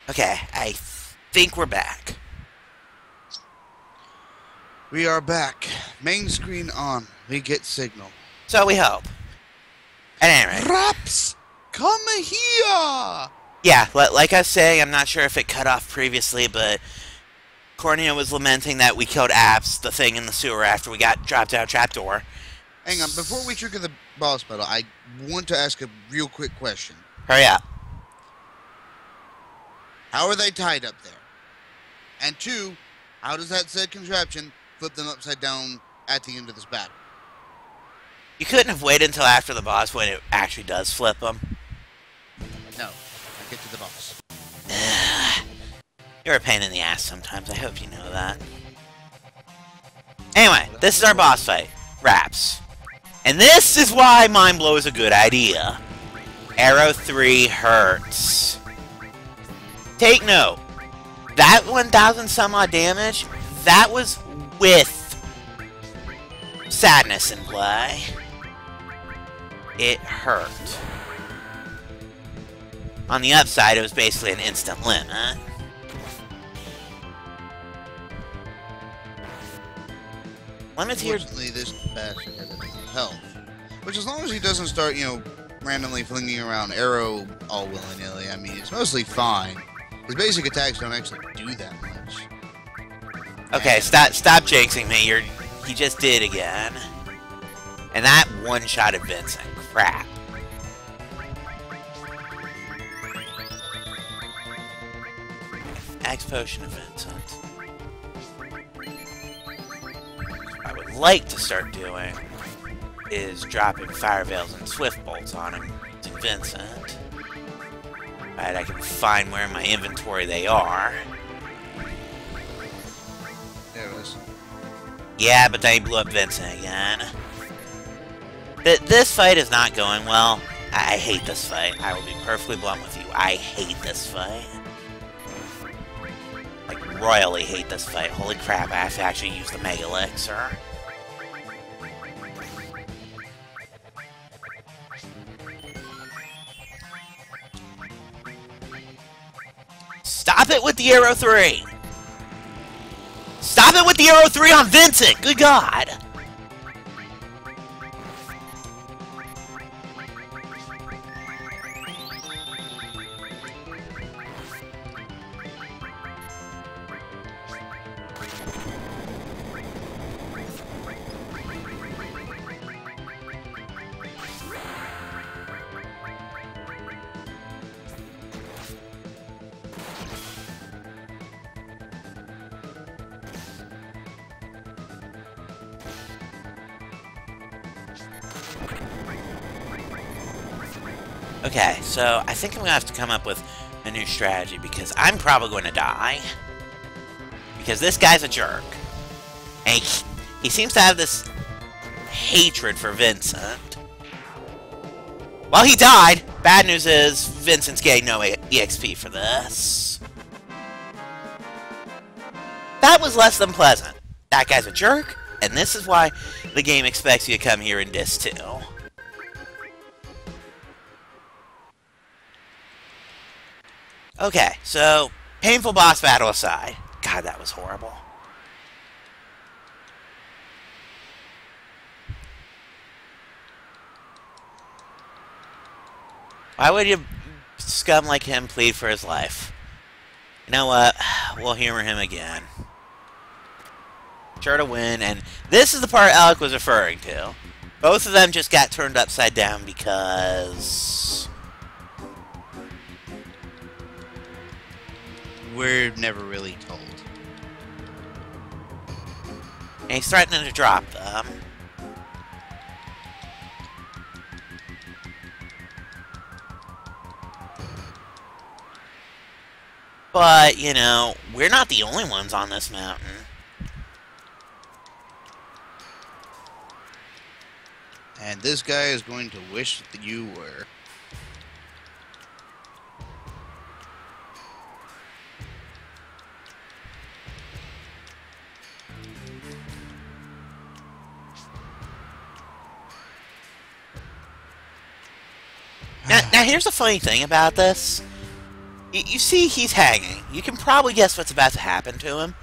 Okay, I think we're back. We are back. Main screen on. We get signal. So we hope. At any rate. Raps! Come here! Yeah, like I was saying, I'm not sure if it cut off previously, but Cornea was lamenting that we killed Apps, the thing in the sewer, after we got dropped out trapdoor. Hang on, before we trigger the boss battle, I want to ask a real quick question. Hurry up. How are they tied up there? And two, how does that said contraption flip them upside down at the end of this battle? You couldn't have waited until after the boss when it actually does flip them. No, I get to the boss. You're a pain in the ass sometimes, I hope you know that. Anyway, this is our boss fight. Raps. And this is why Mind Blow is a good idea. Arrow 3 hurts. Take note. That 1,000 some odd damage, that was with sadness in play. It hurt. On the upside, it was basically an instant limit. Limits here. Unfortunately, this bastard has a health. Which, as long as he doesn't start, randomly flinging around arrow all willy-nilly, I mean, it's mostly fine. His basic attacks don't actually do that much. Okay, stop jinxing me. He just did again. And that one-shotted Vincent. Crap. Axe Potion of Vincent. What I would like to start doing is dropping Fire Veils and Swift Bolts on him to Vincent. Right, I can find where in my inventory they are. There it is. Yeah, but they blew up Vincent again. This fight is not going well. I hate this fight. I will be perfectly blunt with you. I hate this fight. Like, royally hate this fight. Holy crap, I have to actually use the Mega Elixir. Stop it with the Arrow 3! Stop it with the Arrow 3 on Vincent! Good God! Okay, so I think I'm gonna have to come up with a new strategy because I'm probably going to die. Because this guy's a jerk. And he seems to have this hatred for Vincent. Well, he died. Bad news is Vincent's getting no EXP for this. That was less than pleasant. That guy's a jerk, and this is why the game expects you to come here and diss too. Okay, so, painful boss battle aside. God, that was horrible. Why would you scum like him plead for his life? You know what? We'll humor him again. Sure to win, and this is the part Alec was referring to. Both of them just got turned upside down because... we're never really told. And he's threatening to drop them. But, you know, we're not the only ones on this mountain. And this guy is going to wish that you were. Now here's the funny thing about this. You see he's hanging. You can probably guess what's about to happen to him.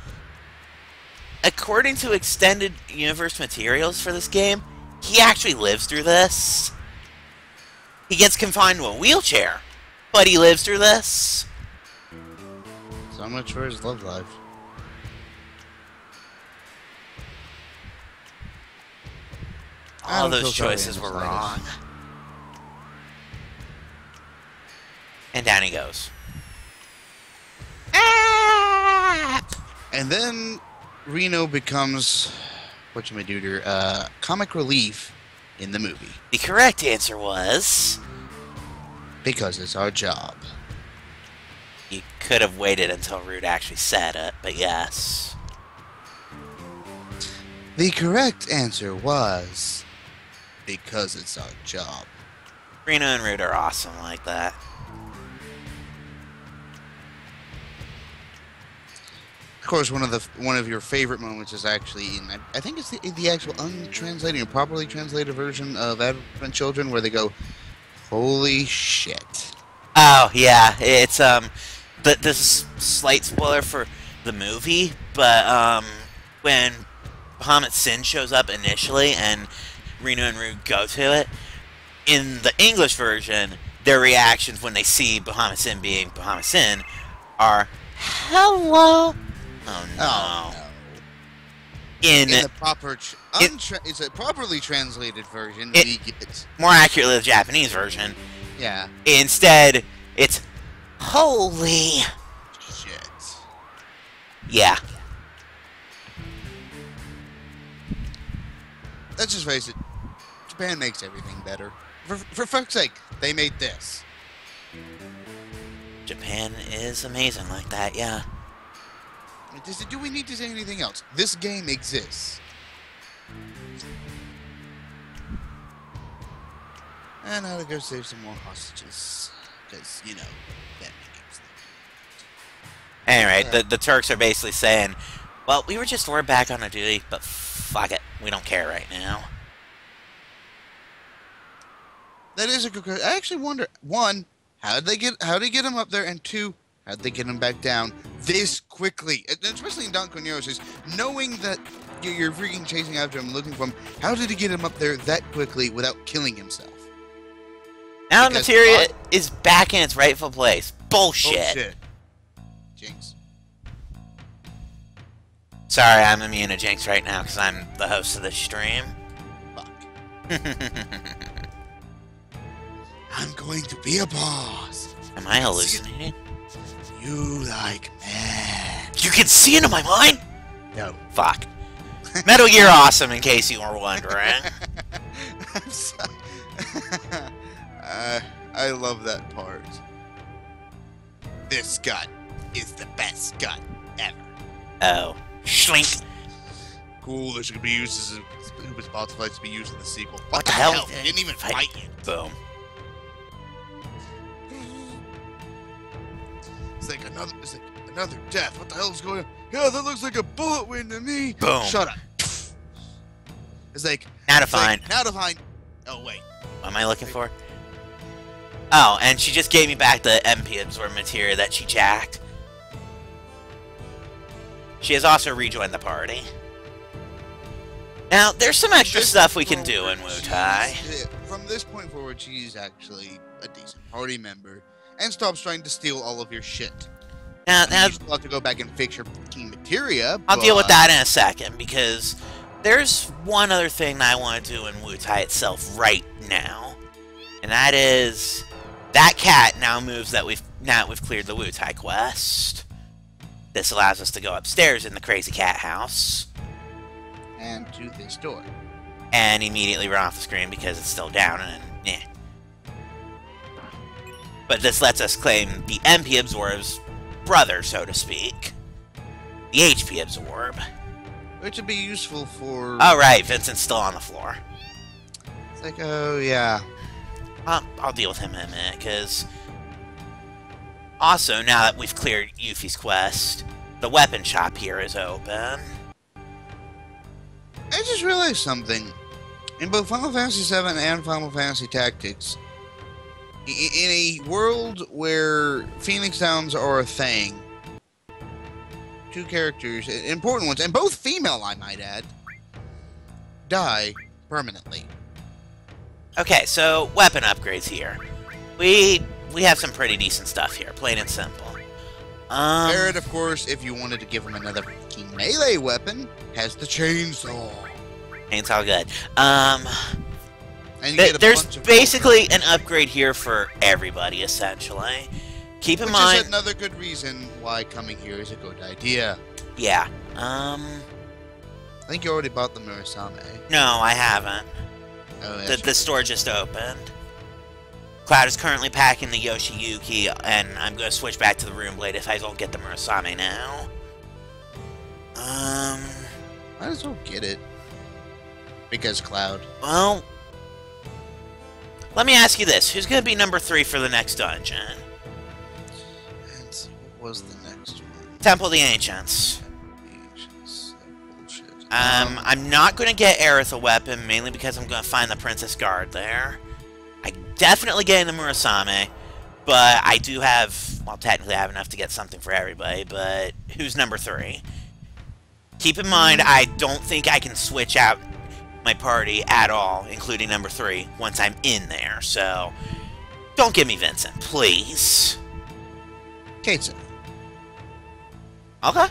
According to extended universe materials for this game, he actually lives through this. He gets confined to a wheelchair, but he lives through this. So much for his love life. All those choices were wrong. And down he goes. Ah! And then Reno becomes whatchamacallit, comic relief in the movie. The correct answer was... Because it's our job. You could have waited until Rude actually said it, but yes. The correct answer was... Because it's our job. Reno and Rude are awesome like that. Of course, one of your favorite moments is actually in, I think it's the actual untranslated or properly translated version of Advent Children, where they go, "Holy shit!" Oh yeah, it's this is slight spoiler for the movie, but when Bahamut Sin shows up initially and Reno and Rude go to it, in the English version, their reactions when they see Bahamut Sin being Bahamut Sin are "Hello." Oh no. Oh, no. In the proper, it's a properly translated version. We get more accurately the Japanese version. Yeah. Instead, it's holy shit. Yeah. Let's just face it. Japan makes everything better. For fuck's sake, they made this. Japan is amazing like that, yeah. Do we need to say anything else? This game exists. And now to go save some more hostages. Because, you know, that makes Anyway, the Turks are basically saying, well, we were just worried back on our duty, but fuck it. We don't care right now. That is a good question. I actually wonder, one, how'd they get him up there? And two, how'd they get him back down this quickly? And especially in Don Corneo's, knowing that you're freaking chasing after him, looking for him. How did he get him up there that quickly without killing himself? Now the materia is back in its rightful place. Bullshit. Bullshit. Jinx. Sorry, I'm immune to Jinx right now because I'm the host of this stream. Fuck. I'm going to be a boss. Am I hallucinating? You like man. You can see into my mind? No. Fuck. Metal Gear awesome, in case you were wondering. I'm sorry. I love that part. This gun is the best gun ever. Oh. Schlink. Cool, this should be used as a possible to be used in the sequel. What the hell? He didn't even fight you. Boom. It's like another death. What the hell is going on? Yeah, that looks like a bullet wound to me. Boom. Shut up. It's like now to find. Now to find. Oh wait. What am I looking for? Oh, and she just gave me back the MP absorb material that she jacked. She has also rejoined the party. Now, there's some extra stuff we can do in Wutai. From this point forward, she's actually a decent party member. And stops trying to steal all of your shit. Now you still have to go back and fix your fucking materia. I'll deal with that in a second, because there's one other thing that I want to do in Wutai itself right now. And that is... that cat now moves that we've cleared the Wutai quest. This allows us to go upstairs in the crazy cat house. And to this door. And immediately run off the screen because it's still down and eh. But this lets us claim the MP Absorb's brother, so to speak. The HP Absorb. Which would be useful for... oh, right, Vincent's still on the floor. It's like, oh, yeah. I'll deal with him in a minute, because... also, now that we've cleared Yuffie's quest, the weapon shop here is open. I just realized something. In both Final Fantasy VII and Final Fantasy Tactics, In a world where Phoenix Downs are a thing, two characters, important ones, and both female, I might add, die permanently. Okay, so weapon upgrades here. We have some pretty decent stuff here, plain and simple. Barrett, of course, if you wanted to give him another fucking melee weapon, has the chainsaw. Chainsaw good. And you get a There's bunch of basically an upgrade here for everybody, essentially. Keep in mind... Which is another good reason why coming here is a good idea. Yeah. I think you already bought the Murasame. No, I haven't. Oh, The store just opened. Cloud is currently packing the Yoshiyuki, and I'm going to switch back to the Rune Blade if I don't get the Murasame now. Might as well get it. Because Cloud. Well... Let me ask you this. Who's going to be number 3 for the next dungeon? And what was the next one? Temple of the Ancients. Ancients. Bullshit. I'm not going to get Aerith a weapon, mainly because I'm going to find the Princess Guard there. I definitely getting the Murasame, but I do have... Well, technically I have enough to get something for everybody, but who's number 3? Keep in mind, I don't think I can switch out my party at all, including number 3, once I'm in there, so don't give me Vincent, please. Kate's in. Okay.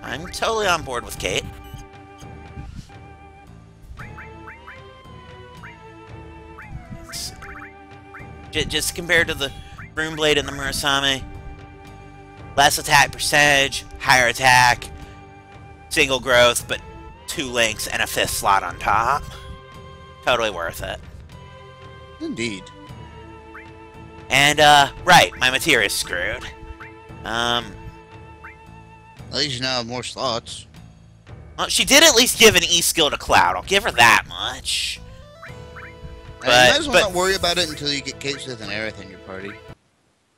I'm totally on board with Kate. Just compared to the Rune Blade and the Murasame, less attack percentage, higher attack, single growth, but 2 links and a 5th slot on top. Totally worth it. Indeed. And, right, my material's screwed. At least you now have more slots. Well, she did at least give an E-skill to Cloud. I'll give her that much. You might as well not worry about it until you get Kate with an Aerith in your party.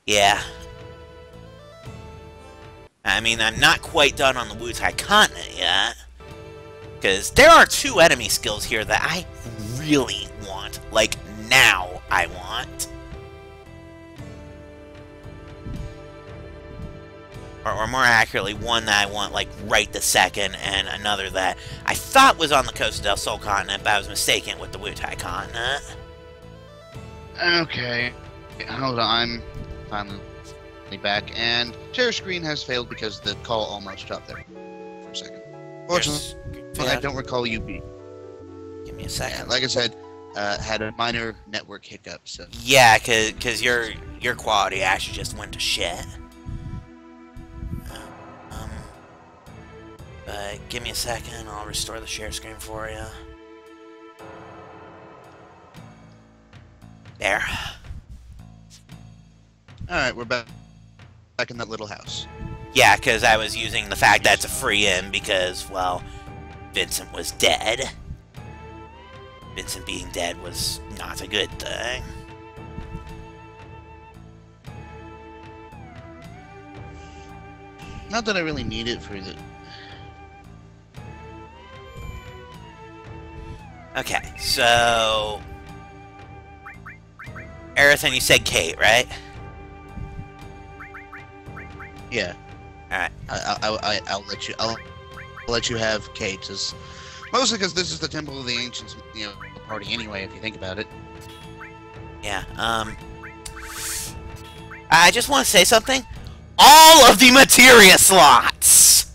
Yeah. I mean, I'm not quite done on the Wutai continent yet. Because there are 2 enemy skills here that I really want. Like, now I want. Or more accurately, one that I want, like, right this second, and another that I thought was on the Costa del Sol continent, but I was mistaken with the Wutai continent. Okay. Hold on, I'm finally back, and share screen has failed because the call almost dropped there for a second. Fortunately, I don't recall you being. Give me a second. Yeah, like I said, had a minor network hiccup, so... Yeah, cause your quality actually just went to shit. But give me a second, I'll restore the share screen for you. There. Alright, we're back in that little house. Yeah, because I was using the fact that it's a free in because, well, Vincent was dead. Vincent being dead was not a good thing. Not that I really need it for the... Okay, so... Aerith, and you said Kate, right? Yeah. Alright. I'll let you have Kate, mostly because this is the Temple of the Ancients, you know, party anyway, if you think about it. Yeah, I just want to say something. All of the materia slots!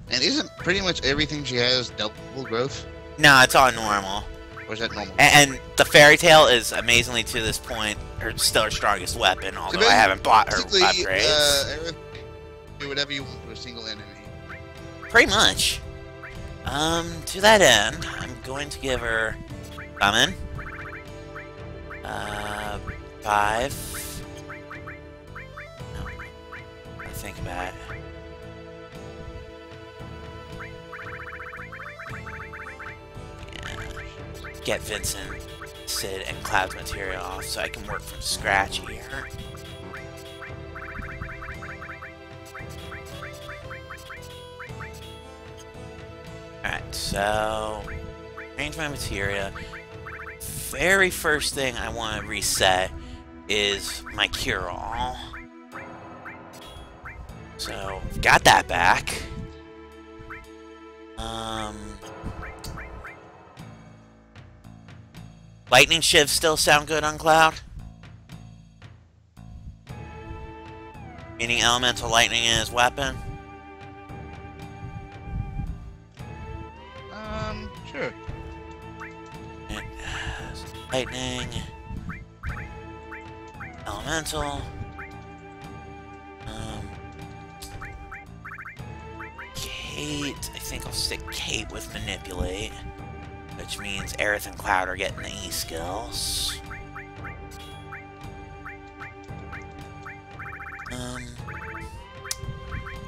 And isn't pretty much everything she has double growth? No, it's all normal. Or is that normal? And the Fairy Tail is amazingly, to this point, still her strongest weapon, although I haven't bought her upgrades. Do whatever you want to a single enemy. Pretty much. To that end, I'm going to give her... Summon. 5. No. I think about it. Get Vincent, Sid, and Cloud's material off so I can work from scratch here. Alright, so... Range my materia. very first thing I want to reset is my cure-all. So, got that back. Lightning Shiv still sound good on Cloud? Meaning elemental lightning in his weapon? Sure. It has lightning. Elemental. Kate. I think I'll stick Kate with Manipulate. Which means Aerith and Cloud are getting the E skills.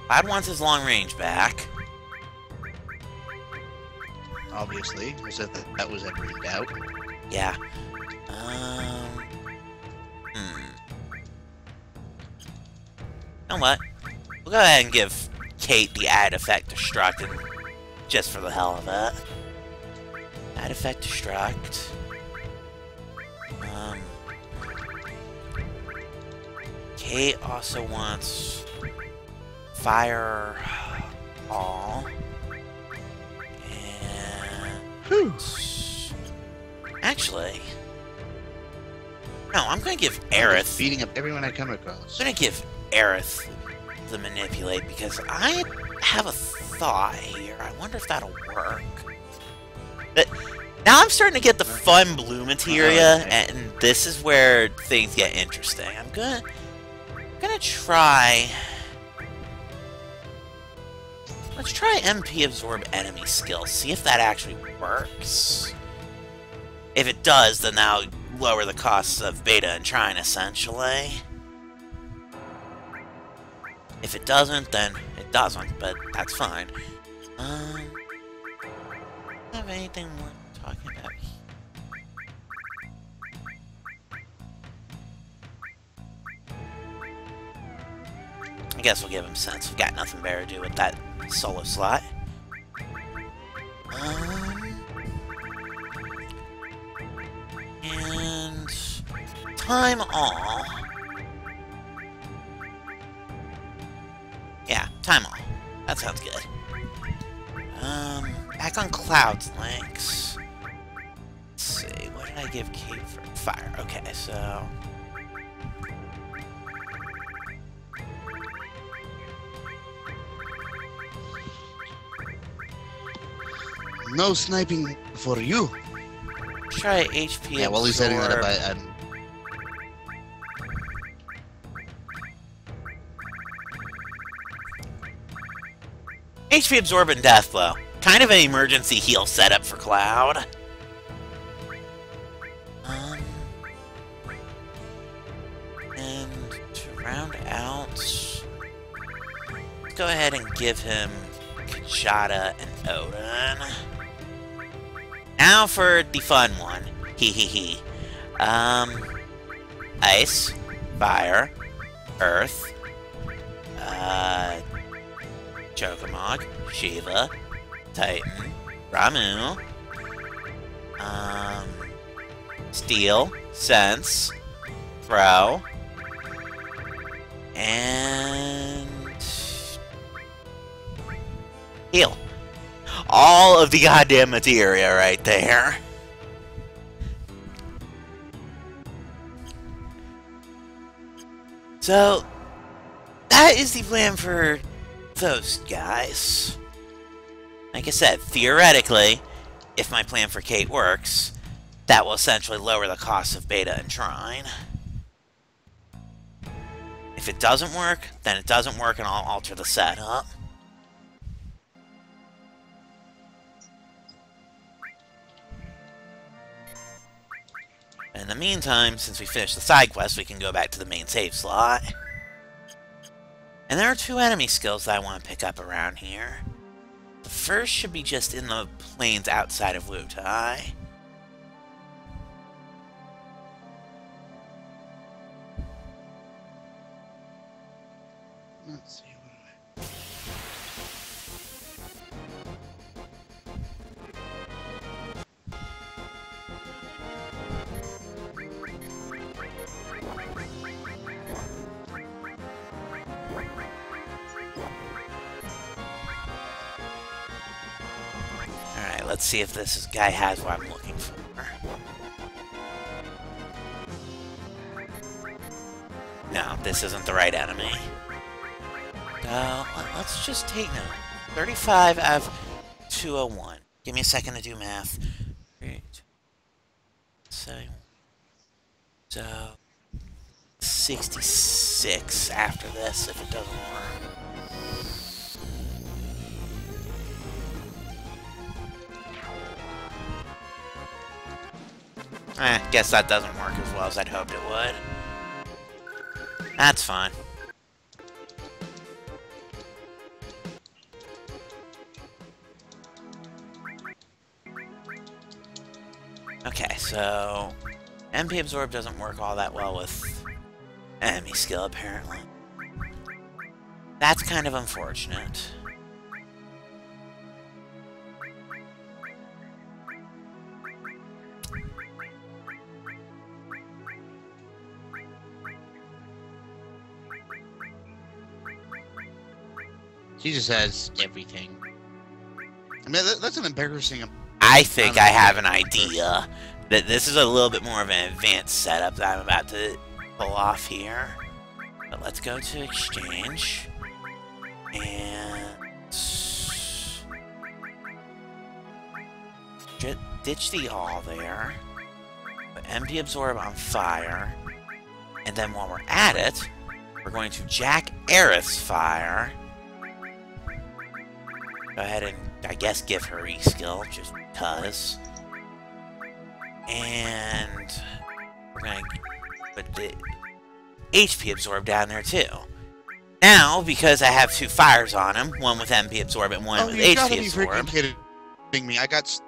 Cloud wants his long range back. Obviously, as if that was ever in doubt. Yeah. You know what? We'll go ahead and give Kate the add effect Destruct just for the hell of it. Add effect Destruct. Kate also wants Fire All. And actually, no, I'm gonna give Aerith beating up everyone I come across. I'm gonna give Aerith the Manipulate because I have a thought here. I wonder if that'll work. But now I'm starting to get the fun blue materia, and this is where things get interesting. I'm gonna try. Let's try MP Absorb Enemy Skill. See if that actually works. If it does, then that'll lower the costs of Beta and Trine, essentially. If it doesn't, then it doesn't, but that's fine. Don't have anything worth talking about here. I guess we'll give him sense. We've got nothing better to do with that solo slot. And time all. Yeah, time all. That sounds good. Back on Cloud's links. Let's see, what did I give Kate for fire? Okay, so no sniping for you. try HP. Yeah, while he's setting that up, HP Absorb and Death Blow. Kind of an emergency heal setup for Cloud. And to round out, let's go ahead and give him Kajata and Odin. Now for the fun one. Hee hee hee. Ice, Fire, Earth, Chokamog, Shiva, Titan, Ramu, Steel, Sense, Throw, and Heal. All of the goddamn materia right there. So, that is the plan for those guys. Like I said, theoretically, if my plan for Kate works, that will essentially lower the cost of Beta and Trine. If it doesn't work, then it doesn't work and I'll alter the setup. In the meantime, since we finished the side quest, we can go back to the main save slot. And there are 2 enemy skills that I want to pick up around here. The first should be just in the plains outside of Wutai. let's see. let's see if this guy has what I'm looking for. No, this isn't the right enemy. So, let's just take note. 35 out of 201. Give me a second to do math. 3, 2, 7. So, 66 after this if it doesn't work. Guess that doesn't work as well as I'd hoped it would. That's fine. Okay, so MP Absorb doesn't work all that well with enemy skill, apparently. That's kind of unfortunate. She just has everything. I mean, that's an embarrassing... I think I have an idea that this is a little bit more of an advanced setup that I'm about to pull off here. But let's go to Exchange. And... ditch the all there. Put MP Absorb on fire. And then while we're at it, we're going to jack Aerith's fire. Go ahead and, I guess, give her E-skill, just because. And we're going to put the HP Absorb down there, too. Now, because I have 2 fires on him, one with MP Absorb and one with HP Absorb. Oh, you gotta be freaking kidding me. I got...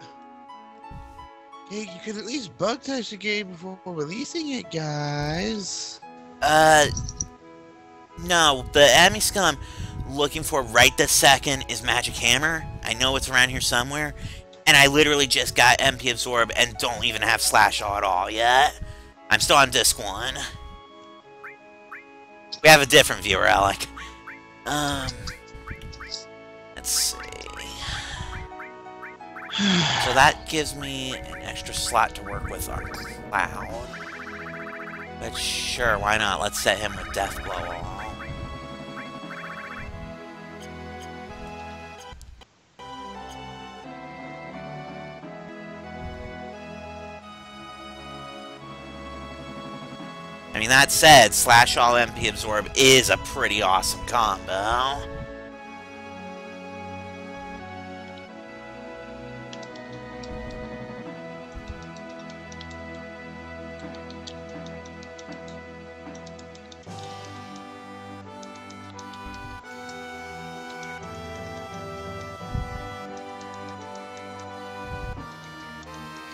Hey, you could at least bug test the game before releasing it, guys. No, the enemy skill I'm looking for right this second is Magic Hammer. I know it's around here somewhere. And I literally just got MP Absorb and don't even have Slash All at all yet. I'm still on Disc 1. We have a different viewer, Alec. Let's see. So that gives me an extra slot to work with on Cloud. But sure, why not? Let's set him with Death Blow All. I mean, that said, Slash All MP Absorb is a pretty awesome combo.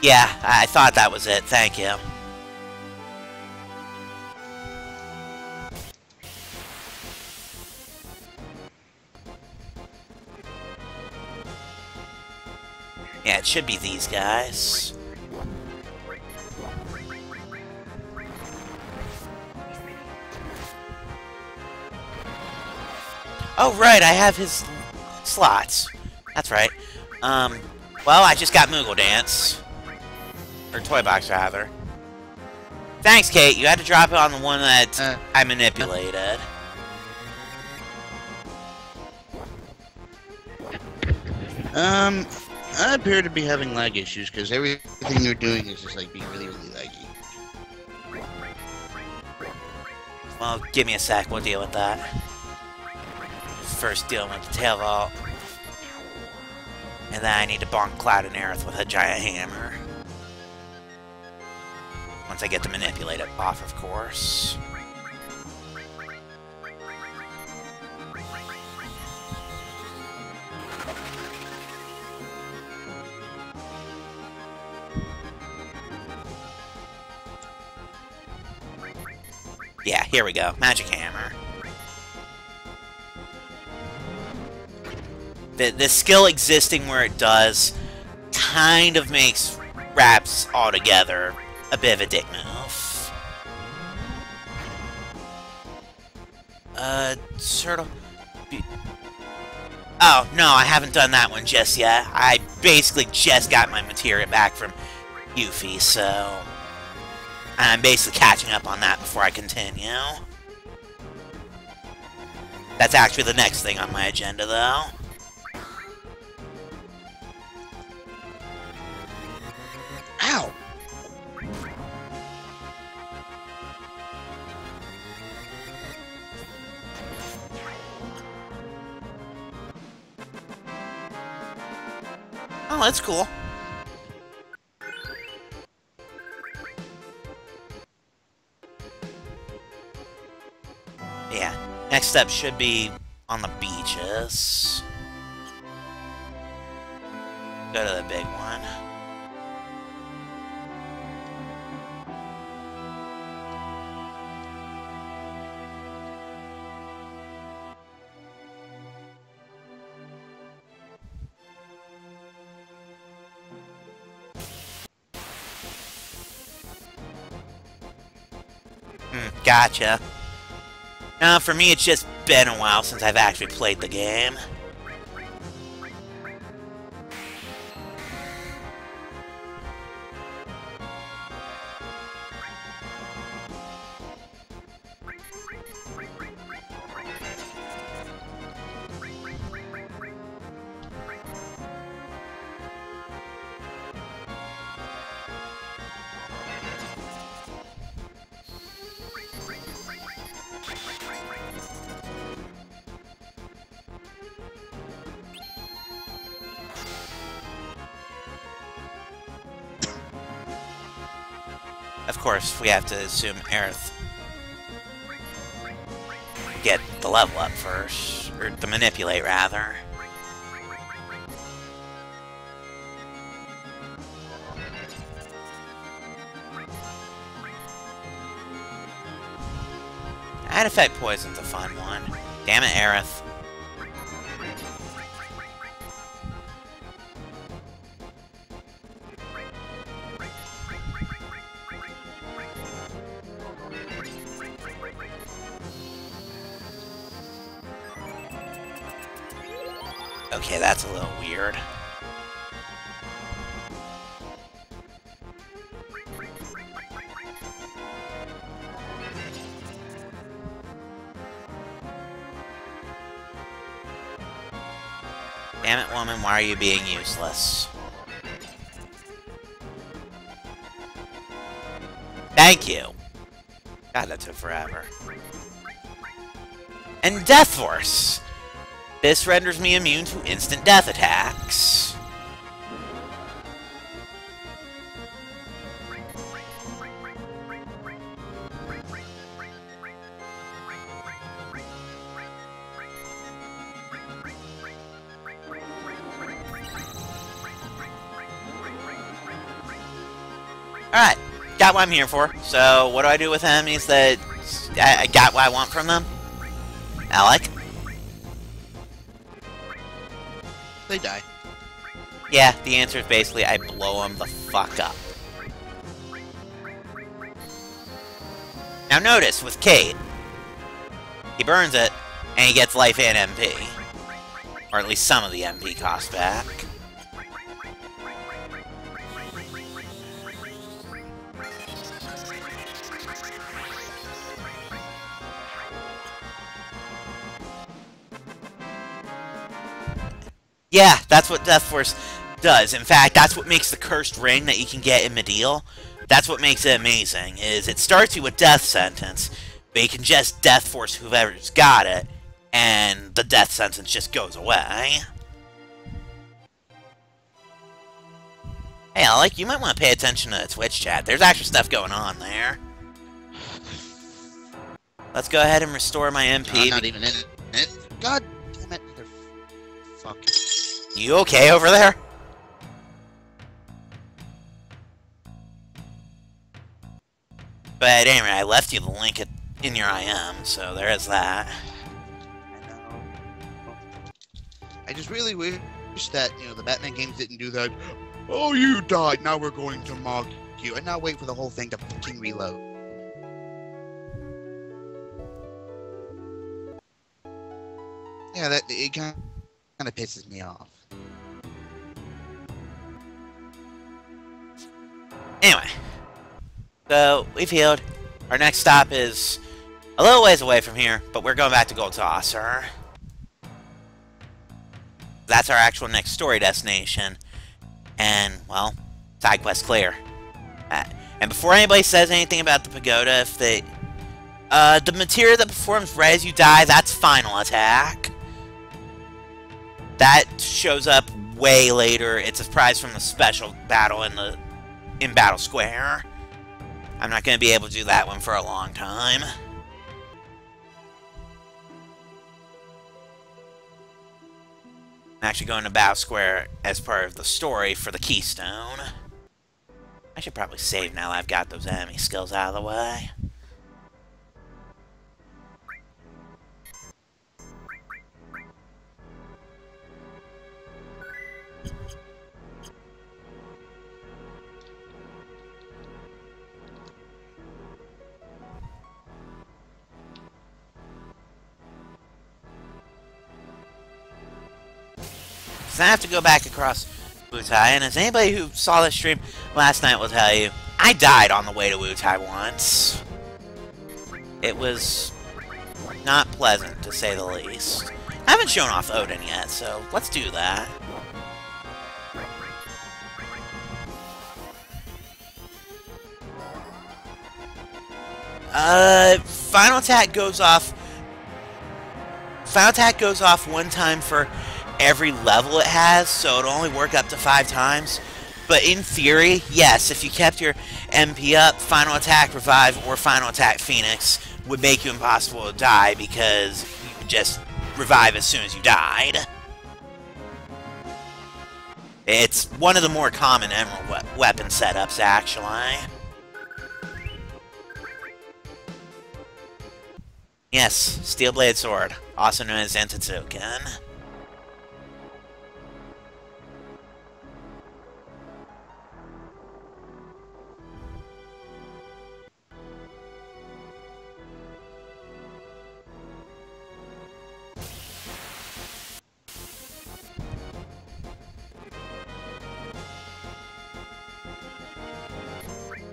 Yeah, I thought that was it. Thank you. Yeah, it should be these guys. Oh, right, I have his slots. That's right. Well, I just got Moogle Dance. Or Toy Box, rather. Thanks, Kate. You had to drop it on the one that I manipulated. I appear to be having lag issues because everything they're doing is just like being really, really laggy. Well, give me a sec. We'll deal with that. First dealing with the tail vault. And then I need to bonk Cloud and Aerith with a giant hammer. Once I get to manipulate it off, of course. Yeah, here we go. Magic Hammer. The skill existing where it does kind of makes Raps altogether a bit of a dick move. Turtle... Oh, no, I haven't done that one just yet. I basically just got my materia back from Yuffie, so I'm basically catching up on that before I continue. That's actually the next thing on my agenda, though. Ow! Oh, that's cool. Yeah. Next step should be on the beaches. Go to the big one. Gotcha. Now, for me, it's just been a while since I've actually played the game. Of course, we have to assume Aerith get the level up first, or the manipulate, rather. I'd effect poison's a fun one. Damn it, Aerith. Okay, that's a little weird. Damn it, woman, why are you being useless? Thank you! God, that took forever. And Death Force! This renders me immune to instant death attacks. Alright, got what I'm here for. So, what do I do with enemies that I got what I want from them? Alec? They die. Yeah, the answer is basically I blow them the fuck up. Now notice, with Kate, he burns it, and he gets life and MP. Or at least some of the MP cost back. Yeah, that's what Death Force does. In fact, that's what makes the cursed ring that you can get in Medial. That's what makes it amazing, is it starts you with Death Sentence, but you can just Death Force whoever's got it, and the Death Sentence just goes away. Hey, Alec, you might want to pay attention to the Twitch chat. There's actually stuff going on there. Let's go ahead and restore my MP. I'm not even in it. God damn it. Fuck. You okay over there? But anyway, I left you the link in your IM, so there is that. I know. I just really wish that, the Batman games didn't do that. Oh, you died, now we're going to mock you. And now wait for the whole thing to fucking reload. Yeah, it kind of pisses me off. Anyway, so we've healed. Our next stop is a little ways away from here, but we're going back to Gold Saucer. That's our actual next story destination. And, well, side quest clear. And before anybody says anything about the pagoda, if they... the materia that performs right as you die, that's final attack. That shows up way later. It's a prize from the special battle in Battle Square. I'm not going to be able to do that one for a long time. I'm actually going to Battle Square as part of the story for the Keystone. I should probably save now that I've got those enemy skills out of the way. So I have to go back across Wutai, and as anybody who saw this stream last night will tell you, I died on the way to Wutai once. It was not pleasant, to say the least. I haven't shown off Odin yet, so let's do that. Final attack goes off. Final attack goes off one time for every level it has, so it'll only work up to 5 times. But in theory, yes, if you kept your MP up, Final Attack Revive or Final Attack Phoenix would make you impossible to die because you would just revive as soon as you died. It's one of the more common Emerald weapon setups, actually. Yes, Steel Blade Sword, also known as Zentatsuken.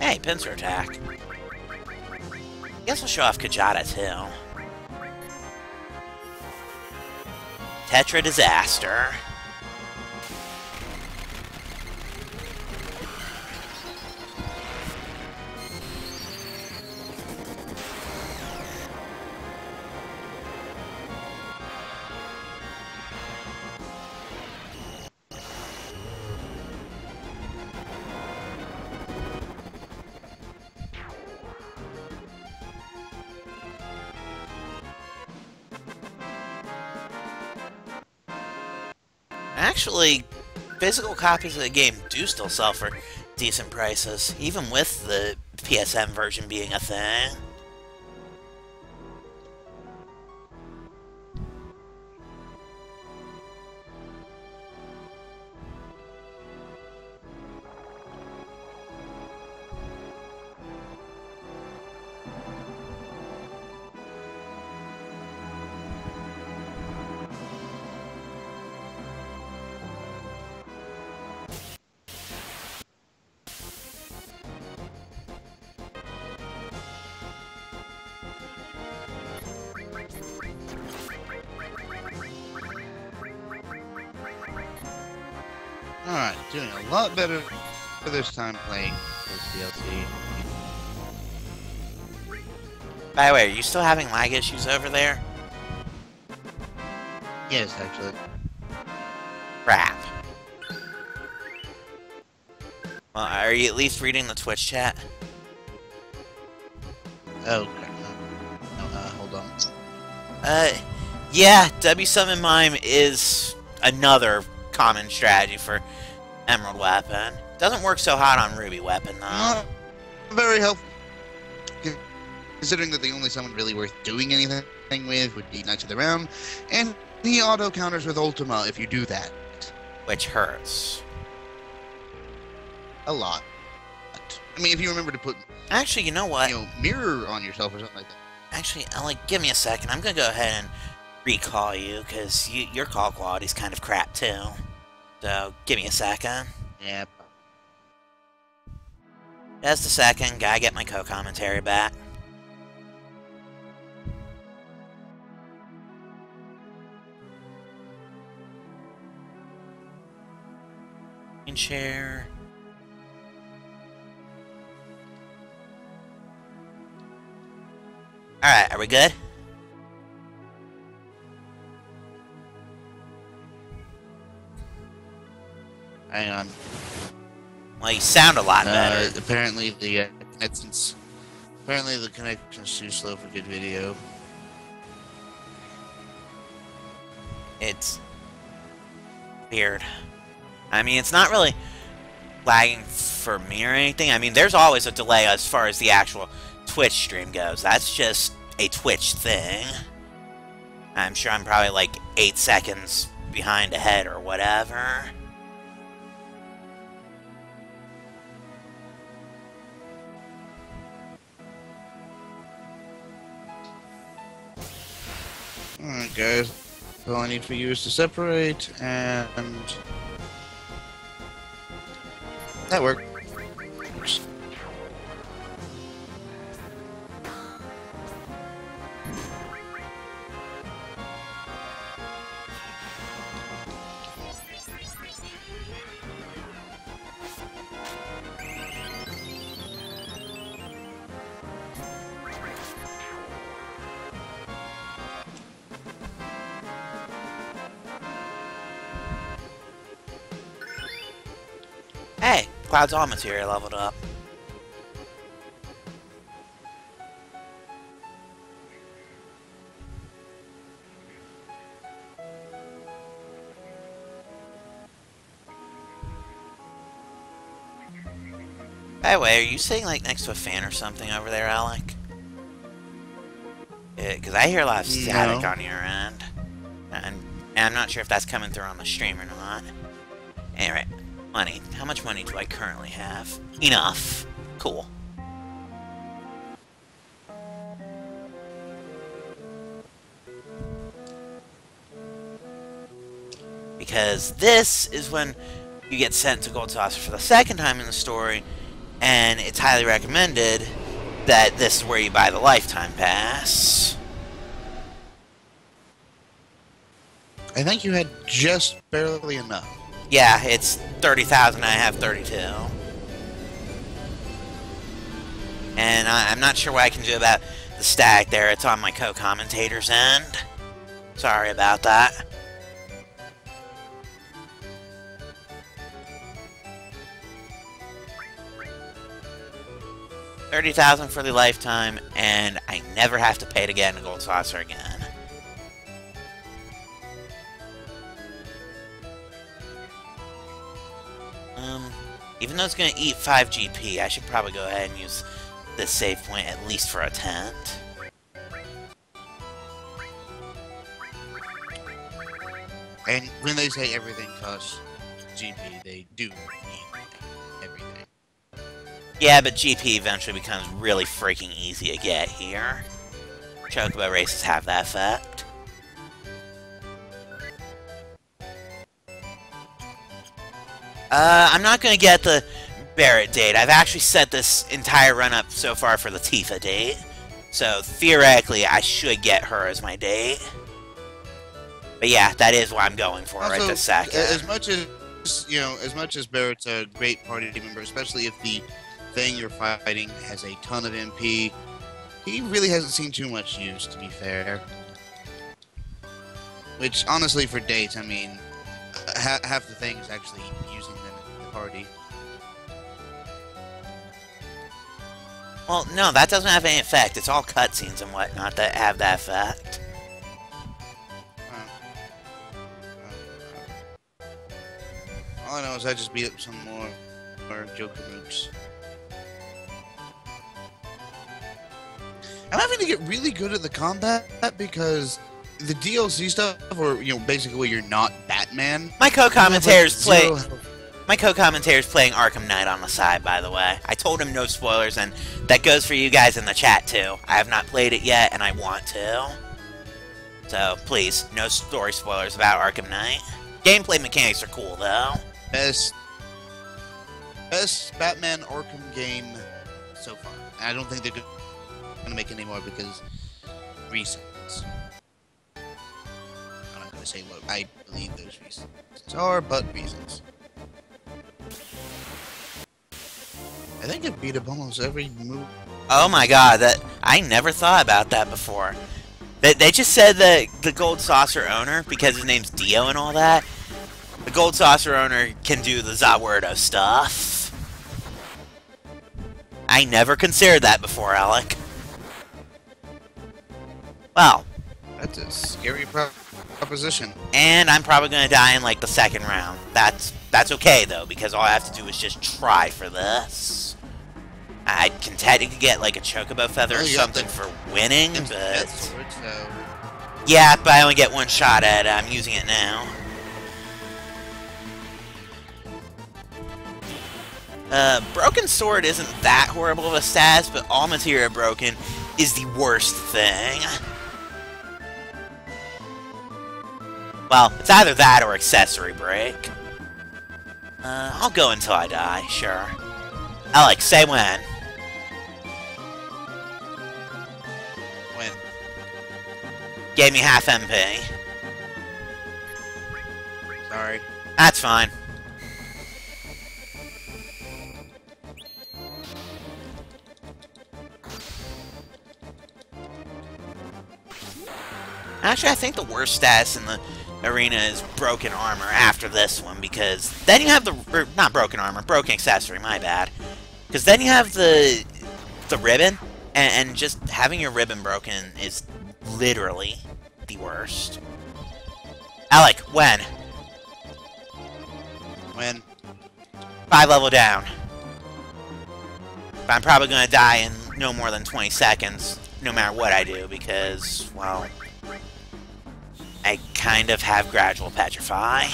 Hey, pincer attack. Guess we'll show off Kajata too. Tetra Disaster. Actually, physical copies of the game do still sell for decent prices, even with the PSN version being a thing. Alright, doing a lot better for this time playing this DLC. By the way, are you still having lag issues over there? Yes, actually. Crap. Well, are you at least reading the Twitch chat? Oh, crap. No, hold on. Yeah, W-Summon Mime is another common strategy for Emerald Weapon. Doesn't work so hot on Ruby Weapon, though. Not very helpful. Considering that the only summon really worth doing anything with would be Knights of the Round, and he auto counters with Ultima if you do that. Which hurts. A lot. I mean, if you remember to put, Actually, you know what? Mirror on yourself or something like that. Actually, give me a second. I'm gonna go ahead and recall you, because your call quality's kind of crap, too. So, give me a second. Yeah. Just a second, gotta get my co-commentary back. Share. Alright, are we good? Hang on. Well, you sound a lot better. Apparently the connection's too slow for good video. It's weird. I mean, it's not really lagging for me or anything. I mean, there's always a delay as far as the actual Twitch stream goes. That's just a Twitch thing. I'm sure I'm probably like 8 seconds behind ahead or whatever. Alright, guys. All I need for you is to separate, and that worked. Hey, Cloud's all material leveled up. By the way, are you sitting like next to a fan or something over there, Alec? Because I hear a lot of static on your end. And I'm not sure if that's coming through on the stream or not. Anyway, money. How much money do I currently have? Enough. Cool. Because this is when you get sent to Gold Saucer for the second time in the story, and it's highly recommended that this is where you buy the lifetime pass. I think you had just barely enough. Yeah, it's 30,000, I have 32. And I'm not sure what I can do about the stack there. It's on my co-commentator's end. Sorry about that. $30,000 for the lifetime, and I never have to pay to get into Gold Saucer again. Even though it's going to eat 5 GP, I should probably go ahead and use this save point at least for a tent. And when they say everything costs GP, they do mean everything. Yeah, but GP eventually becomes really freaking easy to get here. Chocobo races have that effect. I'm not going to get the Barrett date. I've actually set this entire run-up so far for the Tifa date. So, theoretically, I should get her as my date. But yeah, that is what I'm going for Also, right this second. As much as Barrett's a great party member, especially if the thing you're fighting has a ton of MP, he really hasn't seen too much use, to be fair. Which, honestly, for dates, I mean, half the thing is actually using them in the party. Well, no, that doesn't have any effect. It's all cutscenes and whatnot that have that effect. All I know is I just beat up some more Joker mooks. I'm having to get really good at the combat because the DLC stuff, or basically where you're not Batman. My co-commentator's playing Arkham Knight on the side, by the way. I told him no spoilers, and that goes for you guys in the chat too. I have not played it yet, and I want to. So please, no story spoilers about Arkham Knight. Gameplay mechanics are cool though. Best Batman Arkham game so far. And I don't think they're going to make any more because reasons. I'm not going to say what I believe those reasons are, but reasons. I think it beat up almost every move. Oh my god, I never thought about that before. They just said that the Gold Saucer owner, because his name's Dio and all that, the Gold Saucer owner can do the Zawardo stuff. I never considered that before, Alec. Well. That's a scary proposition. And I'm probably going to die in, like, the second round. That's okay, though, because all I have to do is just try for this. I can technically get, like, a Chocobo Feather or something for winning, but... Sword, so... Yeah, but I only get one shot at it. I'm using it now. Broken Sword isn't that horrible of a status, but all materia broken is the worst thing. Well, it's either that or accessory break. I'll go until I die, sure. Alex, say when. When? Gave me half MP. Sorry. That's fine. Actually, I think the worst status in the arena is broken armor after this one, because then you have the... not broken armor, broken accessory, my bad. Because then you have the ribbon, and just having your ribbon broken is literally the worst. Alec, when? When? 5 level down. But I'm probably going to die in no more than 20 seconds, no matter what I do, because, well... I kind of have gradual petrify.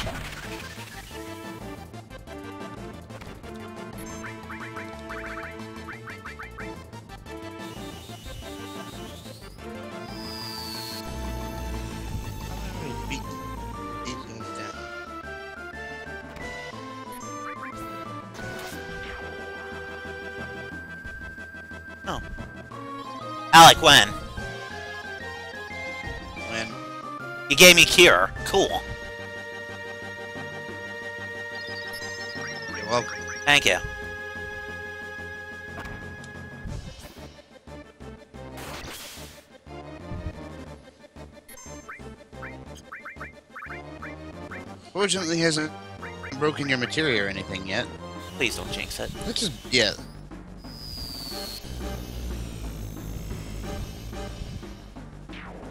Oh. Alec, when? You gave me Cure. Cool. You're welcome. Thank you. Fortunately, he hasn't broken your materia or anything yet. Please don't jinx it. Let's just... yeah.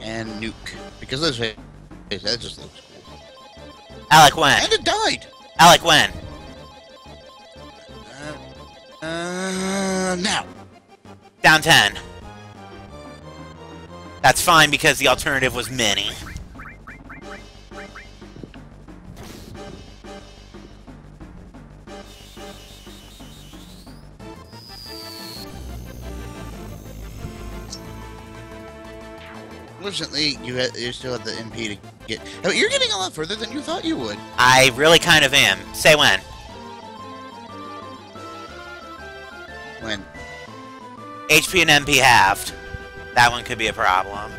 And nuke. Because let's face it, that just looks cool. Alec, when? And it died! Alec, when? Now. Down 10. That's fine because the alternative was Mini. Fortunately, you still have the MP to get... Oh, you're getting a lot further than you thought you would. I really kind of am. Say when. When? HP and MP halved. That one could be a problem.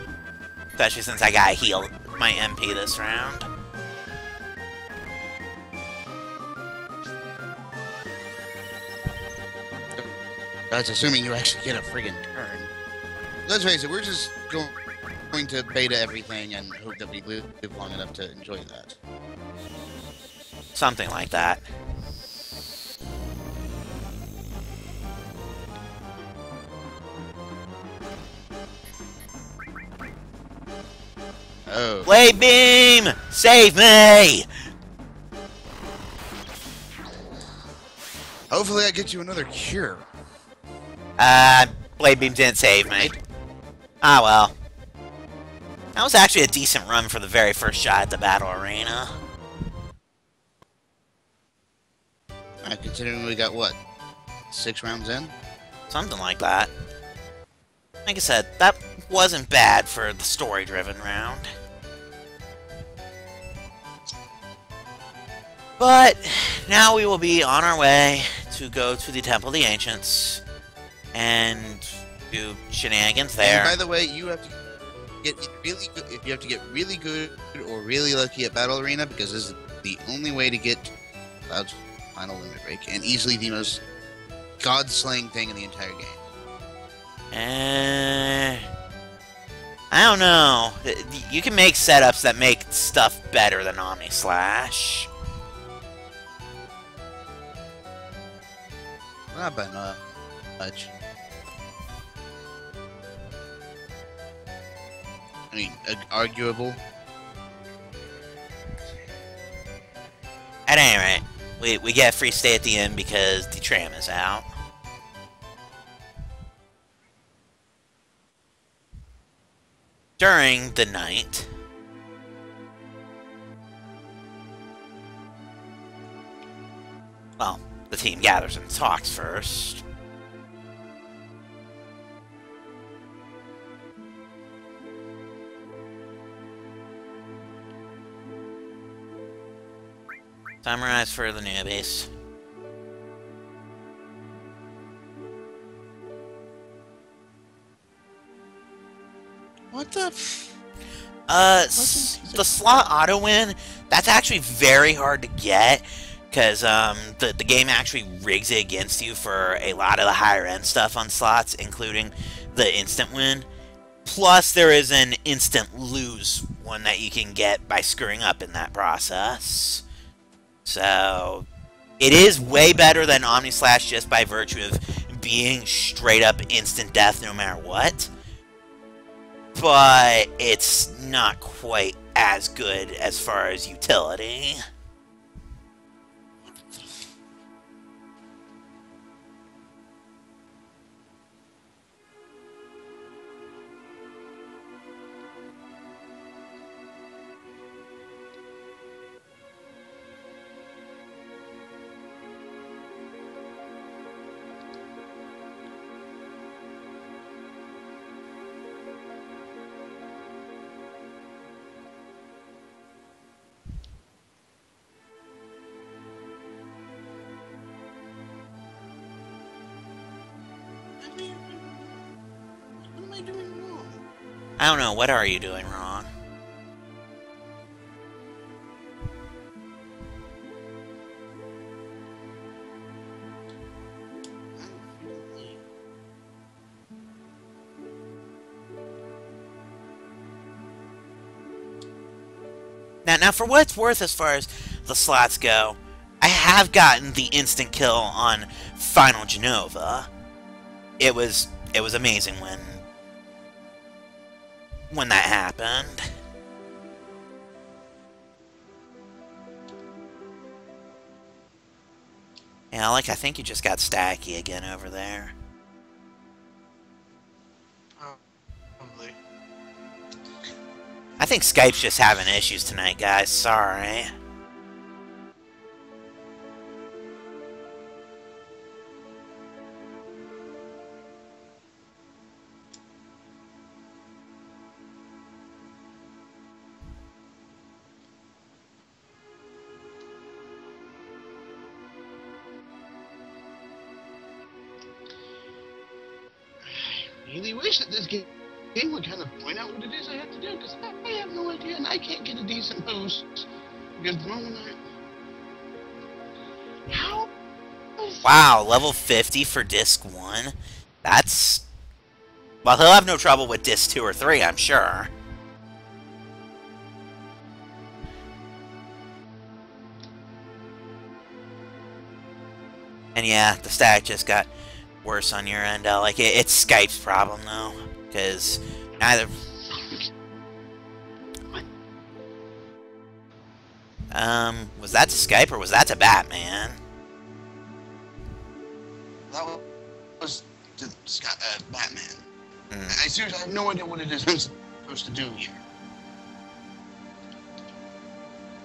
Especially since I got healed my MP this round. That's assuming you actually get a friggin' turn. Let's face it, we're just going to beta everything and hope that we live long enough to enjoy that. Something like that. Oh. Blade Beam! Save me! Hopefully I get you another cure. Blade Beam didn't save me. Ah, well. That was actually a decent run for the very first shot at the battle arena. Considering we got, what, 6 rounds in? Something like that. Like I said, that wasn't bad for the story-driven round. But now we will be on our way to go to the Temple of the Ancients and do shenanigans And there. by the way, you have to get really good. If you have to get really good or really lucky at Battle Arena, because this is the only way to get Cloud's final limit break, and easily the most god-slaying thing in the entire game. I don't know. You can make setups that make stuff better than Omni Slash. Not by much. I mean, arguable. At any rate, we get a free stay at the end because the tram is out. During the night, well, the team gathers and talks first. Summarize for the newbies. What the? The slot auto win, that's actually very hard to get, because the game actually rigs it against you for a lot of the higher end stuff on slots, including the instant win. Plus, there is an instant lose one that you can get by screwing up in that process. So, it is way better than Omni Slash just by virtue of being straight up instant death no matter what. But it's not quite as good as far as utility. What am I doing wrong? I don't know, what are you doing wrong? Now, for what it's worth as far as the slots go, I have gotten the instant kill on Final Genova. It was amazing when that happened. Yeah, I think you just got stacky again over there. Probably. I think Skype's just having issues tonight, guys. Sorry. I really wish that this game would kind of point out what it is I have to do, because I have no idea, and I can't get a decent boost. Because the moment How? Wow, level 50 for Disc 1? That's... Well, he'll have no trouble with Disc 2 or 3, I'm sure. And yeah, the stack just got worse on your end. It's Skype's problem, though. Because neither... was that to Skype or was that to Batman? That was to Batman. I seriously have no idea what it is I'm supposed to do here.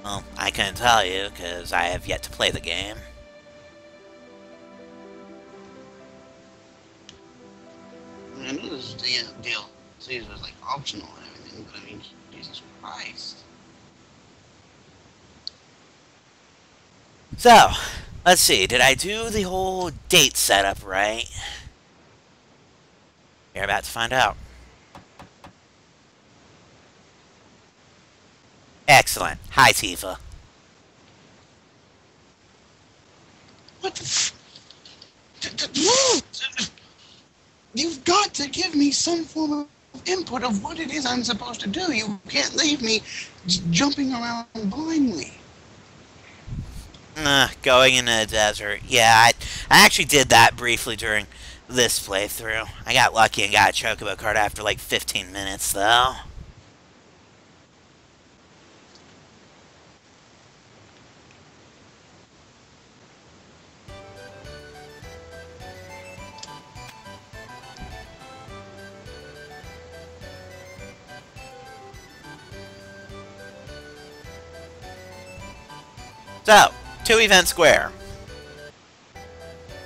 Well, I couldn't tell you, because I have yet to play the game. I knew this was the DLC was like optional and everything, but I mean, Jesus Christ. So, let's see, did I do the whole date setup right? You're about to find out. Excellent. Hi, Tifa. What the You've got to give me some form of input of what it is I'm supposed to do. You can't leave me jumping around blindly. Going in a desert. Yeah, I actually did that briefly during this playthrough. I got lucky and got a chocobo card after like 15 minutes, though. So, 2 Event Square.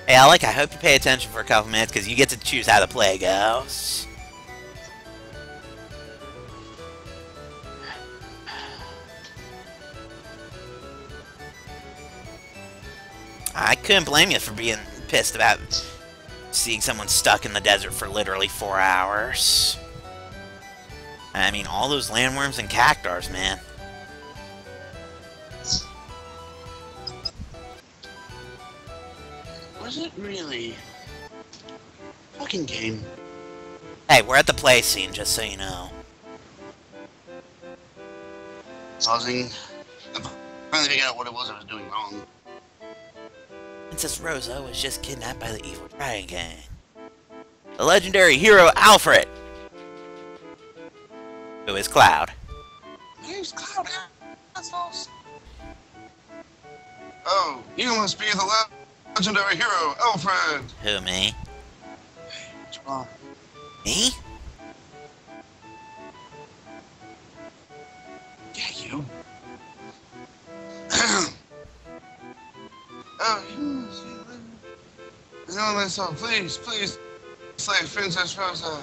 Hey, Alec, I hope you pay attention for a couple minutes, because you get to choose how the play goes. I couldn't blame you for being pissed about seeing someone stuck in the desert for literally 4 hours. I mean, all those landworms and cactars, man. Was it really? Fucking game. Hey, we're at the play scene, just so you know. Pausing. I finally figured out what it was I was doing wrong. Princess Rosa was just kidnapped by the evil Dragon Gang. The legendary hero Alfred, who is Cloud. Who's Cloud? Assholes. Oh, you must be the legendary hero, Alfred. Who, me? What's wrong? Me? Yeah, you. Oh, you must be the legendary myself. Please, slave Princess Rosa.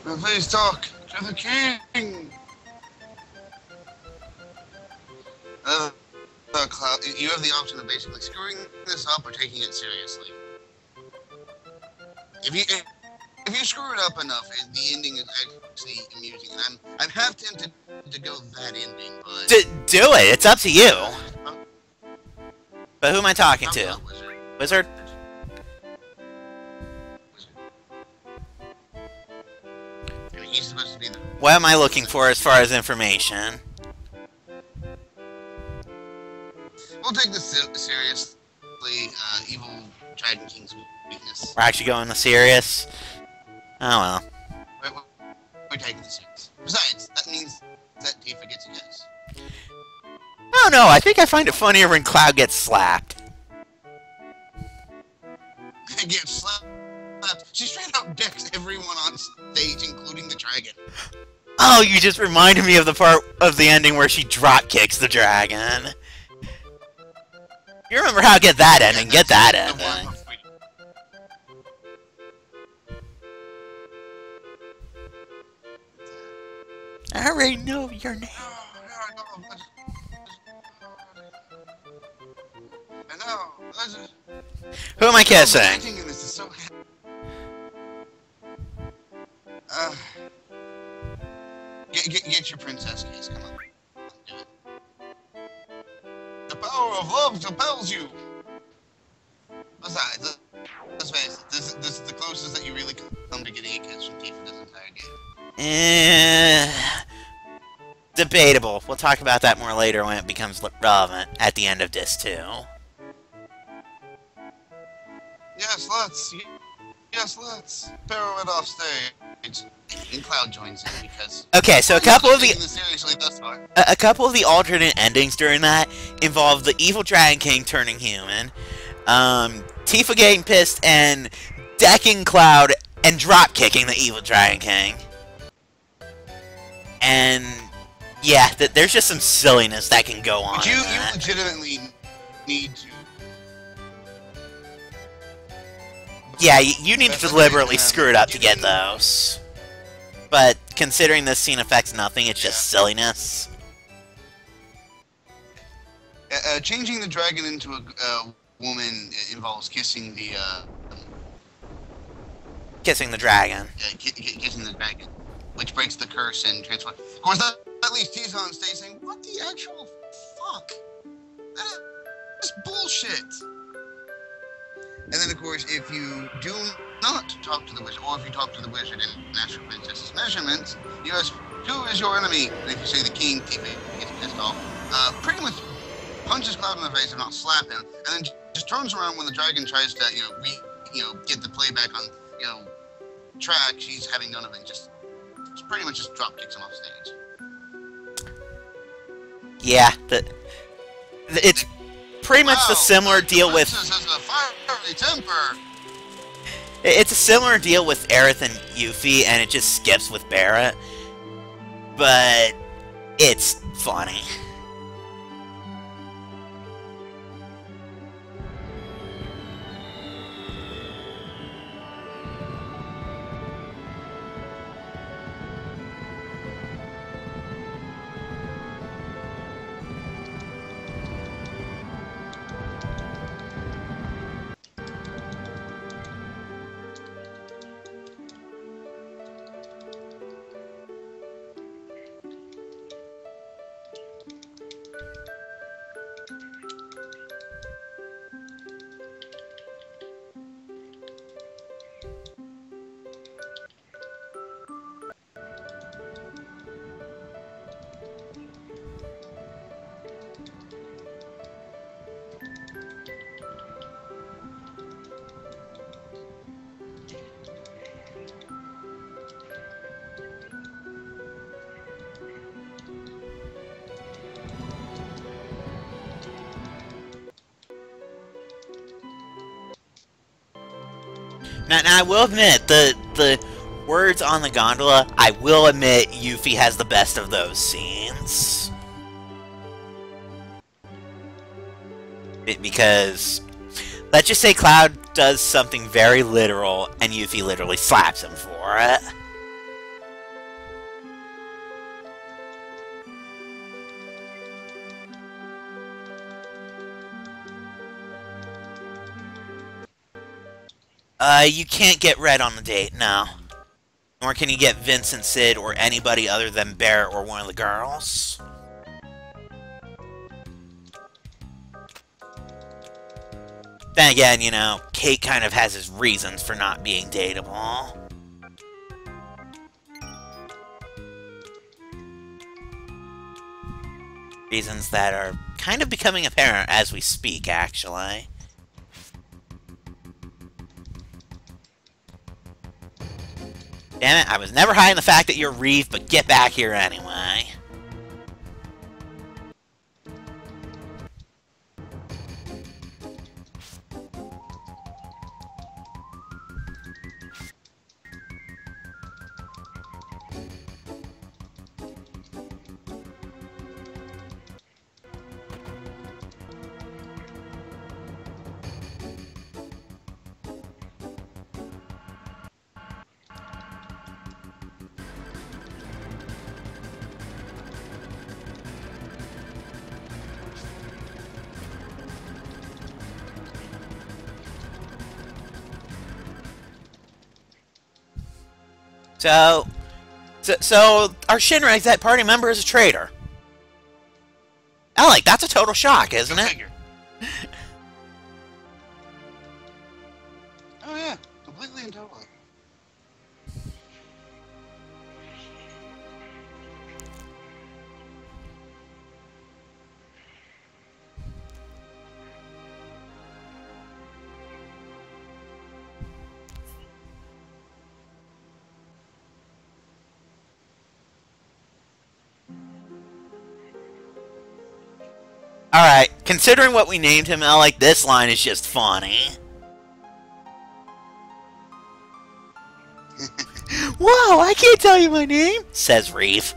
Now please talk to the king. Cloud, you have the option of basically screwing this up or taking it seriously. If you screw it up enough, the ending is actually amusing, and I'm half tempted to go that ending, but Do it. It's up to you. But who am I talking to? Wizard? I mean, he's supposed to be the... What am I looking for as far as information? We'll take this seriously. Evil Dragon King's weakness. We're actually going the serious? Oh well. We're taking this serious. Besides, that means that Tifa gets a yes. Oh no, I think I find it funnier when Cloud gets slapped. Gets slapped. She straight up decks everyone on stage, including the dragon. Oh, you just reminded me of the part of the ending where she drop kicks the dragon. You remember how to get that ending, get that ending. I already know your name. I know. Who am I kissing? This is so... Get your princess kiss, come on. Do it. The power of love compels you! Besides, let's face it, this is the closest that you really come to getting a kiss from Tifa this entire game. Debatable. We'll talk about that more later when it becomes relevant at the end of Disc 2. Yes, let's. Yes, let's. Barrow it off stage. And Cloud joins in because... Okay, so a couple of seriously thus far. a couple of the alternate endings during that involved the evil Dragon King turning human, Tifa getting pissed and decking Cloud and drop kicking the evil Dragon King. And yeah, there's just some silliness that can go on. But you legitimately need to. Yeah, you need to deliberately screw it up to get those. But considering this scene affects nothing, it's just silliness. Changing the dragon into a woman involves kissing the Kissing the dragon. Kissing the dragon, which breaks the curse and transforms. Of course, that leaves Tiza on stage saying, "What the actual fuck? That is bullshit." And then, of course, if you do not talk to the wizard, or if you talk to the wizard and ask for Princess's measurements, you ask, "Who is your enemy?" And if you say the king, Tifa gets pissed off. Pretty much punches Cloud in the face, if not slap him, and then just turns around when the dragon tries to, get the playback on, track. She's having none of it. Just pretty much just drop kicks him off stage. Yeah, it's pretty much the similar deal with. Has a fiery temper. It's a similar deal with Aerith and Yuffie, and it just skips with Barrett. But it's funny. Now I will admit, the words on the gondola, I will admit Yuffie has the best of those scenes. Because, let's just say Cloud does something very literal, and Yuffie literally slaps him for it. You can't get Red on the date, no. Nor can you get Vincent, Sid, or anybody other than Barrett or one of the girls. Then again, you know, Kate kind of has his reasons for not being dateable. Reasons that are kind of becoming apparent as we speak, actually. Damn it, I was never hiding the fact that you're Reeve, but get back here anyway. So our Shinrai's that party member is a traitor. Alec, that's a total shock, isn't it? Oh yeah, completely and totally. Alright, considering what we named him, Alec, this line is just funny. Whoa, I can't tell you my name, says Reeve.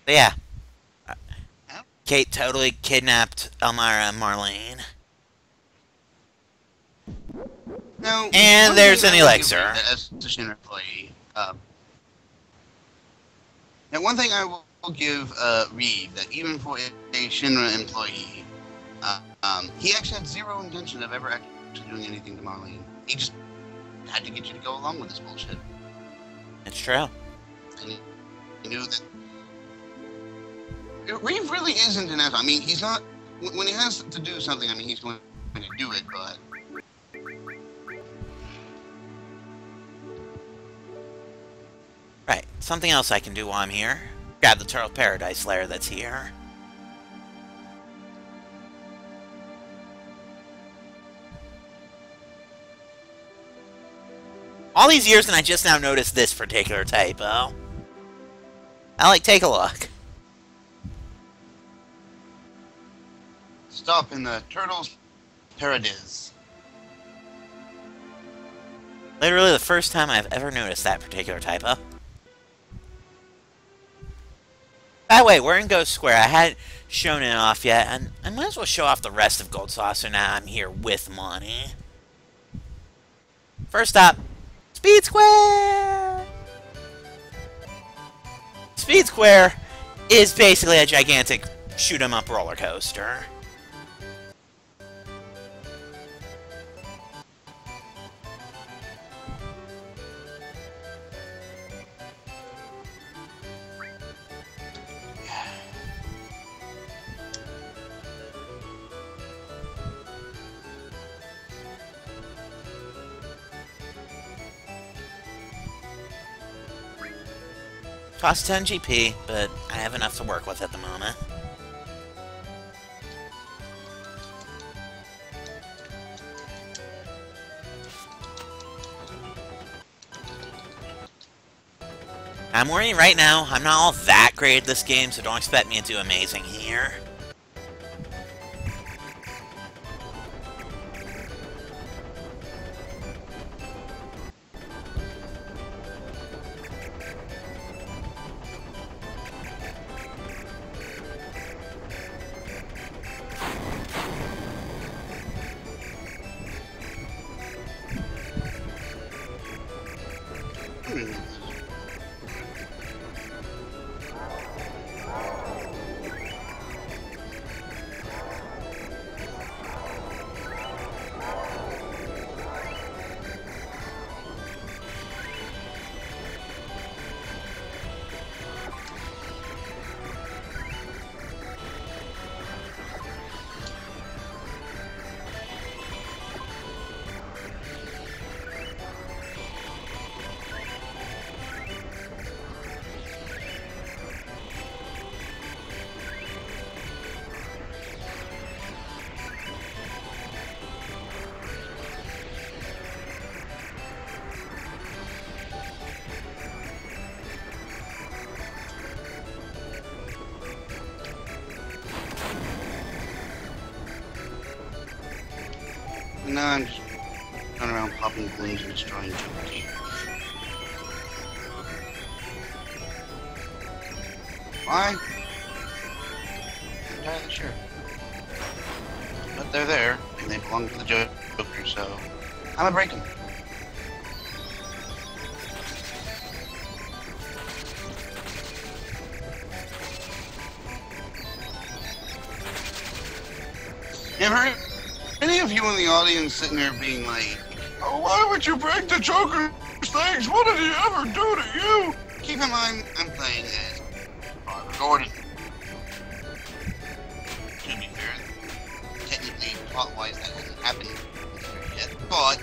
But yeah, Yeah. Kate totally kidnapped Elmira and Marlene. Now, And one there's thing an I will give elixir. Reed as a Shinra employee. Now, one thing I will give Reed that even for a Shinra employee, he actually had zero intention of ever actually doing anything to Marlene. He just had to get you to go along with this bullshit. It's true. And he knew that Reeve really isn't an asshole. I mean, he's not. When he has to do something, I mean, he's going to do it, but. Right. Something else I can do while I'm here. Grab the Turtle Paradise layer that's here. All these years and I just now noticed this particular typo. Take a look. Stop in the Turtle's Paradise. Literally the first time I've ever noticed that particular typo. By the way, we're in Ghost Square. I hadn't shown it off yet, and I might as well show off the rest of Gold Saucer now I'm here with money. First up, Speed Square! Speed Square is basically a gigantic shoot-'em-up roller coaster. Costs 10 GP, but I have enough to work with at the moment. I'm warning you right now, I'm not all that great at this game, so don't expect me to do amazing here. Now I'm just running around popping balloons and destroying Joker Teeth. Why? I'm entirely sure. But they're there, and they belong to the Joker, so I'm gonna break them. Ever any of you in the audience sitting there being like, "Oh, why would you break the Joker's things? What did he ever do to you?" Keep in mind, I'm playing as Barbara Gordon. To be fair, technically, plot-wise, that hasn't happened yet, but...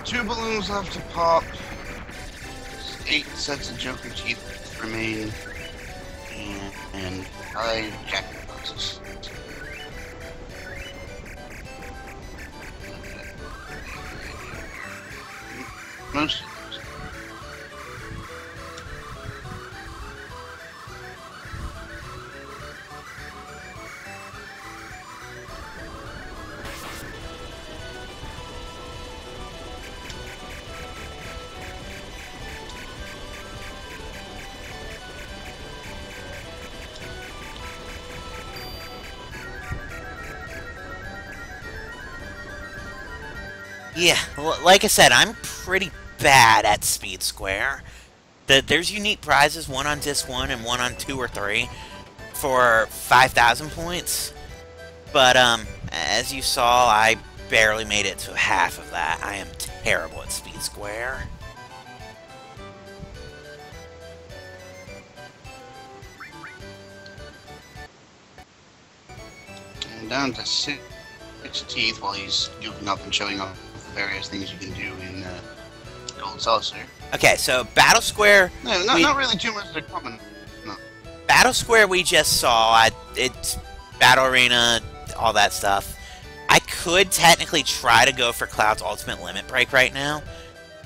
Two balloons left to pop. 8 sets of Joker teeth remain. and 5 jackboxes. Most of those. Yeah, like I said, I'm pretty bad at Speed Square. There's unique prizes, one on Disc 1 and one on 2 or 3, for 5,000 points. But, as you saw, I barely made it to half of that. I am terrible at Speed Square. And down to 6 teeth while he's goofing up and showing off the various things you can do in Gold Saucer. Okay, so Battle Square... No, not really too much to comment. No. Battle Square we just saw, it's Battle Arena, all that stuff. I could technically try to go for Cloud's Ultimate Limit Break right now,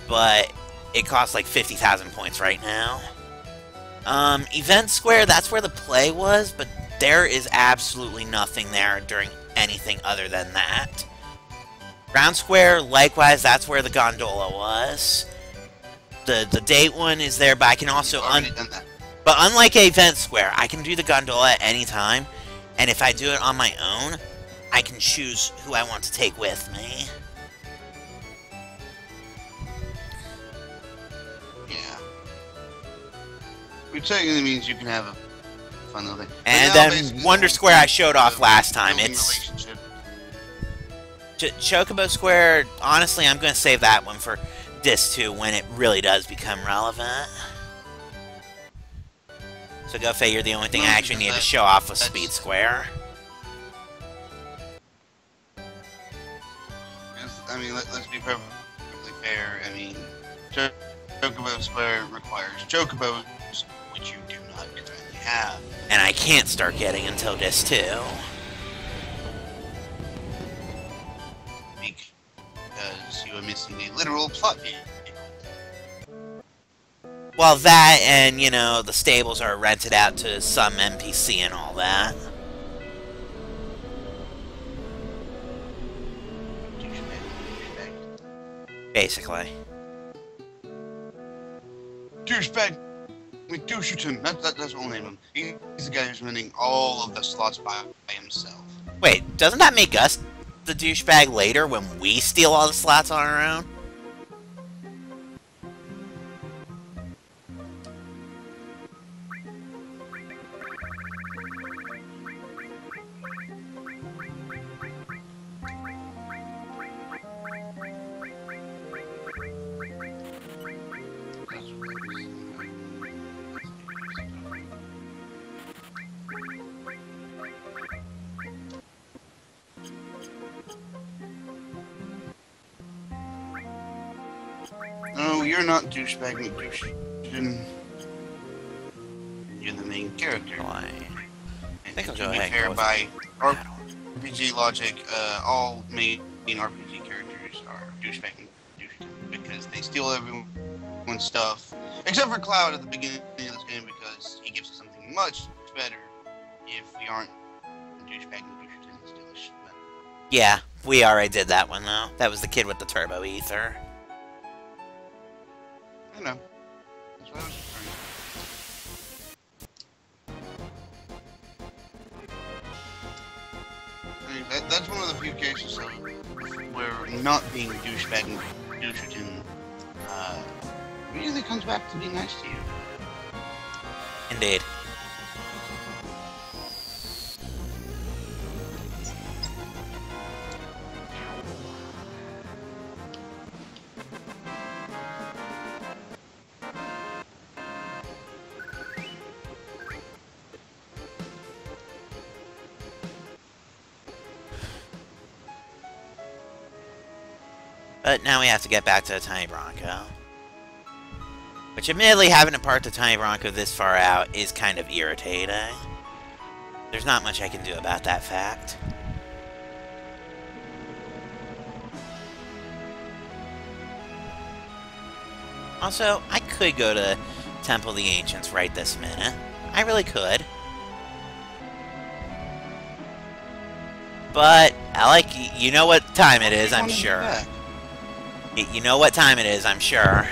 but it costs like 50,000 points right now. Event Square, that's where the play was, but there is absolutely nothing there during anything other than that. Round Square, likewise, that's where the gondola was. The date one is there, but I can also... But unlike Event Square, I can do the gondola at any time, and if I do it on my own, I can choose who I want to take with me. Yeah. Which technically means you can have a fun little thing. And then Wonder Square I showed off last time. It's... Chocobo Square, honestly, I'm going to save that one for Disc 2 when it really does become relevant. So Gofei, you're the only thing I actually need to show off with Speed Square. I mean, let's be perfectly fair. I mean, Chocobo Square requires Chocobos, which you do not currently have. And I can't start getting until Disc 2. Because you are missing a literal plot vehicle. Well, that and, you know, the stables are rented out to some NPC and all that. Basically. Douchebag McDoucherton. That's what we'll name him. He's the guy who's running all of the slots by himself. Wait, doesn't that make us the douchebag later when we steal all the slots on our own? No, you're not douchebag McDoucherton. You're the main character. I think I'll to go be ahead and fair, go with by battle. RPG logic, all main RPG characters are douchebag McDoucherton because they steal everyone's stuff, except for Cloud at the beginning of this game because he gives us something much better if we aren't douchebag McDoucherton and steal his shit. Yeah, we already did that one, though. That was the kid with the turbo ether. I know. That's what I was referring to. I mean, that's one of the few cases of where not being douchebag and doucherton really comes back to being nice to you. Indeed. But now we have to get back to the Tiny Bronco. Which, admittedly, having to park the Tiny Bronco this far out is kind of irritating. There's not much I can do about that fact. Also, I could go to Temple of the Ancients right this minute. I really could. But, I like... You know what time it is, I'm sure. You know what time it is, I'm sure.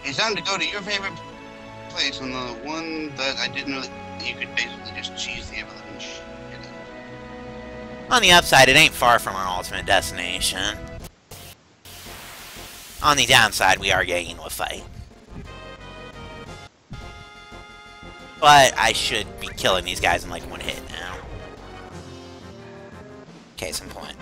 It's time to go to your favorite place, and the one that I didn't know that you could basically just cheese the ever-living shit out. On the upside, it ain't far from our ultimate destination. On the downside, we are getting into a fight. But I should be killing these guys in like one hit now. Case in point.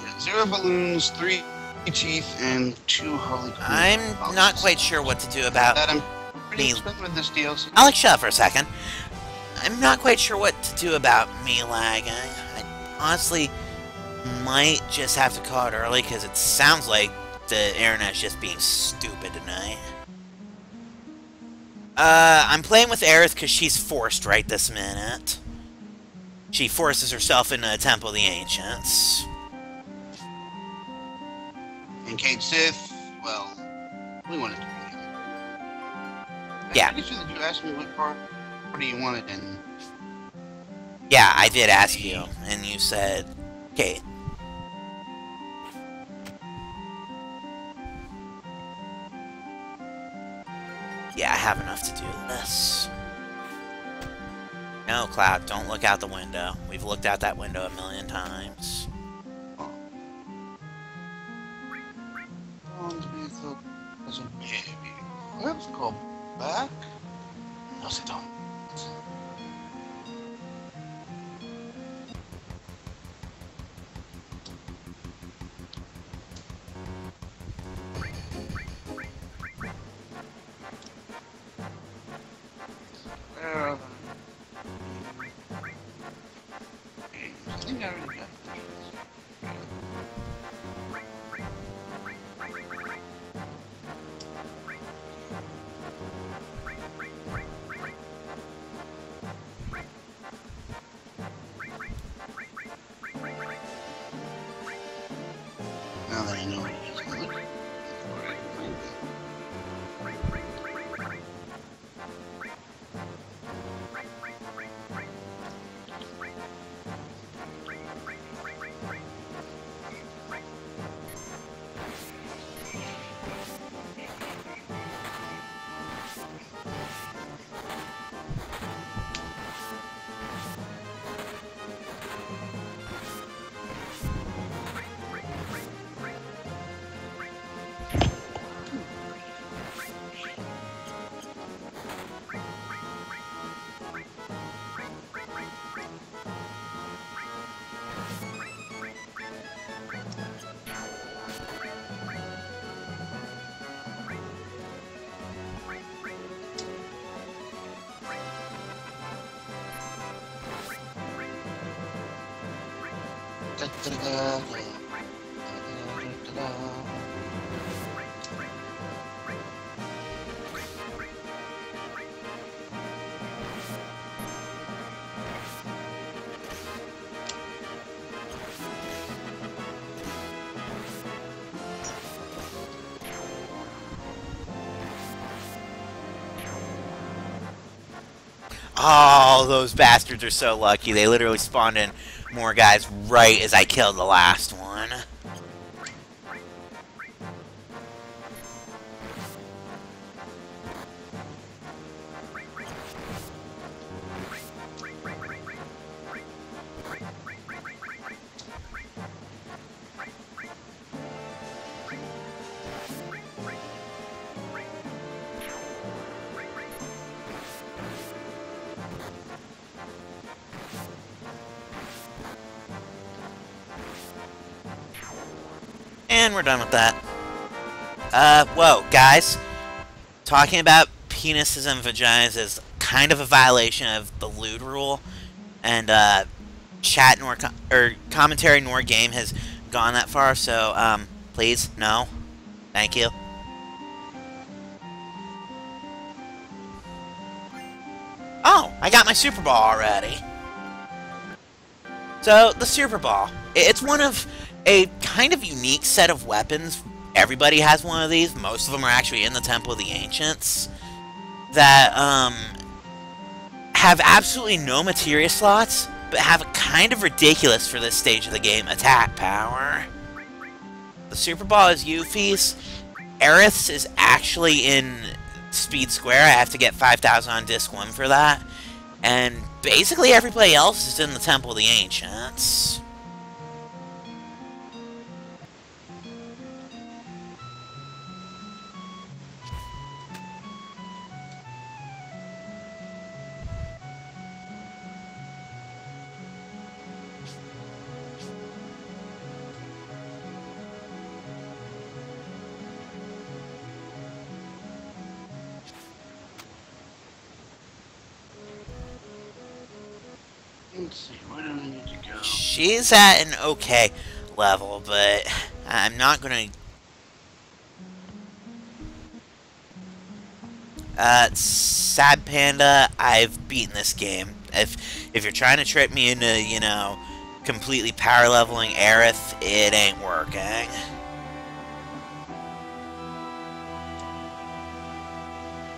Yeah, 0 balloons, 3 teeth, and 2 Harley Quinn. I'm not quite sure what to do about that. I'm pretty me. excited with this DLC. Alex, shut up for a second. I'm not quite sure what to do about me lagging. I honestly might just have to call it early because it sounds like the internet's just being stupid tonight. I'm playing with Aerith because she's forced right this minute. She forces herself into the Temple of the Ancients. And Kate Sith, well, we wanted to be here. Yeah. I'm pretty sure that you asked me what party you wanted, and... Yeah, I did ask you, and you said, Kate. Yeah, I have enough to do this. No, Cloud, don't look out the window. We've looked out that window a million times. As a baby. Let's go back. No, sit down. I think I already got this. Now that I know what it is, I look for it. Oh, those bastards are so lucky. They literally spawned in more guys right as I killed the last one. And we're done with that. Whoa, guys. Talking about penises and vaginas is kind of a violation of the lewd rule. and chat nor commentary nor game has gone that far. So please, no, thank you. Oh, I got my Super Ball already. So, the Super Ball. It's one of a kind of unique set of weapons. Everybody has one of these. Most of them are actually in the Temple of the Ancients. That, have absolutely no materia slots, but have a kind of ridiculous for this stage of the game attack power. The Super Ball is Yuffie's. Aerith's is actually in Speed Square. I have to get 5,000 on Disc 1 for that. And basically everybody else is in the Temple of the Ancients. Let's see, where do I need to go? She's at an okay level, but I'm not gonna... Sad Panda, I've beaten this game. If you're trying to trick me into, you know, completely power leveling Aerith, it ain't working.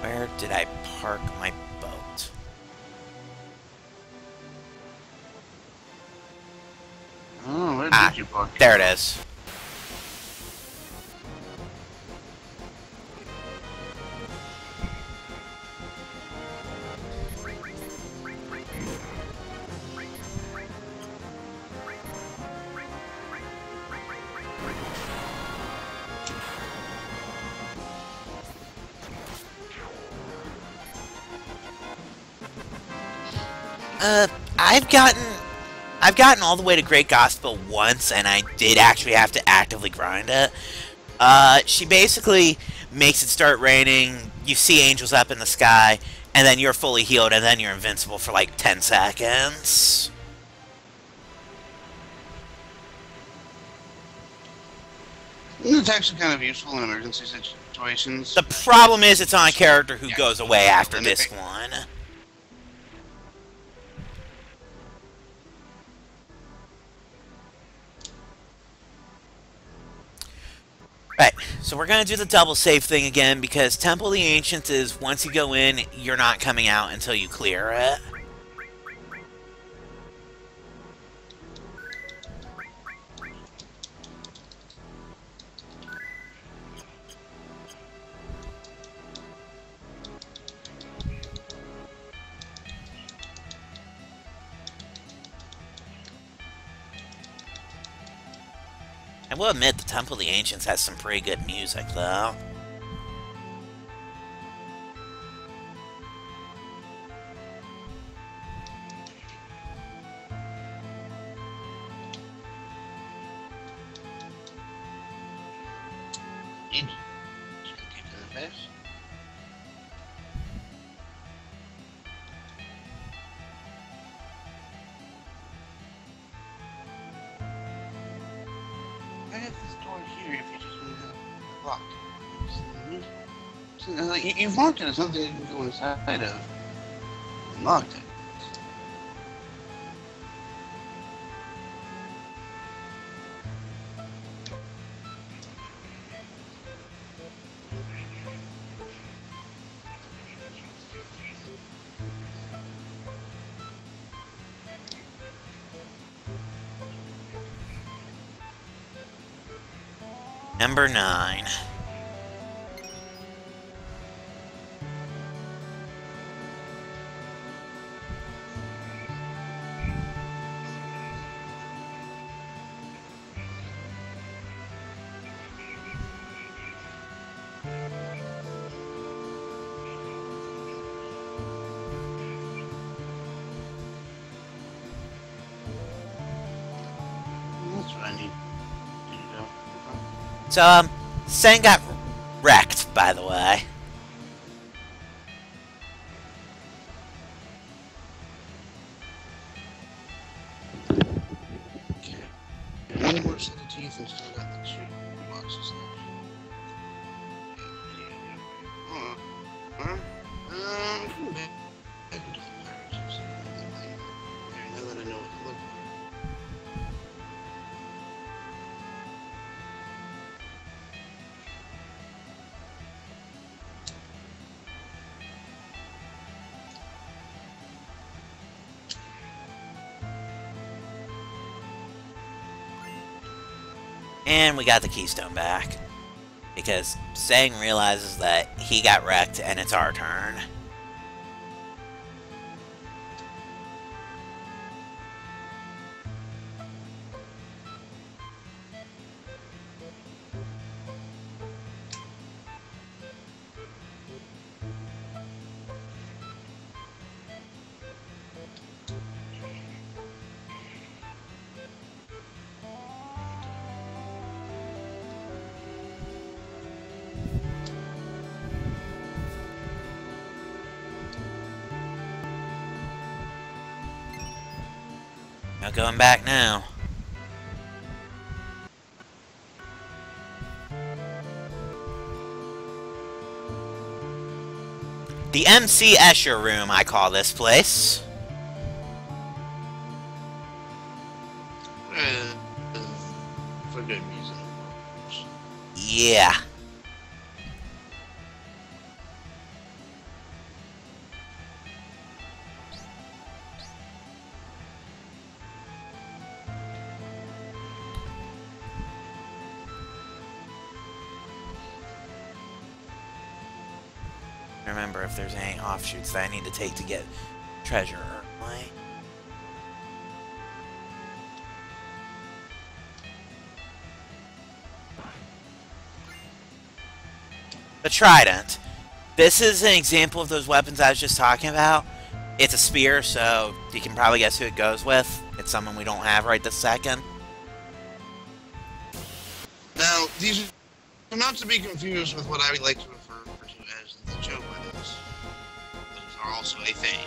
Where did I park my boat? Oh, where did you park? There it is. I've gotten all the way to Great Gospel once, and I did actually have to actively grind it. She basically makes it start raining, you see angels up in the sky, and then you're fully healed, and then you're invincible for like 10 seconds. It's actually kind of useful in emergency situations. The problem is it's on a character who goes away after this one. Right, so we're going to do the double save thing again, because Temple of the Ancients is, once you go in, you're not coming out until you clear it. I will admit, the Temple of the Ancients has some pretty good music, though. I have this door here if you just want to have it locked. You've marked it as something you can go inside of. Unlocked it. Number 9. That's what I need to do. So, Sen got wrecked, by the way. And we got the keystone back. Because Sang realizes that he got wrecked and it's our turn. No going back now. The MC Escher room, I call this place. For good reason. Yeah. Remember if there's any offshoots that I need to take to get treasure. Right? The trident. This is an example of those weapons I was just talking about. It's a spear, so you can probably guess who it goes with. It's someone we don't have right this second. Now, these are not to be confused with what I would like to refer to as the choke weapons. Those are also a thing.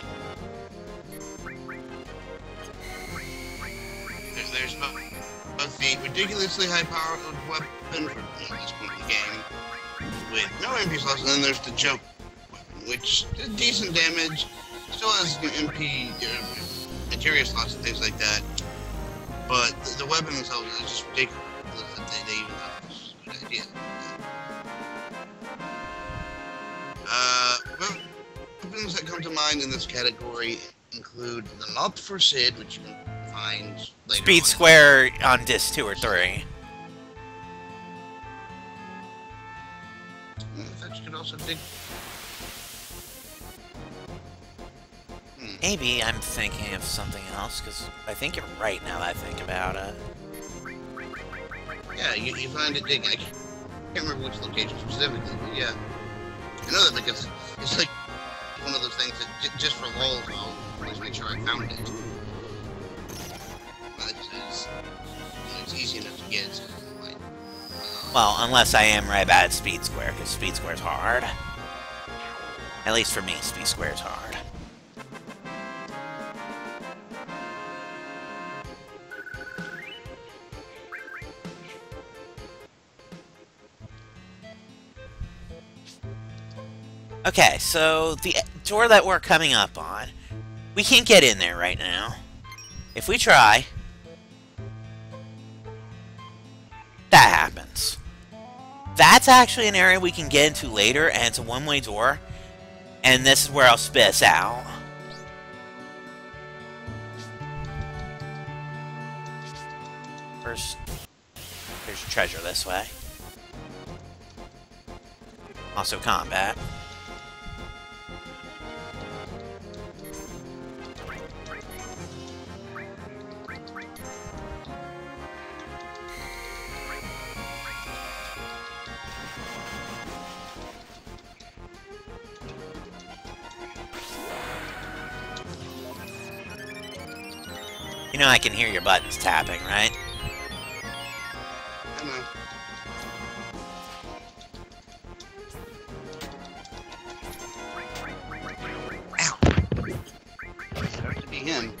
There's both the ridiculously high-powered weapon from this point in the game with no MP slots, and then there's the choke weapon, which did decent damage, still has MP materia slots and things like that, but the weapon themselves is just ridiculous that they even have this good idea. Weapons that come to mind in this category include the Mop for Sid, which you can find later Speed on. Square on disc 2 or 3. I thought you could also dig. Maybe I'm thinking of something else, because I think you're right now that I think about it. Yeah, you find it digging. I can't remember which location specifically, but yeah. I know that because it's like one of those things that just for lulz, I'll always make sure I found it. But it's easy enough to get. So like, Well, unless I am right bad at Speed Square, because Speed Square's hard. At least for me, Speed Square's hard. Okay, so the door that we're coming up on, we can't get in there right now. If we try, that happens. That's actually an area we can get into later, and it's a one-way door, and this is where I'll spit us out. First, there's treasure this way. Also combat. You know I can hear your buttons tapping, right? I know. Ow! It starts to be him.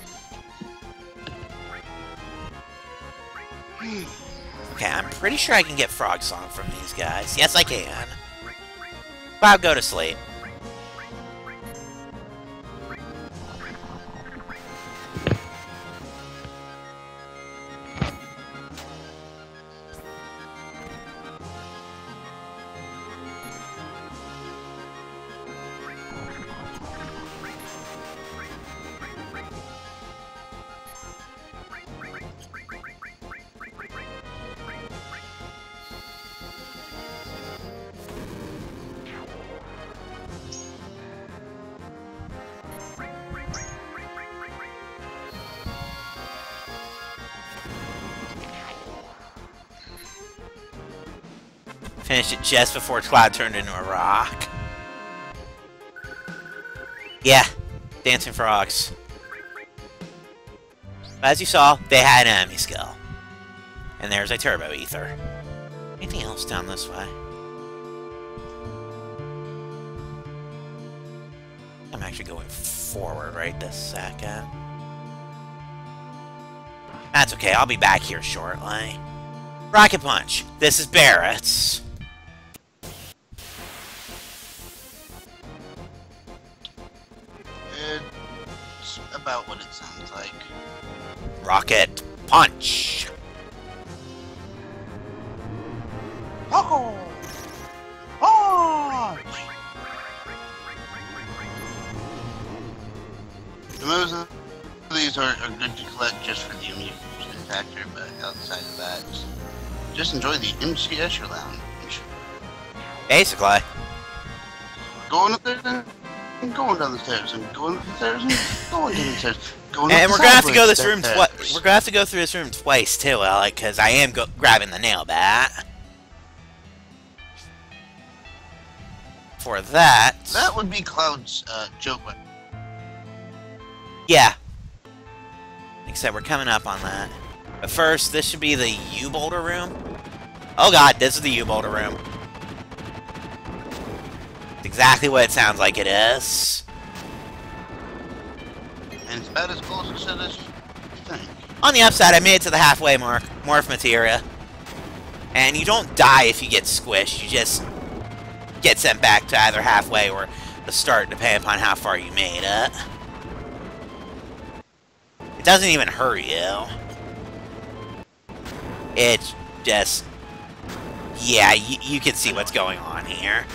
Okay, I'm pretty sure I can get Frog Song from these guys. Yes, I can. Bob, go to sleep. Finished it just before Cloud turned into a rock. Yeah, dancing frogs. As you saw, they had an enemy skill. And there's a turbo ether. Anything else down this way? I'm actually going forward right this second. That's okay, I'll be back here shortly. Rocket Punch. This is Barrett's. It's about what it sounds like. Rocket Punch. Oh! Punch! The moves of these are good to collect just for the amusement factor, but outside of that, just enjoy the MCS lounge. Basically. Going up there and going down the stairs, and going up the stairs and going down the stairs. And we're gonna have to go this room twice. We're gonna have to go through this room twice too, Alec, because I am grabbing the nail bat. For that. That would be Cloud's joke weapon. Yeah. Except we're coming up on that. But first, this should be the U-Boulder room. Oh god, this is the U-Boulder room. It's exactly what it sounds like it is. And it's about as close as it is you think. On the upside, I made it to the halfway mark. Morph materia. And you don't die if you get squished. You just get sent back to either halfway or the start, depending upon how far you made it. It doesn't even hurt you. It's just... yeah, you can see what's going on here.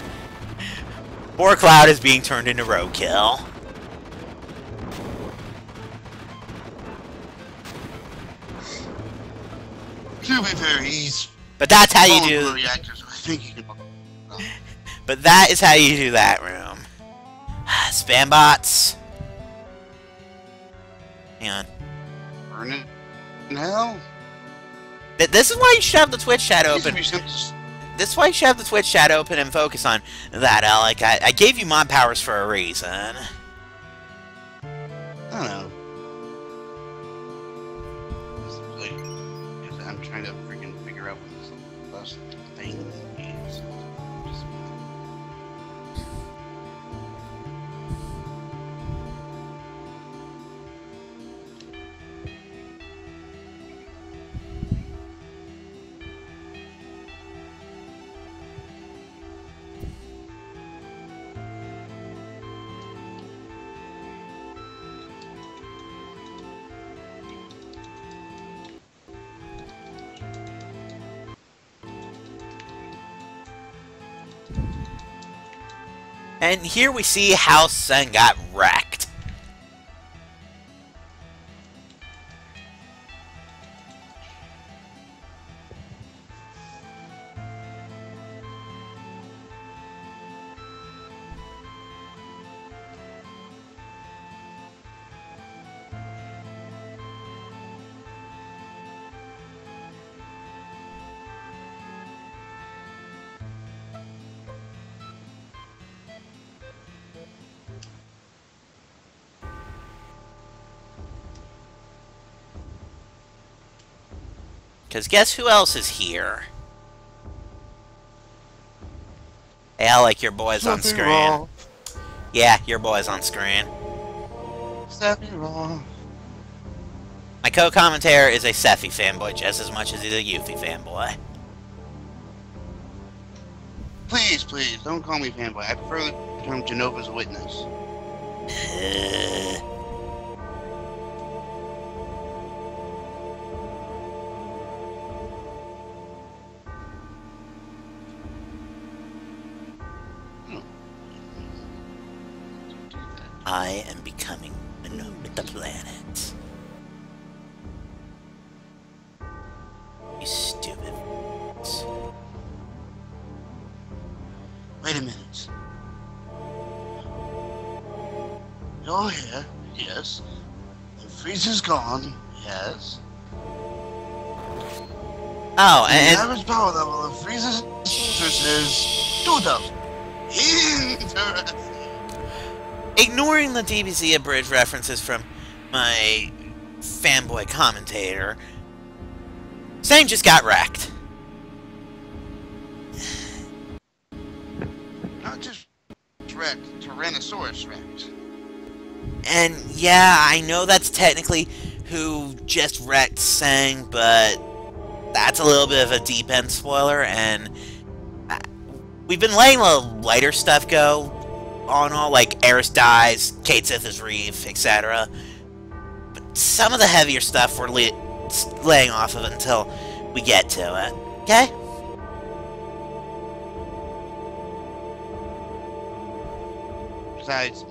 Poor Cloud is being turned into roadkill. To be fair, he's... But that's how you do... reactors, I think he can... But that is how you do that room. Spam bots. Hang on. Burn it in hell? This is why you should have the Twitch chat open. This is why you should have the Twitch chat open and focus on that, Alec. I gave you mod powers for a reason. I don't know. I'm trying to freaking figure out what this last thing is. And here we see how Sun got wrecked. Because guess who else is here? Hey, I like your boys on screen. Wrong. Yeah, your boys on screen. Something wrong. My co-commentator is a Sephi fanboy just as much as he's a Yuffie fanboy. Please, please, don't call me fanboy. I prefer the term Genova's witness. I am becoming one with the planet. You stupid. Wait a minute. You're here, yes. And Frieza's gone, yes. Oh, The and average power level of Frieza's answer says 2,000. Interesting. Ignoring the DBZ abridged references from my fanboy commentator, Sane just got wrecked. Not just wrecked, Tyrannosaurus wrecked. And yeah, I know that's technically who just wrecked Sang, but that's a little bit of a deep end spoiler, and we've been letting the lighter stuff go on all, like Eris dies, Kate Sith is Reeve, etc. But some of the heavier stuff we're laying off of it until we get to it. Okay? Besides,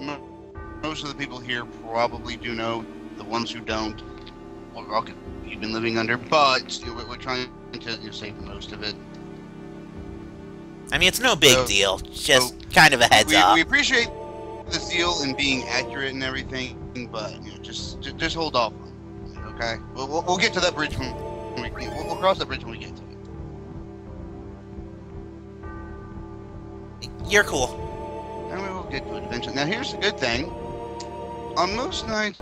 most of the people here probably do know. The ones who don't, well, you've been living under, but we're trying to save most of it. I mean, it's no big deal. It's just kind of a heads up. We appreciate the zeal and being accurate and everything, but just hold off on it, okay? We'll get to that bridge when we'll cross that bridge when we get to it. You're cool. And we will get to it eventually. Now, here's the good thing. On most nights,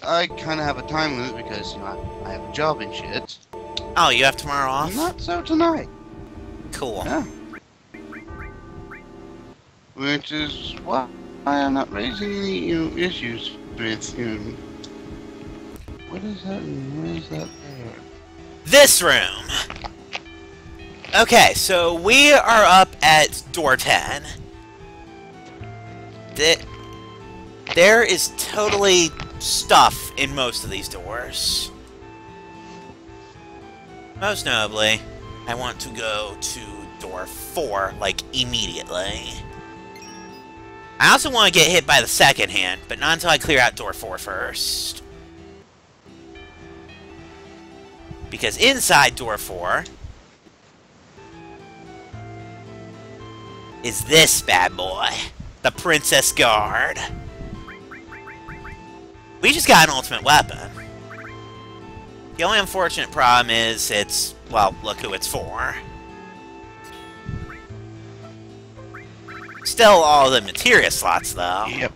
I kind of have a time limit because I have a job and shit. Oh, you have tomorrow off? Not so tonight. Cool. Yeah. Which is why I'm not raising any issues with what is that? Where is that there? This room. Okay, so we are up at door 10. There is totally stuff in most of these doors. Most notably, I want to go to door 4, like, immediately. I also want to get hit by the second hand, but not until I clear out door 4 first. Because inside door 4 is this bad boy, the Princess Guard. We just got an ultimate weapon. The only unfortunate problem is it's, well, look who it's for. Still all the materia slots, though. Yep.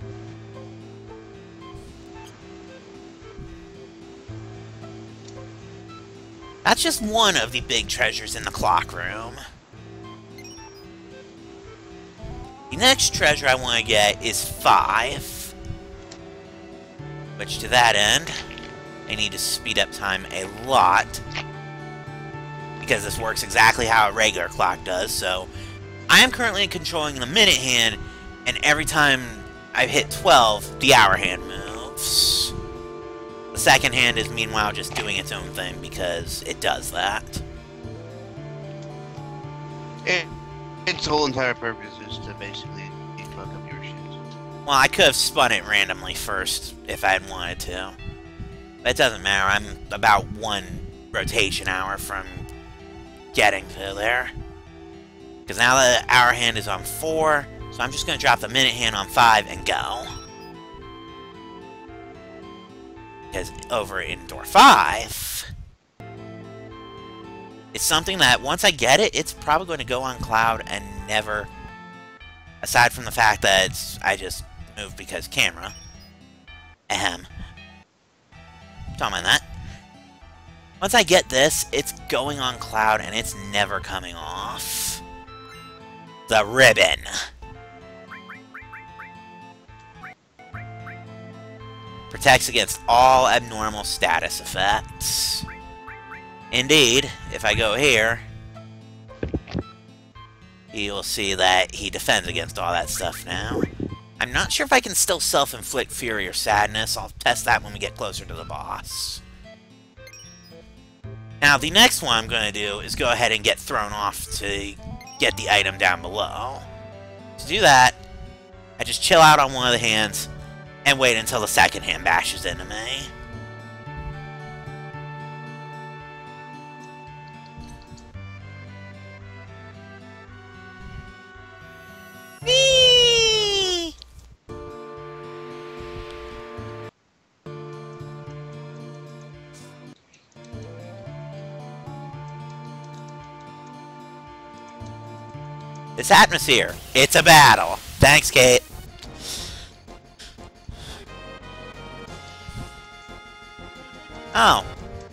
That's just one of the big treasures in the clock room. The next treasure I want to get is 5. Which, to that end, I need to speed up time a lot. Because this works exactly how a regular clock does, so I am currently controlling the minute hand, and every time I hit 12, the hour hand moves. The second hand is meanwhile just doing its own thing because it does that. Its whole entire purpose is to basically fuck up your shit. Well, I could have spun it randomly first if I had wanted to. But it doesn't matter, I'm about 1 rotation hour from getting to there. Because now the hour hand is on 4, so I'm just going to drop the minute hand on 5 and go. Because over in door 5, it's something that once I get it, it's probably going to go on cloud and never, aside from the fact that I just moved because camera. Ahem. Don't mind that. Once I get this, it's going on cloud and it's never coming off. The ribbon. Protects against all abnormal status effects. Indeed, if I go here, you will see that he defends against all that stuff now. I'm not sure if I can still self-inflict fury or sadness. I'll test that when we get closer to the boss. Now, the next one I'm going to do is go ahead and get thrown off to get the item down below. To do that, I just chill out on one of the hands and wait until the second hand bashes into me. Whee! This atmosphere, it's a battle. Thanks, Kate. Oh,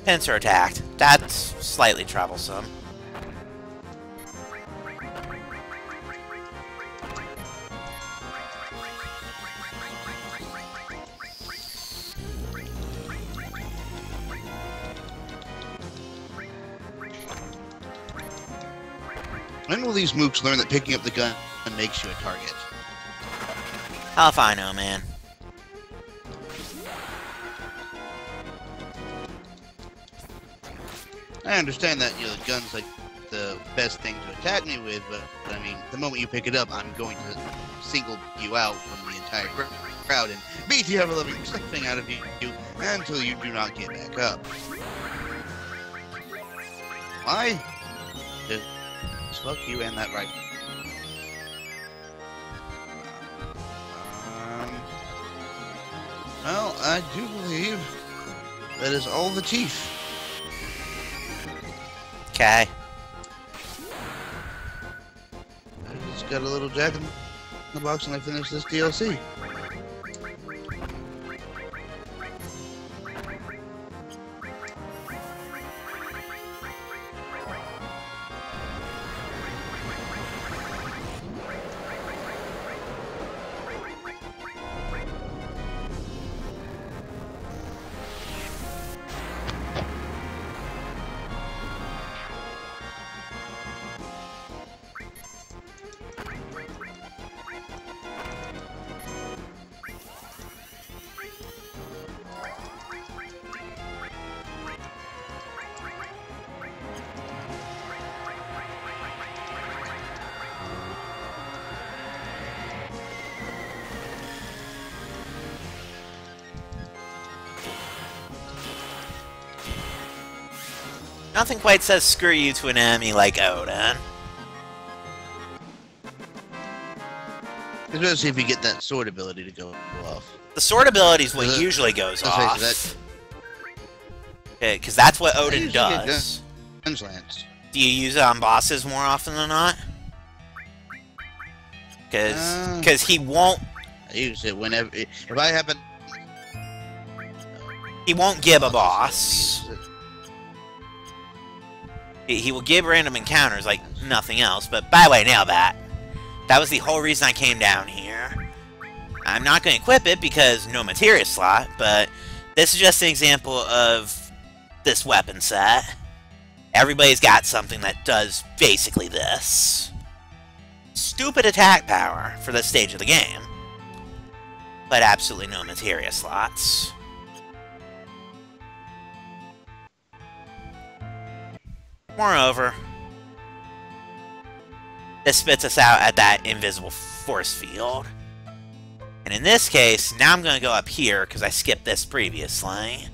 pincer attacked. That's slightly troublesome. When will these mooks learn that picking up the gun makes you a target? Hell if I know, man. I understand that, the gun's like the best thing to attack me with, but I mean, the moment you pick it up, I'm going to single you out from the entire crowd and beat the ever-loving thing out of you until you do not get back up. Why? Just fuck you and that rifle. Well, I do believe that is all the teeth. Okay. I just got a little jack in the box when I finish this DLC. Nothing quite says screw you to an enemy like Odin. Especially if you get that sword ability to go off. The sword ability is what usually goes off. Because that's what Odin does. Guns lanced. Do you use it on bosses more often than not? Because he won't... I use it whenever... If I happen... He won't give a boss. He will give random encounters like nothing else, but by the way, nail that. That was the whole reason I came down here. I'm not going to equip it because no materia slot, but this is just an example of this weapon set. Everybody's got something that does basically this. Stupid attack power for this stage of the game, but absolutely no materia slots. Moreover, this spits us out at that invisible force field. And in this case, now I'm going to go up here because I skipped this previously.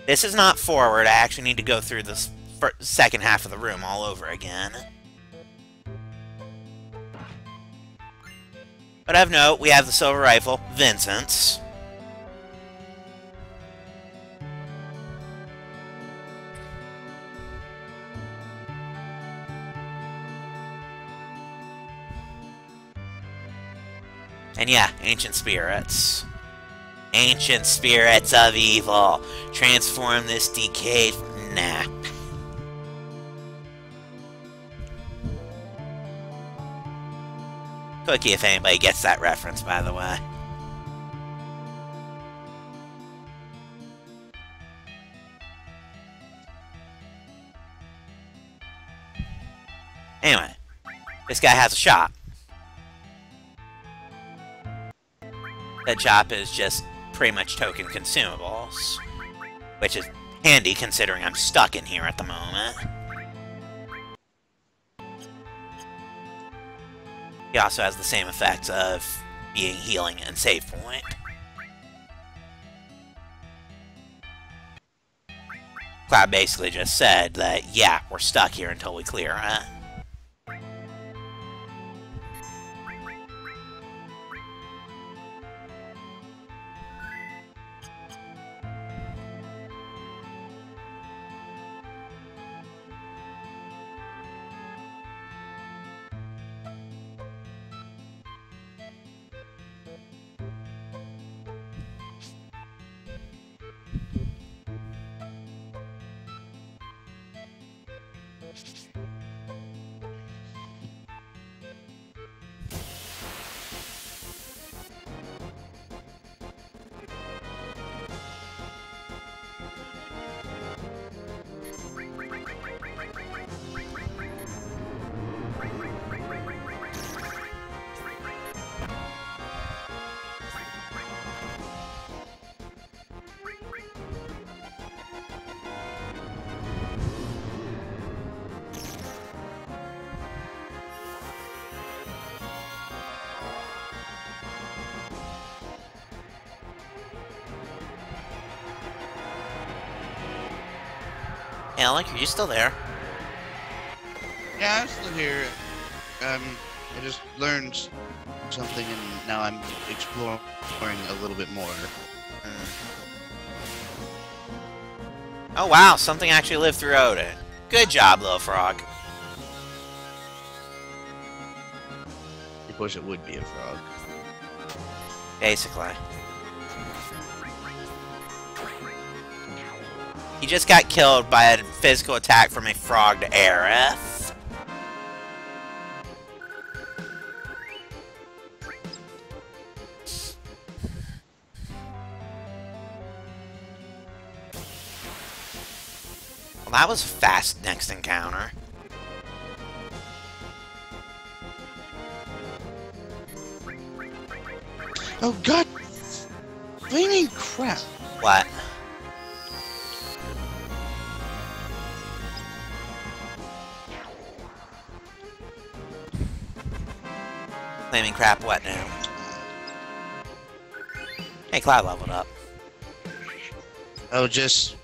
This is not forward. I actually need to go through this second half of the room all over again. But of note, we have the silver rifle, Vincent's. And yeah, ancient spirits. Ancient spirits of evil. Transform this decayed... Nah. Cookie if anybody gets that reference, by the way. Anyway, this guy has a shop. That shop is just pretty much token consumables, which is handy considering I'm stuck in here at the moment. He also has the same effects of being healing and save point. Cloud basically just said that, yeah, we're stuck here until we clear it. Alec, are you still there? Yeah, I'm still here. I just learned something, and now I'm exploring a little bit more. Oh wow, something actually lived through Odin. Good job, little frog. Of course, it would be a frog. Basically. He just got killed by a physical attack from a frogged Aerith. Well, that was a fast next encounter. Oh god! Flaming crap! What? Flaming crap, what now? Hey, Cloud leveled up. Oh, just...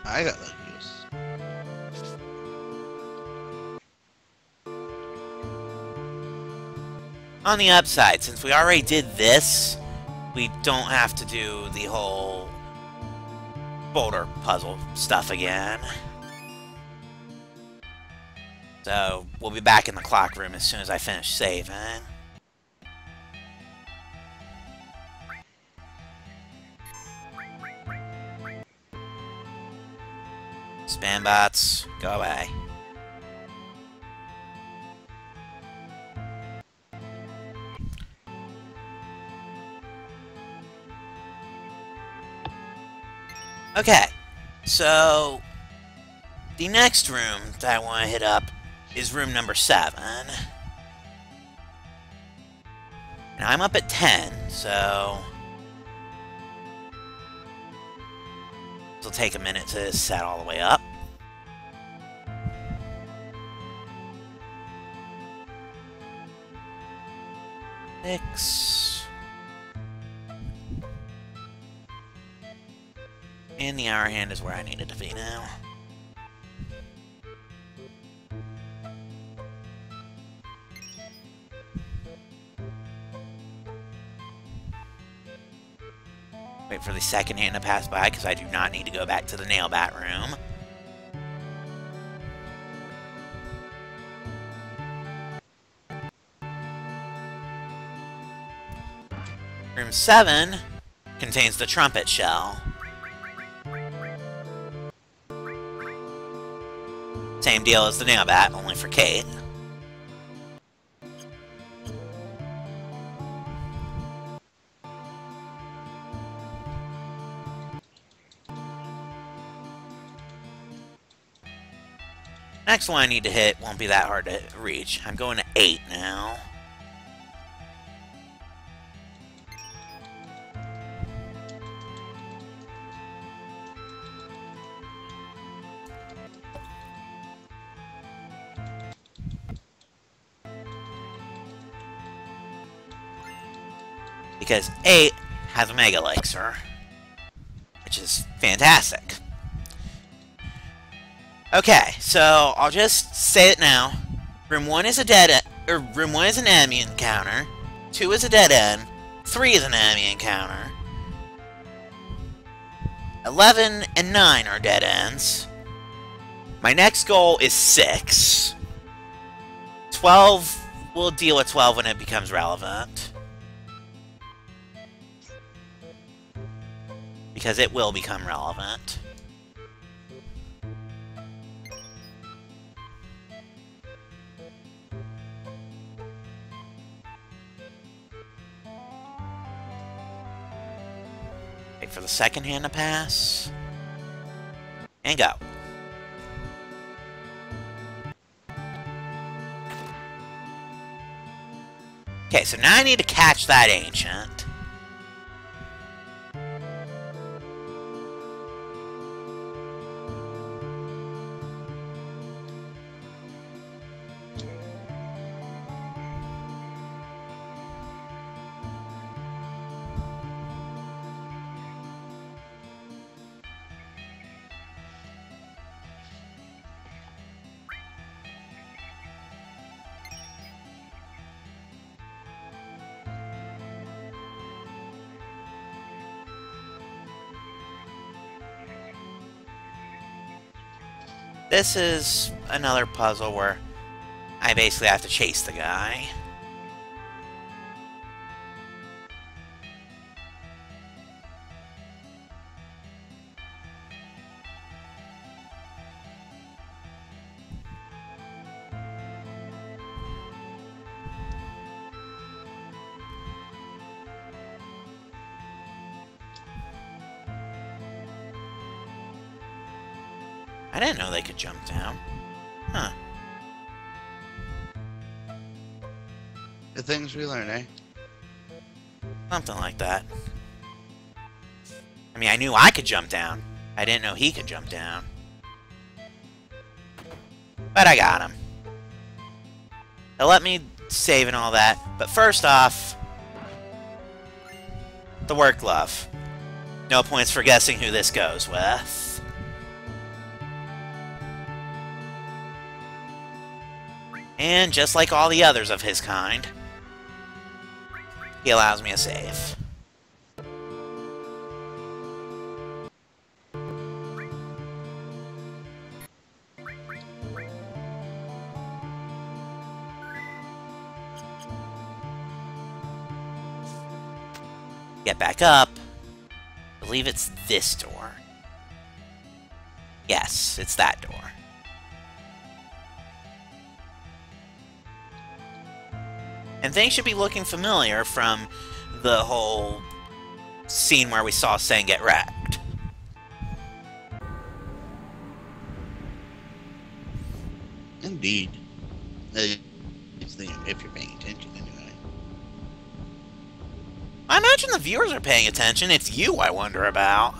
I got lucky. On the upside, since we already did this, we don't have to do the whole boulder puzzle stuff again. So, we'll be back in the clock room as soon as I finish saving. Spam bots, go away. Okay, so the next room that I want to hit up is room number 7. And I'm up at 10, so it'll take a minute to set all the way up. Six. And the hour hand is where I needed to be now. Wait for the second hand to pass by, because I do not need to go back to the nail bat room. Room 7 contains the trumpet shell. Same deal as the nail bat, only for Kate. Next one I need to hit won't be that hard to reach. I'm going to 8 now. Because 8 has a Mega Elixir, which is fantastic. Okay, so I'll just say it now. Room 1 is a room 1 is an enemy encounter. 2 is a dead end. 3 is an enemy encounter. 11 and 9 are dead ends. My next goal is 6. 12, we'll deal with 12 when it becomes relevant. Because it will become relevant. Wait for the second hand to pass. And go. Okay, so now I need to catch that ancient. This is another puzzle where I basically have to chase the guy. I didn't know they could jump down. Huh. The things we learn, eh? Something like that. I mean, I knew I could jump down. I didn't know he could jump down. But I got him. They'll let me save and all that. But first off, the work glove. No points for guessing who this goes with. And just like all the others of his kind, he allows me a save. Get back up. I believe it's this door. Yes, it's that door. And things should be looking familiar from the whole scene where we saw Sen get wrecked. Indeed. If you're paying attention, anyway. I imagine the viewers are paying attention. It's you I wonder about.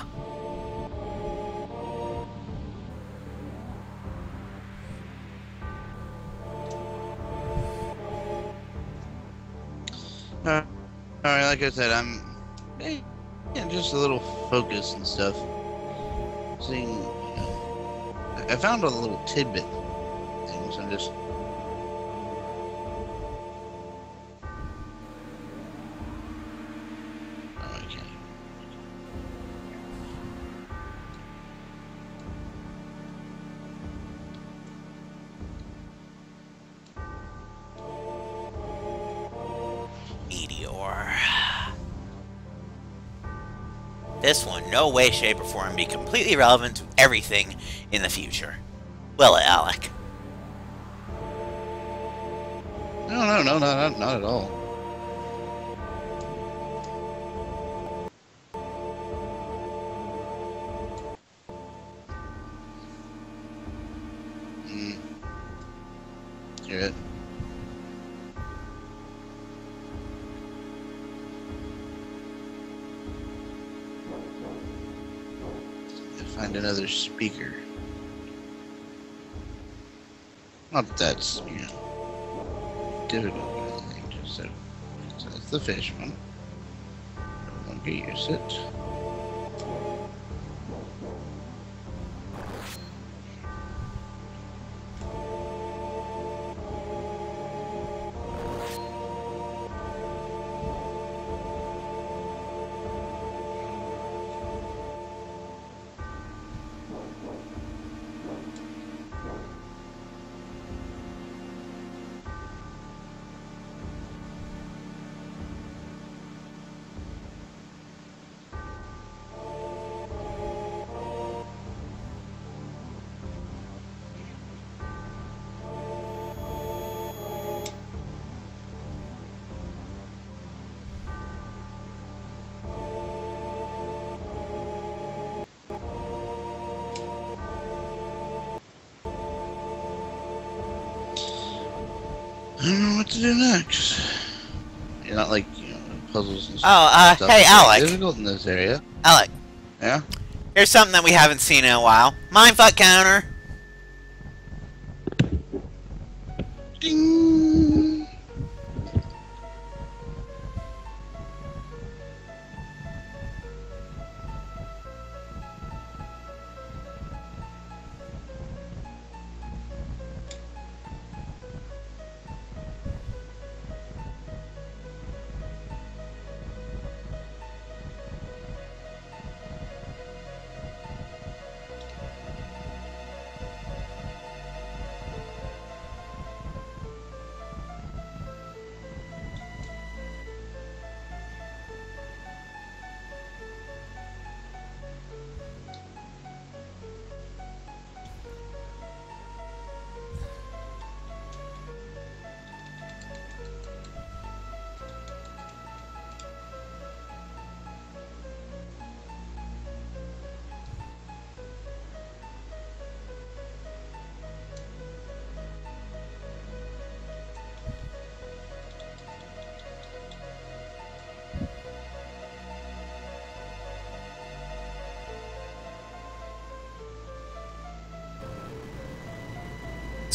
Alright, like I said, I'm just a little focused and stuff. Seeing, I found all the little tidbit things. I'm just. Oh, okay. Meteor. This one, no way, shape, or form, be completely relevant to everything in the future. Will it, Alec? No, not at all. You're it. Find another speaker. Not that that's, difficult or anything, just so that's the fish one. No longer use it. I don't know what to do next. You're not like, puzzles and stuff. Hey, Alec. Difficult in this area. Alec. Yeah? Here's something that we haven't seen in a while. Mindfuck counter. Ding!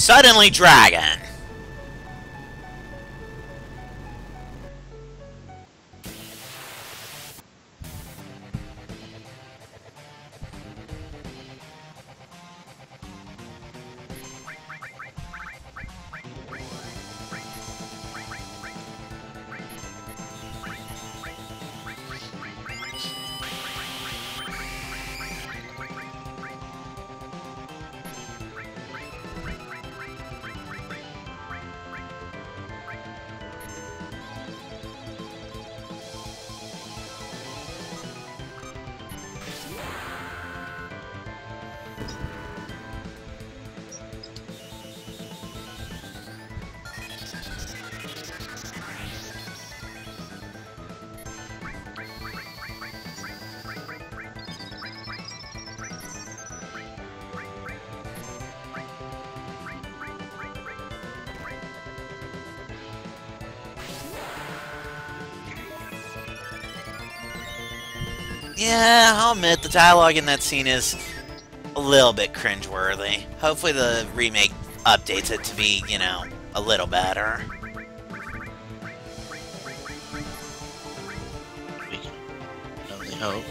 Suddenly Dragon. Yeah, I'll admit the dialogue in that scene is a little bit cringeworthy. Hopefully the remake updates it to be, you know, a little better. We can only hope.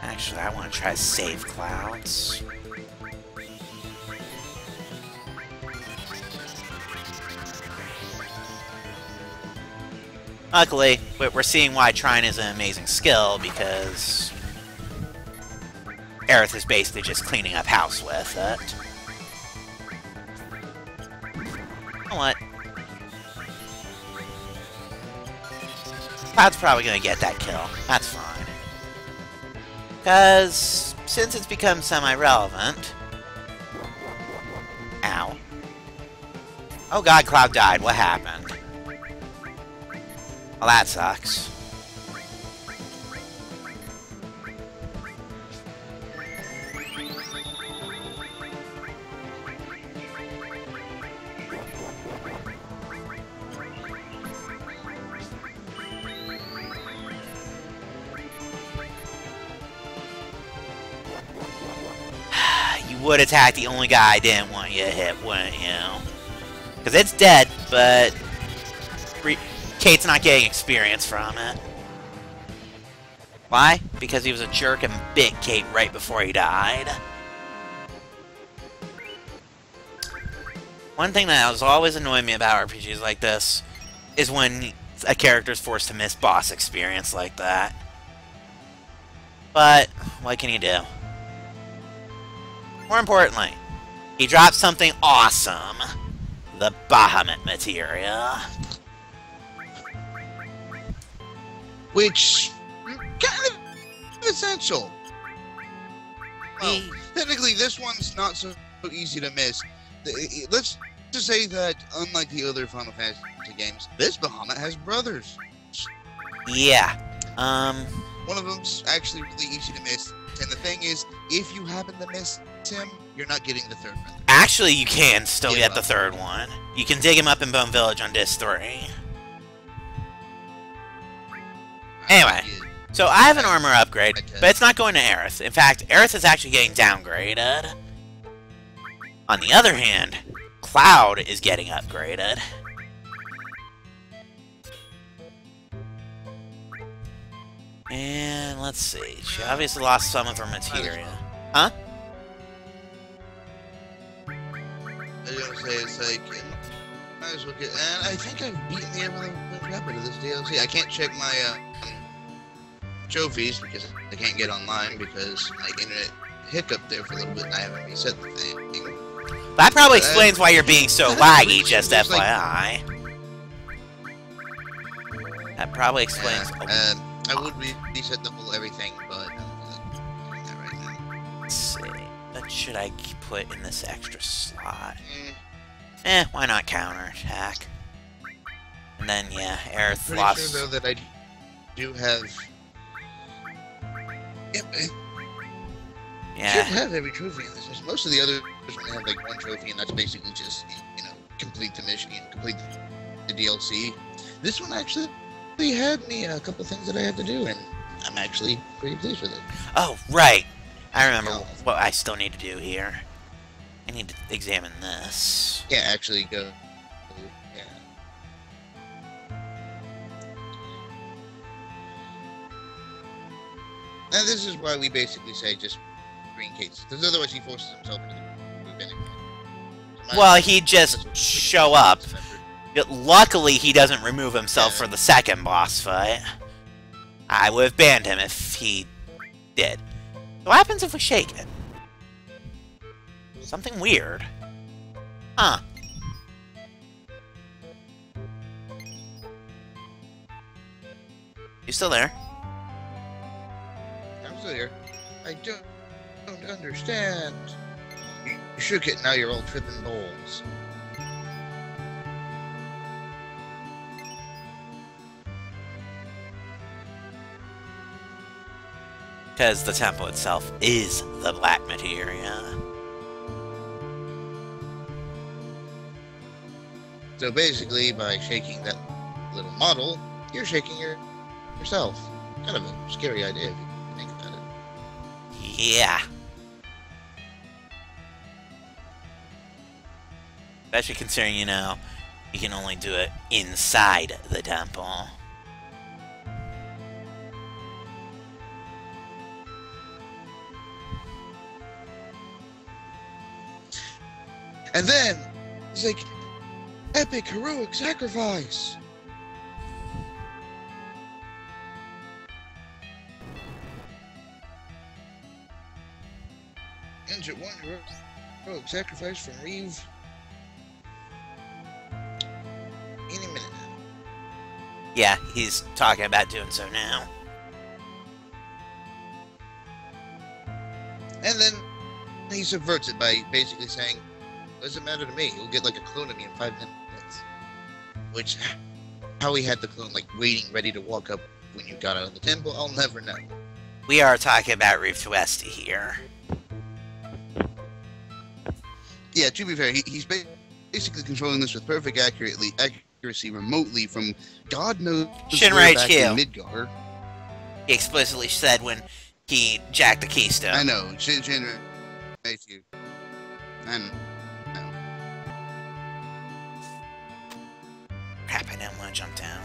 Actually, I want to try to save Clouds. Luckily, we're seeing why Trine is an amazing skill, because Aerith is basically just cleaning up house with it. You know what? Cloud's probably going to get that kill. That's fine. Because, since it's become semi-relevant... Ow. Oh god, Cloud died. What happened? Well, that sucks. You would attack the only guy I didn't want you to hit, wouldn't you? Because it's dead, but... Kate's not getting experience from it. Why? Because he was a jerk and bit Kate right before he died. One thing that has always annoyed me about RPGs like this is when a character is forced to miss boss experience like that. But, what can you do? More importantly, he dropped something awesome. The Bahamut materia. Which, kind of essential. Well, technically this one's not so easy to miss. Let's just say that, unlike the other Final Fantasy games, this Bahamut has brothers. Yeah. One of them's actually really easy to miss. And the thing is, if you happen to miss him, you're not getting the third one. Actually, you can still get the third one. You can dig him up in Bone Village on Disc 3. Anyway, so I have an armor upgrade, but it's not going to Aerith. In fact, Aerith is actually getting downgraded. On the other hand, Cloud is getting upgraded. And let's see, she obviously lost some of her materia. Huh? I was gonna say, it's like, might as well get, and I think I've beaten the everything crap out of this DLC. I can't check my trophies because I can't get online because my internet hiccuped there for a little bit and I haven't reset the thing. That probably explains why you're being so laggy, just There's, like- FYI. That probably explains... I would reset the whole everything, but I'm doing that right now. Let's see. What should I put in this extra slot? Eh, Why not counterattack? And then, yeah, air pretty loss. sure though that I do have. Yep, I should Yeah. have every trophy in this. Most of the others only have like one trophy, and that's basically just complete the mission, complete the DLC. This one actually had me a couple things that I had to do, and I'm actually pretty pleased with it. Oh, right. I remember what I still need to do here. I need to examine this. Yeah, actually go. Yeah. And this is why we basically say just green cases, because otherwise he forces himself into the group anyway. So Well, he'd just show up. Luckily, he doesn't remove himself for the second boss fight. I would have banned him if he did. What happens if we shake it? Something weird. Huh. You still there? I'm still here. I don't understand. You shook it, now you're all tripping balls. Because the temple itself is the black materia. So basically, by shaking that little model, you're shaking yourself. Kind of a scary idea if you think about it. Yeah. Especially considering, you can only do it inside the temple. And then, it's like, epic heroic sacrifice. Enter one heroic sacrifice from Reeve. Any minute now. Yeah, he's talking about doing so now. And then he subverts it by basically saying, doesn't matter to me, you'll get like a clone of me in 5 minutes. Which, how he had the clone like waiting ready to walk up when you got out of the temple, I'll never know. We are talking about Reeve Tuesti here. Yeah, to be fair, he's basically controlling this with perfect accuracy remotely from God knows Shinra where back HQ. in Midgar. He explicitly said when he jacked the keystone. I know, Shinra HQ. And Crap, I didn't want to jump down.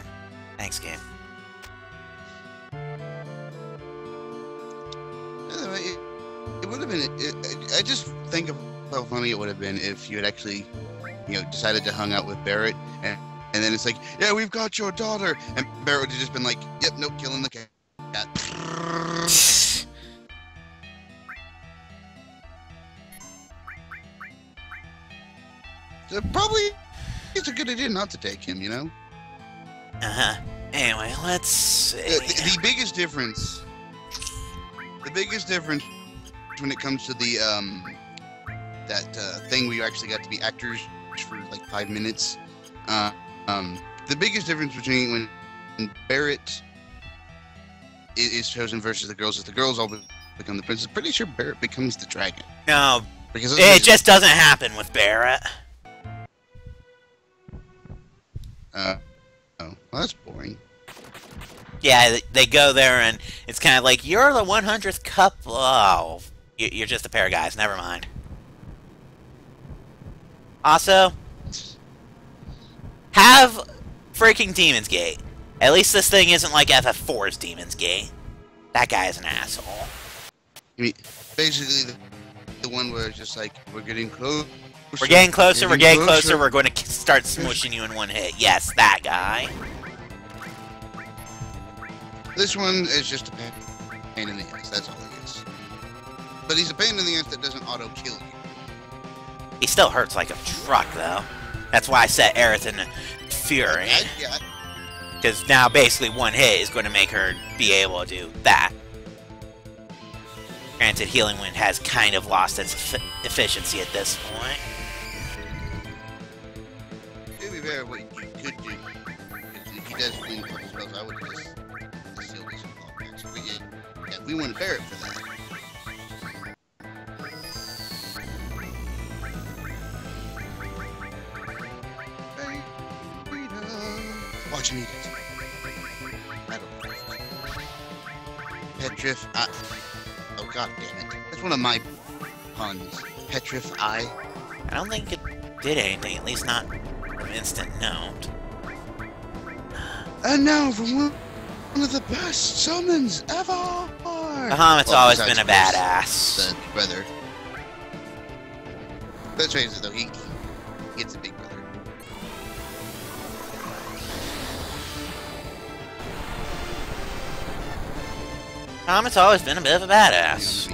Thanks, game. anyway, it would have been. I just think of how funny it would have been if you had actually, decided to hang out with Barrett, and then it's like, yeah, we've got your daughter, and Barrett would have just been like, yep, nope, killing the cat. So probably it's a good idea not to take him, Uh-huh. Anyway, let's see. The biggest difference when it comes to the thing where you actually got to be actors for like 5 minutes, the biggest difference between when Barrett is chosen versus the girls is the girls all become the princess. Pretty sure Barrett becomes the dragon. No, Because it just doesn't happen with Barrett. Oh, well, that's boring. Yeah, they go there and it's kind of like, you're the 100th couple. Oh, you're just a pair of guys. Never mind. Also, have freaking Demon's Gate. At least this thing isn't like FF4's Demon's Gate. That guy is an asshole. I mean, basically, the one where it's just like, we're getting close. We're getting closer, we're getting closer, we're going to start smushing you in one hit. Yes, that guy. This one is just a pain in the ass, that's all it is. But he's a pain in the ass that doesn't auto-kill you. He still hurts like a truck, though. That's why I set Aerith into Fury. Yeah. Because now basically one hit is going to make her be able to do that. Granted, Healing Wind has kind of lost its efficiency at this point. To be fair, what you could do, if he does flee from his spells, I would just seal this with all packs. Yeah, we want to bear it for that. Watch me. I don't know. Petrif. Oh god damn it! That's one of my puns. Petrify. I don't think it did anything, at least not from instant note. And now for one of the best summons ever. Bahamut's always been a badass. The brother. Let's face it though, he gets a big brother. Bahamut's always been a bit of a badass.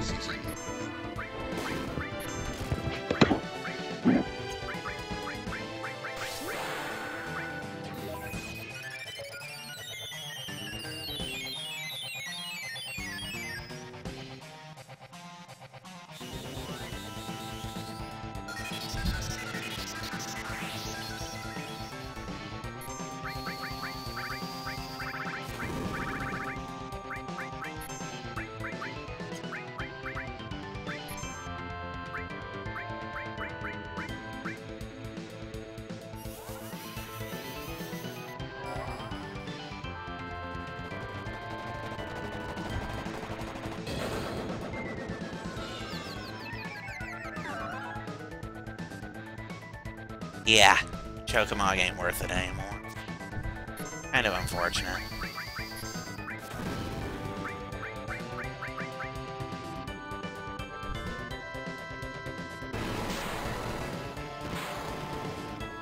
Yeah, Chokamog ain't worth it anymore. Kind of unfortunate.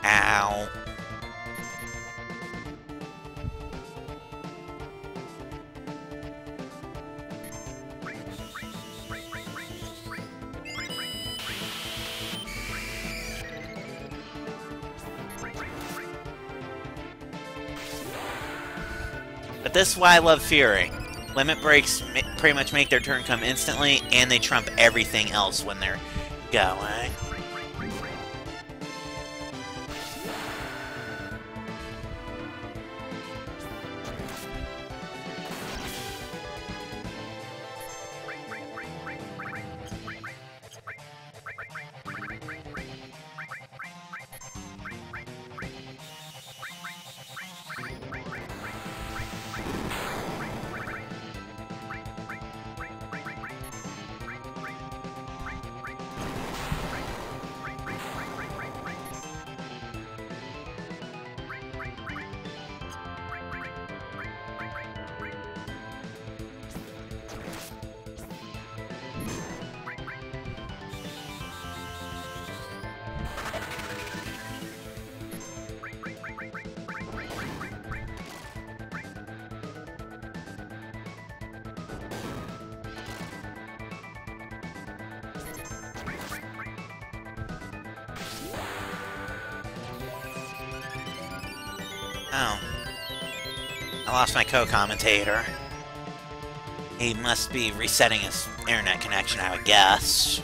Ow. But this is why I love Fury. Limit breaks pretty much make their turn come instantly, and they trump everything else when they're going. Oh. I lost my co-commentator. He must be resetting his internet connection, I would guess.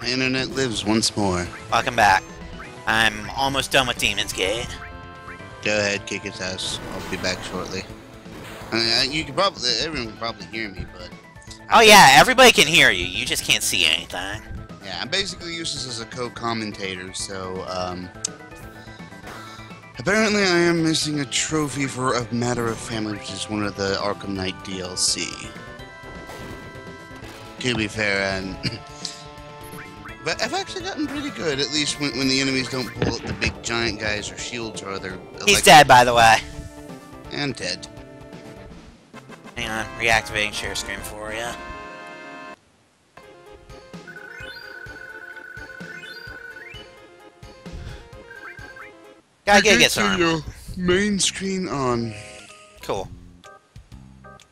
My internet lives once more. Welcome back. I'm almost done with Demon's Gate. Go ahead, kick its ass. I'll be back shortly. I mean, you can probably, everyone can probably hear me, but... Oh yeah, everybody can hear you. You just can't see anything. Yeah, I'm basically useless as a co-commentator, so, apparently I am missing a trophy for A Matter of Family, which is one of the Arkham Knight DLC. To be fair, and... But I've actually gotten pretty good, at least when the enemies don't pull up the big giant guys or shields or other... He's dead, by the way. And dead. Hang on, reactivating share screen for you. Gotta get some armor. Main screen on. Cool.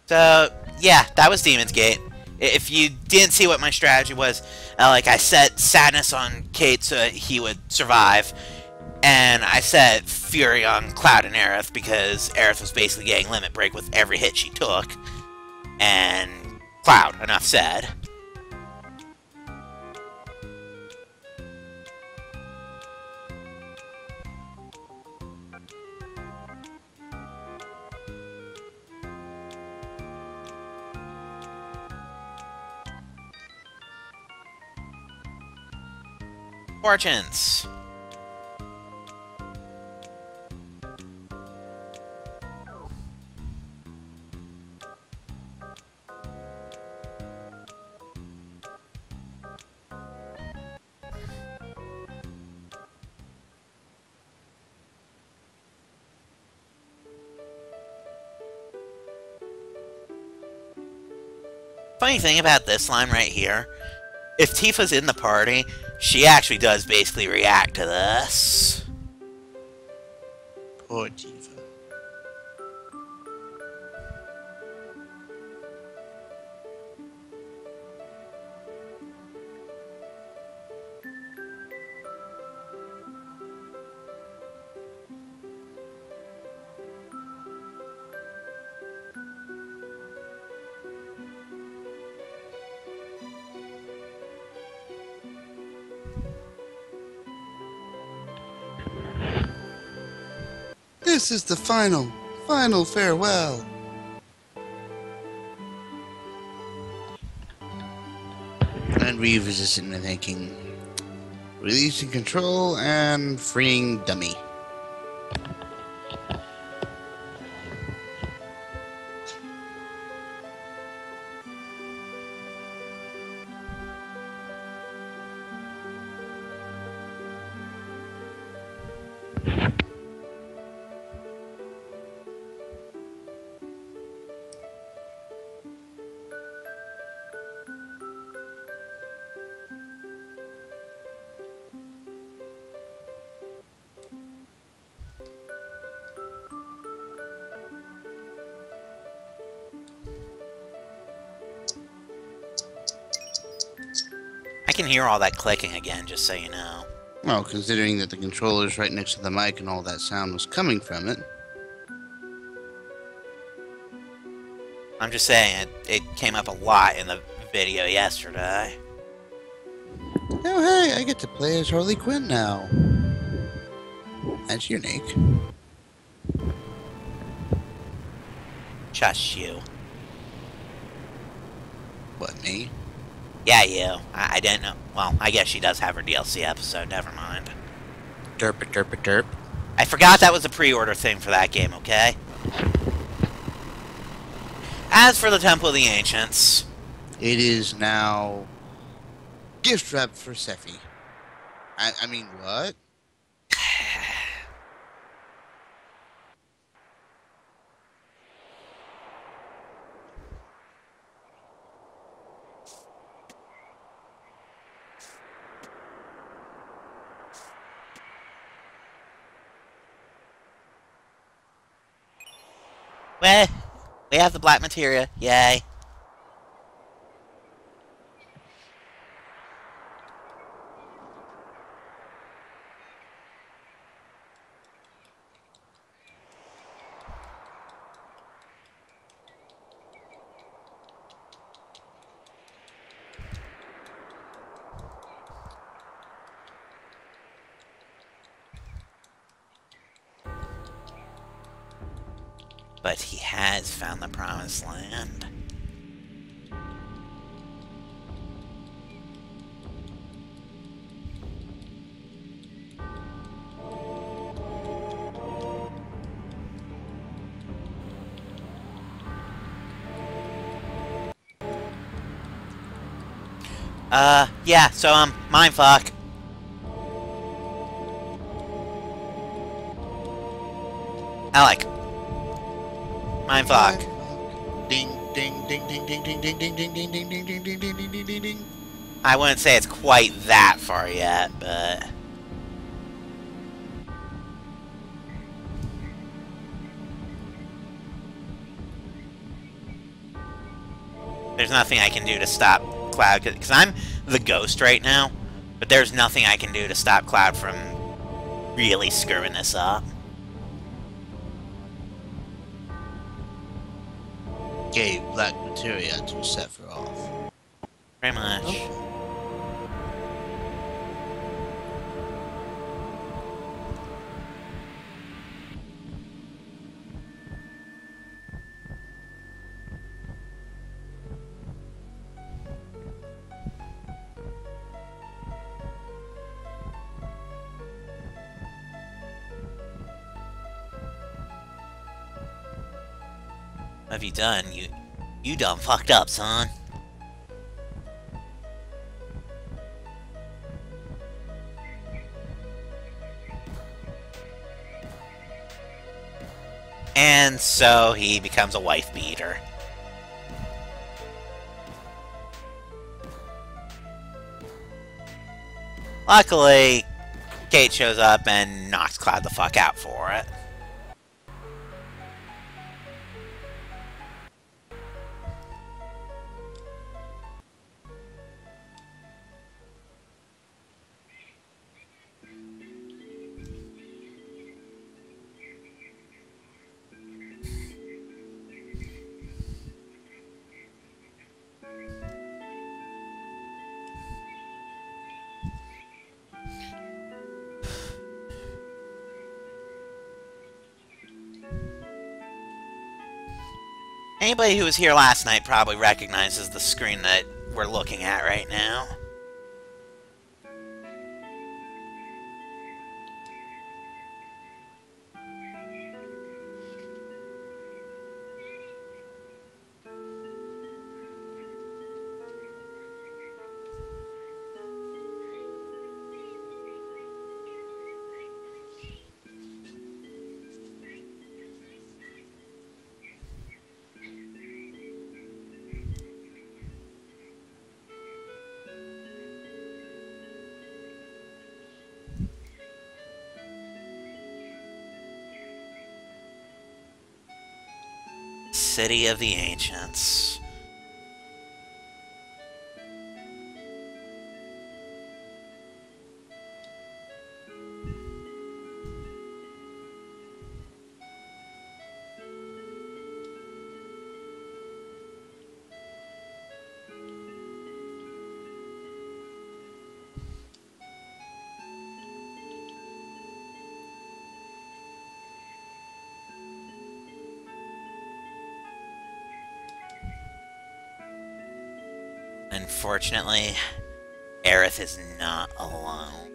So, yeah, that was Demon's Gate. If you didn't see what my strategy was, like I set Sadness on Kate so he would survive, and I set Fury on Cloud and Aerith because Aerith was basically getting limit break with every hit she took, and Cloud, enough said. Fortunes. Funny thing about this line right here, if Tifa's in the party, she actually does basically react to this. Poor Tifa. This is the final farewell. And Reeve is just sitting there thinking, releasing control and freeing dummy. I can hear all that clicking again, just so you know. Well, considering that the controller's right next to the mic and all that sound was coming from it. I'm just saying, it came up a lot in the video yesterday. Oh, hey, I get to play as Harley Quinn now. That's unique. Just you. What, me? Yeah, you. I didn't know. Well, I guess she does have her DLC episode, never mind. Derp it, derp it, derp. I forgot that was a pre-order thing for that game, okay? As for the Temple of the Ancients... It is now gift wrapped for Sephi. I mean, what? Well, we have the black materia. Yay. But he has found the promised land. Yeah, so, mindfuck. Alec. Mindfuck. Ding, ding, ding, ding, ding, ding, ding, ding, ding, ding, ding, ding, ding, ding, ding, ding, ding, ding. I wouldn't say it's quite that far yet, but... There's nothing I can do to stop Cloud, because I'm the ghost right now, but there's nothing I can do to stop Cloud from really screwing this up. Gave black materia to Sephiroth. Very much. Oh. What have you done? You done fucked up, son. And so he becomes a wife beater. Luckily, Kate shows up and knocks Cloud the fuck out for it. Anybody who was here last night probably recognizes the screen that we're looking at right now. City of the Ancients. Unfortunately, Aerith is not alone.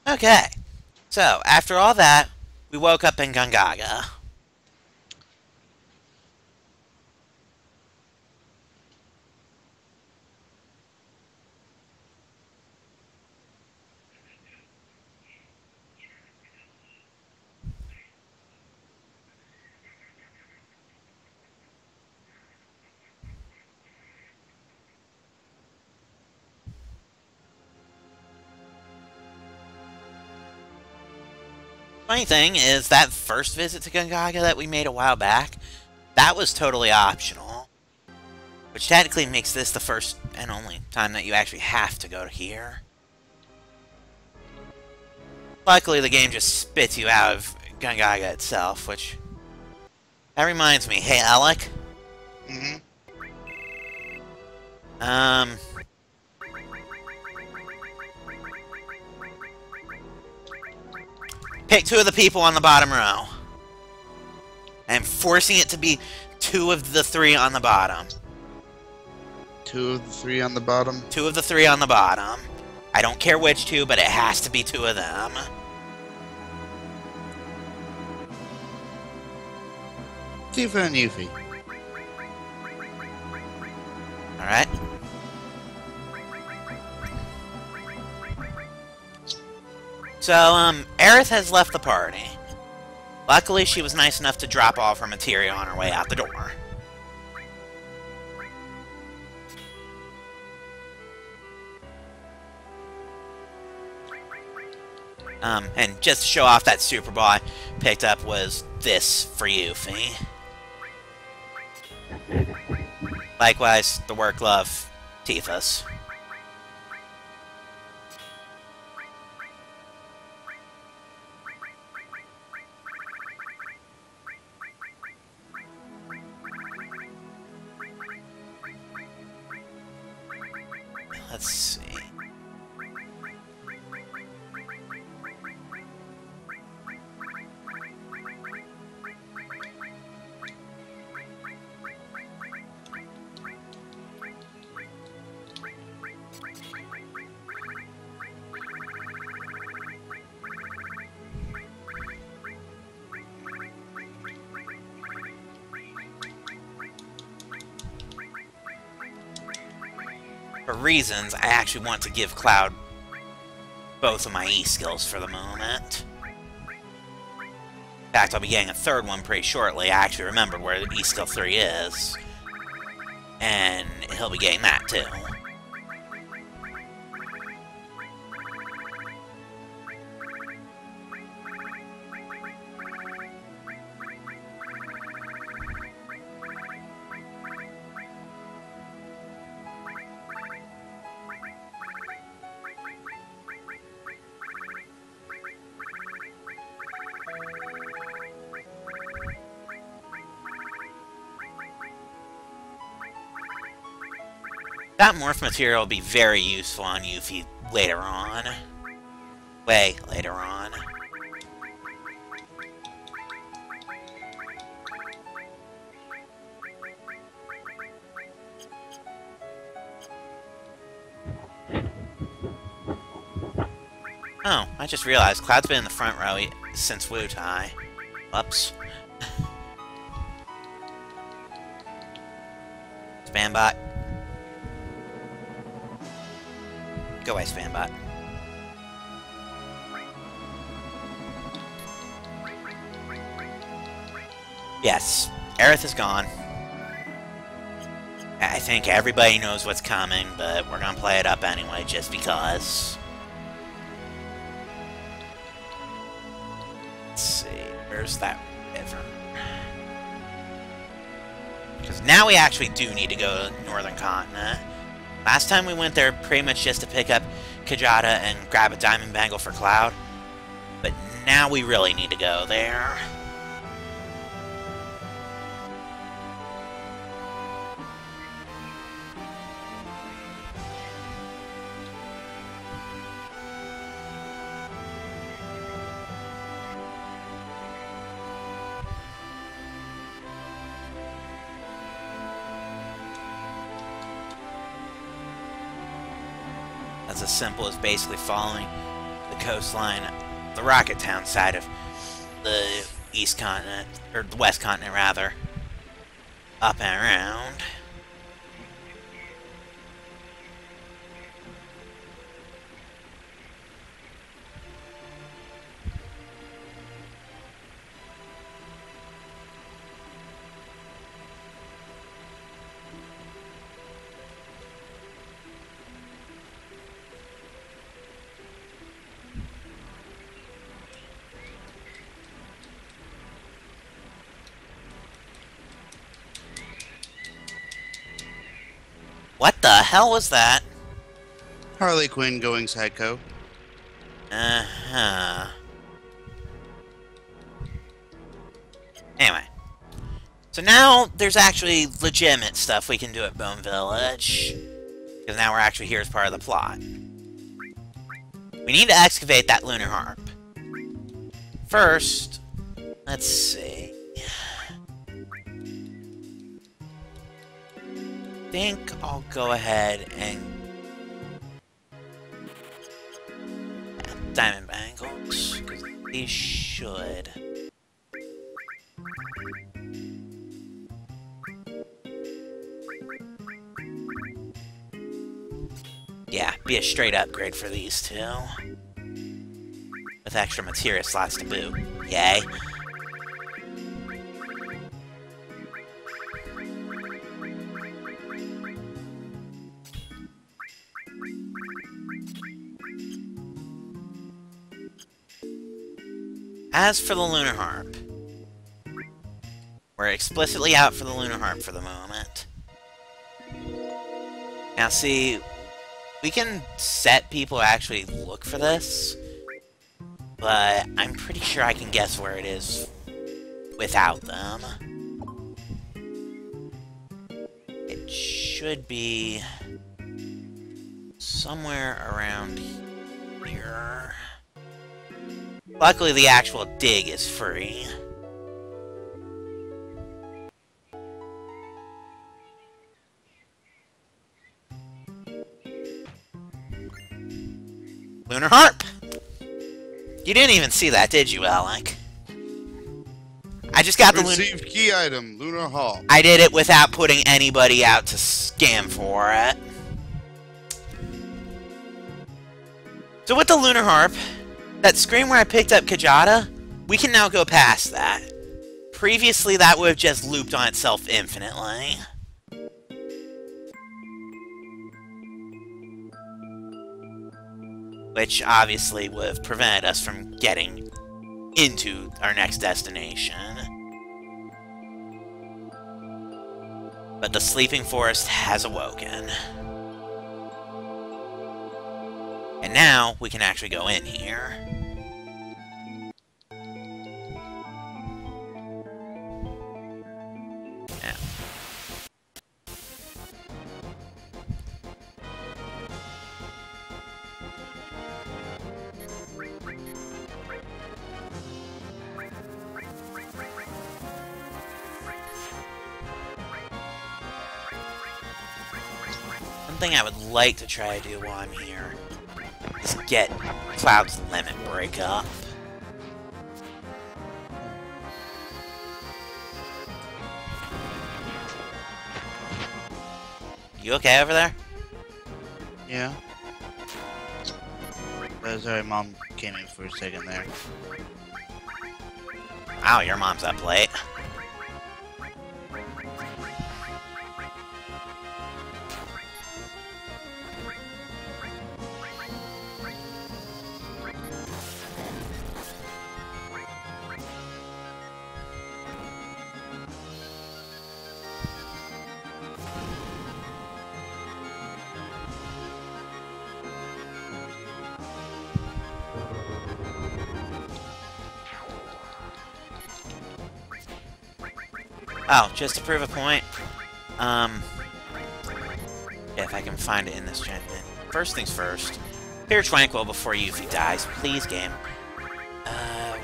Okay. So, after all that, we woke up in Gongaga. Funny thing is, that first visit to Gongaga that we made a while back, that was totally optional. Which technically makes this the first and only time that you actually have to go to here. Luckily, the game just spits you out of Gongaga itself, which... That reminds me, hey, Alec? Mm-hmm. Pick 2 of the people on the bottom row. I'm forcing it to be 2 of the 3 on the bottom. 2 of the 3 on the bottom. 2 of the 3 on the bottom. I don't care which 2, but it has to be 2 of them. Tifa and Yuffie. Alright. So, Aerith has left the party. Luckily, she was nice enough to drop off her materia on her way out the door. And just to show off that Super Ball I picked up was this for Yuffie. Likewise, the work glove, Tifa's. Let's see. For reasons, I actually want to give Cloud both of my E-skills for the moment. In fact, I'll be getting a third one pretty shortly. I actually remembered where E-skill 3 is. And he'll be getting that too. That morph material will be very useful on Yuffie later on. Way later on. Oh, I just realized Cloud's been in the front row since Wutai. Whoops. Spambot. Go away, Spambot. Yes, Aerith is gone. I think everybody knows what's coming, but we're gonna play it up anyway, just because. Let's see, where's that river? Because now we actually do need to go to the Northern Continent. Last time we went there pretty much just to pick up Kajata and grab a diamond bangle for Cloud. But now we really need to go there. As simple as basically following the coastline, the Rocket Town side of the East Continent, or the West Continent rather, up and around. What the hell was that? Harley Quinn going psycho. Uh-huh. Anyway. So now there's actually legitimate stuff we can do at Bone Village. Because now we're actually here as part of the plot. We need to excavate that lunar harp. First, let's see. I think I'll go ahead and diamond bangles, because these should be a straight upgrade for these two. With extra materia slots to boot. Yay. As for the lunar harp, we're explicitly out for the lunar harp for the moment. Now see, we can set people to actually look for this, but I'm pretty sure I can guess where it is without them. It should be somewhere around here. Luckily, the actual dig is free. Lunar harp! You didn't even see that, did you, Alec? I just got the lunar... Received key item, lunar harp. I did it without putting anybody out to scam for it. So with the lunar harp, that screen where I picked up Kajata, we can now go past that. Previously, that would have just looped on itself infinitely. Which obviously would have prevented us from getting into our next destination. But the Sleeping Forest has awoken. And now, we can actually go in here. Yeah. Something I would like to try to do while I'm here is get Cloud's limit break up. You okay over there? Yeah. Sorry, Mom came in for a second there. Wow, your mom's up late. Oh, just to prove a point, if I can find it in this gen. First things first, clear Tranquil before Yuffie dies, please, game.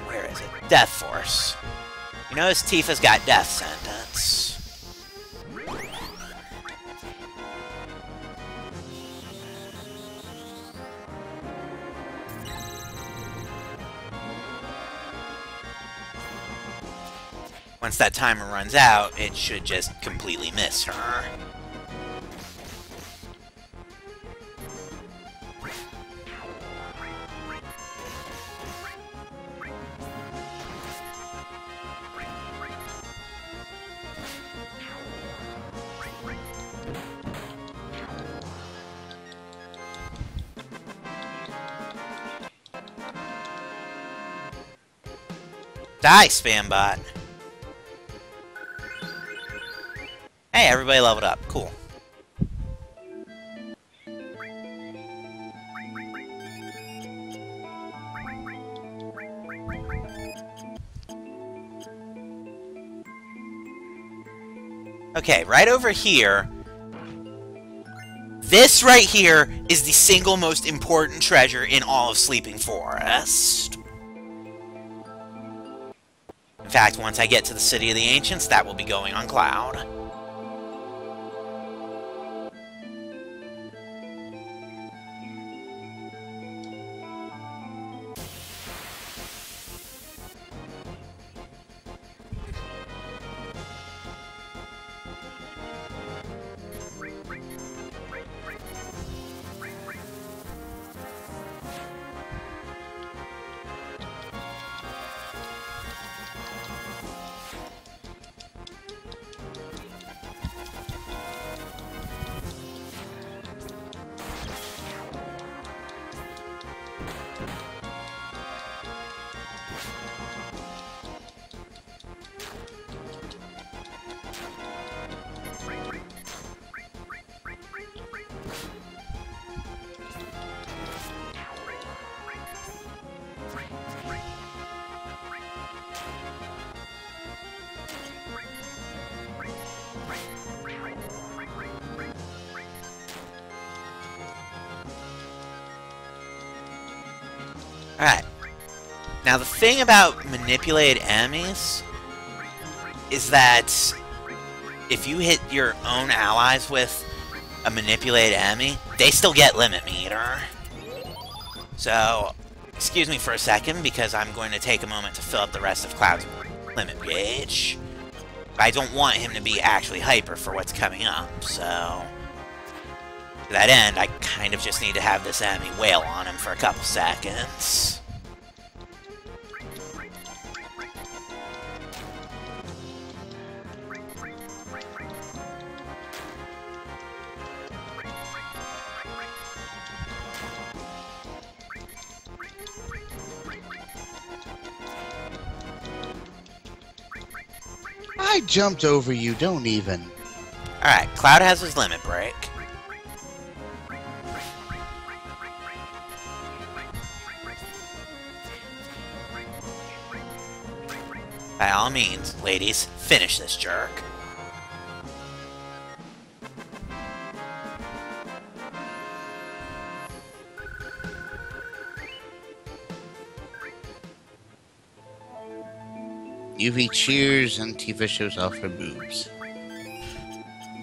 Where is it? Death Force. You notice Tifa's got death sentence. once that timer runs out, it should just completely miss her. Die, Spambot! Hey, everybody leveled up. Cool. Okay, right over here. This right here is the single most important treasure in all of Sleeping Forest. In fact, once I get to the City of the Ancients, that will be going on Cloud. Alright. Now, the thing about manipulated enemies is that if you hit your own allies with a manipulated enemy, they still get limit meter. So, excuse me for a second, because I'm going to take a moment to fill up the rest of Cloud's limit gauge. But I don't want him to be actually hyper for what's coming up, so... To that end, I kind of just need to have this enemy wail on him for a couple seconds. I jumped over you, don't even. Alright, Cloud has his limit break. By all means, ladies, finish this jerk. UV cheers and Tifa shows off her boobs.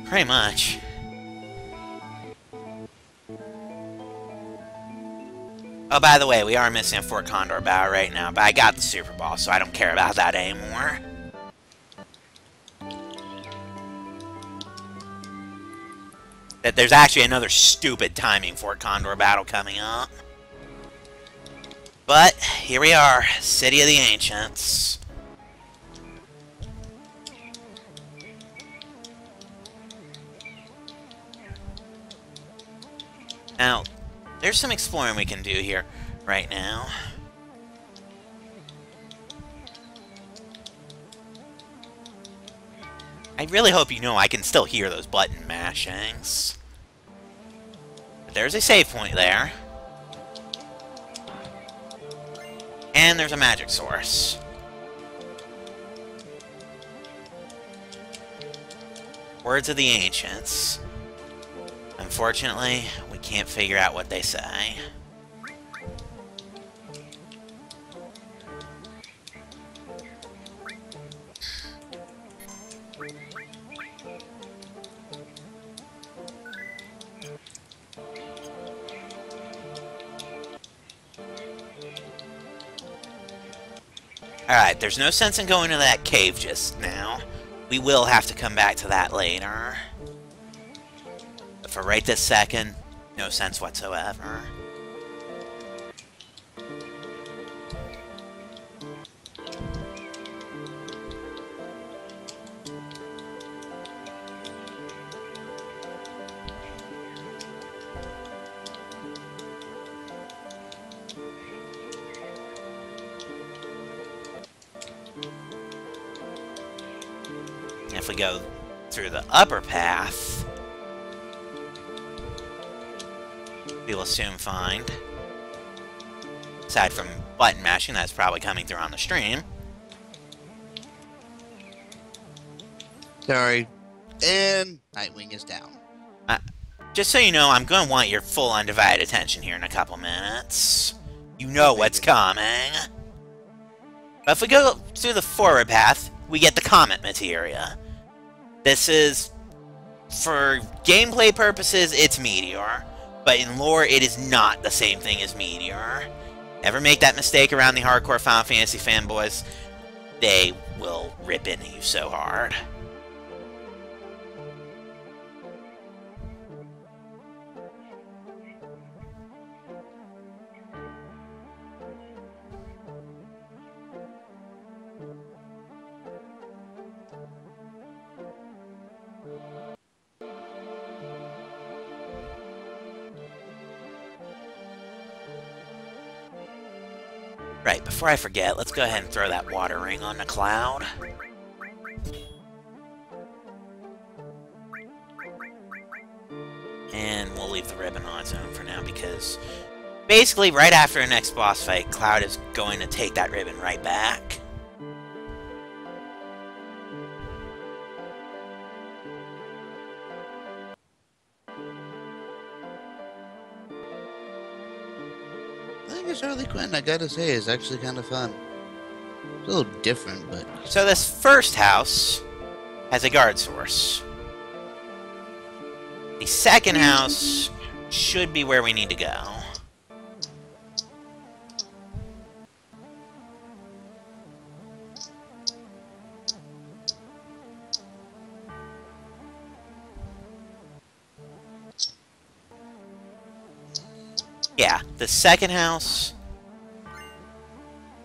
Pretty much. Oh, by the way, we are missing a Fort Condor battle right now, but I got the Super Ball, so I don't care about that anymore. That there's actually another stupid timing Fort Condor battle coming up. But, here we are, City of the Ancients. Now, there's some exploring we can do here right now. I really hope you know I can still hear those button mashings. But there's a save point there. And there's a magic source. Words of the Ancients. Unfortunately, we can't figure out what they say. Alright, there's no sense in going to that cave just now. We will have to come back to that later. But for right this second, no sense whatsoever. If we go through the upper path, we will soon find, aside from button mashing that's probably coming through on the stream. Sorry. And Nightwing is down. Just so you know, I'm going to want your full undivided attention here in a couple minutes. You know what's coming. But if we go through the forward path, we get the comet materia. This is, for gameplay purposes, it's Meteor. But in lore, it is not the same thing as Meteor. Never make that mistake around the hardcore Final Fantasy fanboys. They will rip into you so hard. Right, before I forget, let's go ahead and throw that water ring on the cloud. And we'll leave the ribbon on its own for now, because basically right after the next boss fight, Cloud is going to take that ribbon right back. Harley Quinn, I gotta say, is actually kind of fun. It's a little different, but... So this first house has a guard source. The second house should be where we need to go. Yeah, the second house,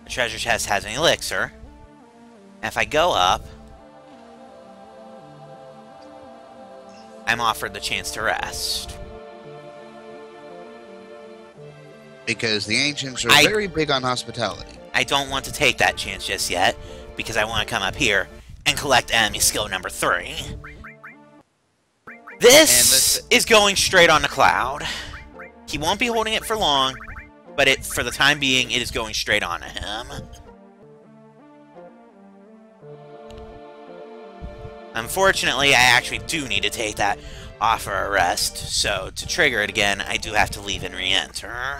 the treasure chest has an elixir. And if I go up, I'm offered the chance to rest. Because the ancients are very big on hospitality. I don't want to take that chance just yet, because I want to come up here and collect enemy skill number 3. This is going straight on the Cloud. He won't be holding it for long, but for the time being, it is going straight on to him. Unfortunately, I actually do need to take that off for a rest, so to trigger it again, I do have to leave and re-enter.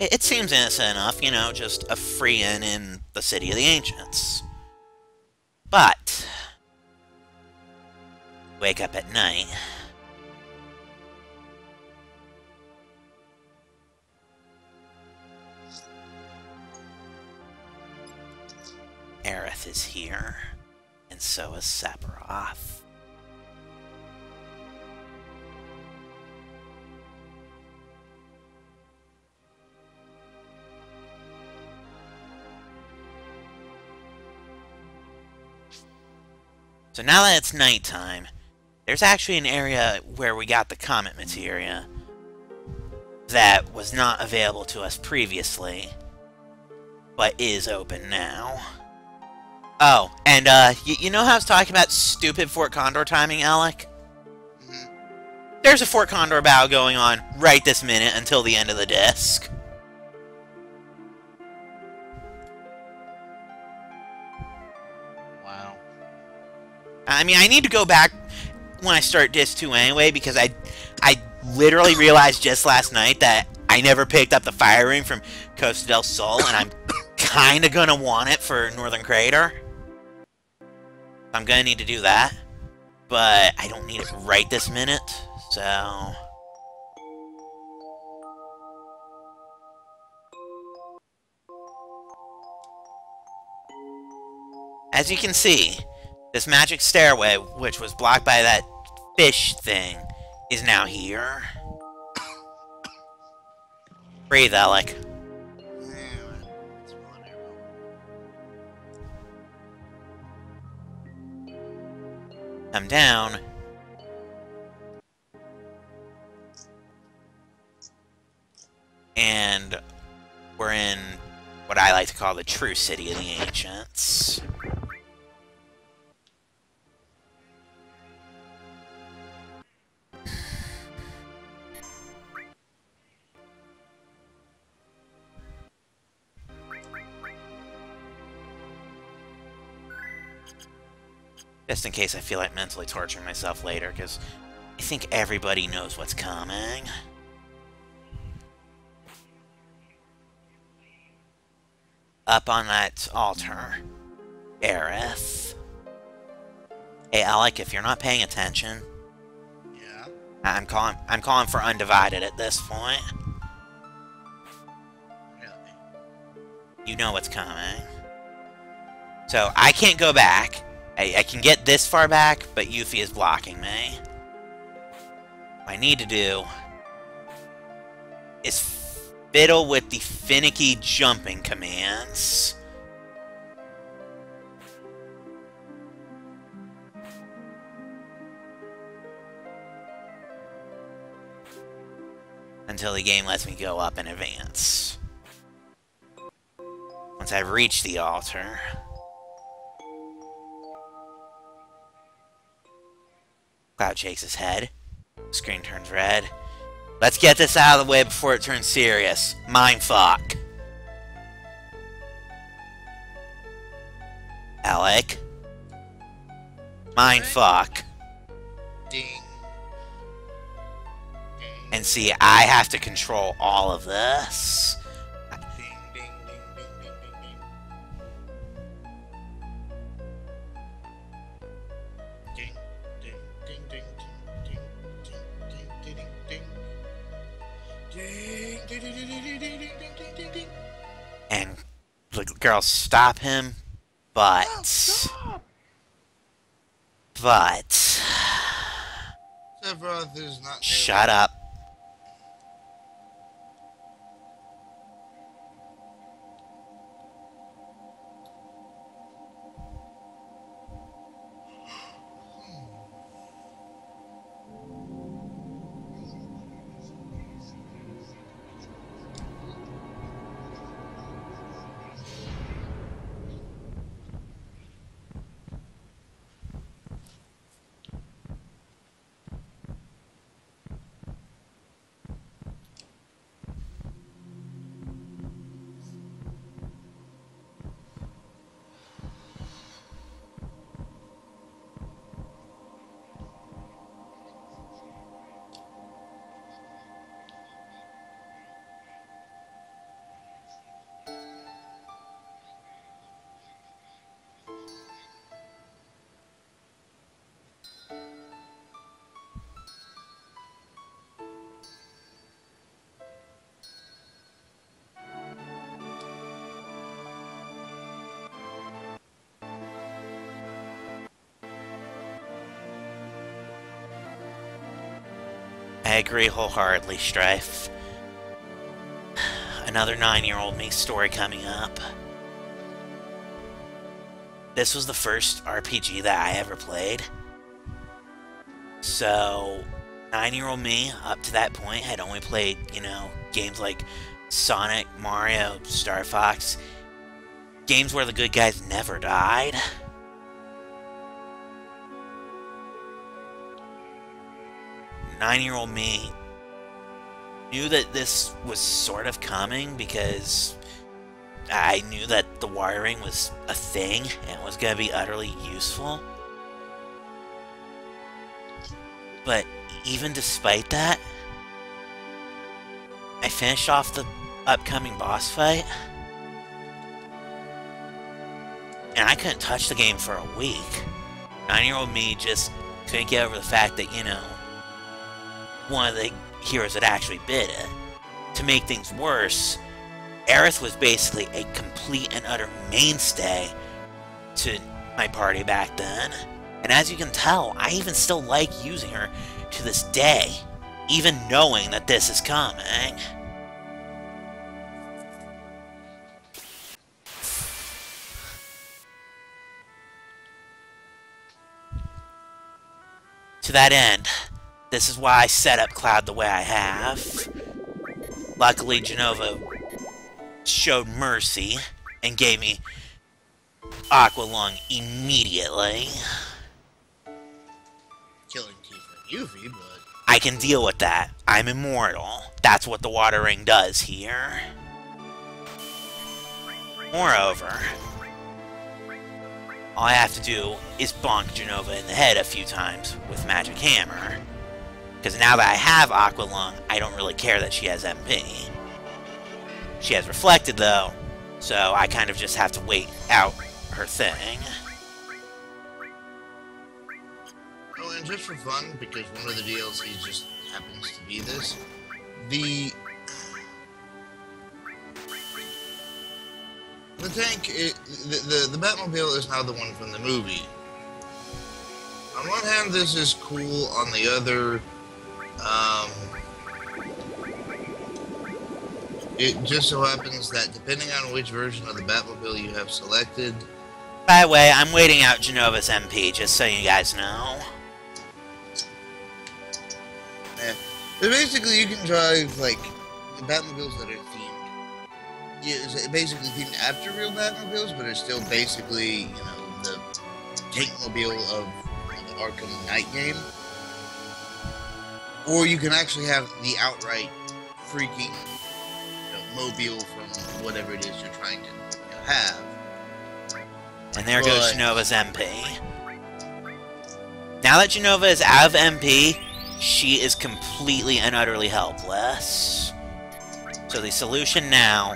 It seems innocent enough, you know, just a free inn in the City of the Ancients. But wake up at night. Aerith is here, and so is Sephiroth. So now that it's nighttime, there's actually an area where we got the comet materia that was not available to us previously, but is open now. Oh, and you know how I was talking about stupid Fort Condor timing, Alec? Mm-hmm. There's a Fort Condor battle going on right this minute until the end of the disc. I mean, I need to go back when I start Disc 2 anyway, because I literally realized just last night that I never picked up the fire ring from Costa del Sol, and I'm kind of going to want it for Northern Crater. I'm going to need to do that. but I don't need it right this minute, so... As you can see, this magic stairway, which was blocked by that fish thing, is now here. Breathe, Alec. Come down. And we're in what I like to call the true city of the ancients. Just in case I feel like mentally torturing myself later, because I think everybody knows what's coming. Up on that altar, Aerith. Hey, Alec, if you're not paying attention, Yeah. I'm calling for undivided at this point. Really? You know what's coming. So I can't go back. I can get this far back, but Yuffie is blocking me. What I need to do is fiddle with the finicky jumping commands. Until the game lets me go up in advance. Once I've reached the altar... Cloud shakes his head. Screen turns red. Let's get this out of the way before it turns serious. Mindfuck. Alec. Mindfuck. Ding. Ding. And see, I have to control all of this. Ding, ding, ding, ding, ding, ding, ding. Ding, ding, ding, ding, ding, ding, ding, ding, ding. Ding, ding, ding, ding, ding, ding, ding, ding, ding, ding. And the girls stop him, but... Oh, stop! But... Sephiroth is not... Shut up. I agree wholeheartedly, Strife. Another 9-year-old me story coming up. This was the first RPG that I ever played. So, 9-year-old me, up to that point, had only played, you know, games like Sonic, Mario, Star Fox. Games where the good guys never died. Nine-year-old me knew that this was sort of coming because I knew that the wiring was a thing and was going to be utterly useful. But even despite that, I finished off the upcoming boss fight and I couldn't touch the game for a week. 9-year-old me just couldn't get over the fact that, you know, one of the heroes had actually bid it. To make things worse, Aerith was basically a complete and utter mainstay to my party back then. And as you can tell, I even still like using her to this day, even knowing that this is coming. To that end, this is why I set up Cloud the way I have. Luckily, Jenova showed mercy and gave me Aqua Lung immediately. Killing Tifa and Yuffie, but... I can deal with that. I'm immortal. That's what the Water Ring does here. Moreover, all I have to do is bonk Jenova in the head a few times with Magic Hammer. Because now that I have Aqua Lung, I don't really care that she has MP. She has Reflected, though, so I kind of just have to wait out her thing. Oh, and just for fun, because one of the DLCs just happens to be this, the tank, the Batmobile is now the one from the movie. On one hand, this is cool. On the other, it just so happens that depending on which version of the Batmobile you have selected... By the way, I'm waiting out Genova's MP, just so you guys know. Yeah. But basically, you can drive, like, Batmobiles that are themed. Yeah, it's basically themed after real Batmobiles, but it's still basically, you know, the tankmobile of the Arkham Knight game. Or you can actually have the outright freaking, you know, mobile from whatever it is you're trying to, you know, have. And there goes Genova's MP. Now that Jenova is out of MP, she is completely and utterly helpless. So the solution now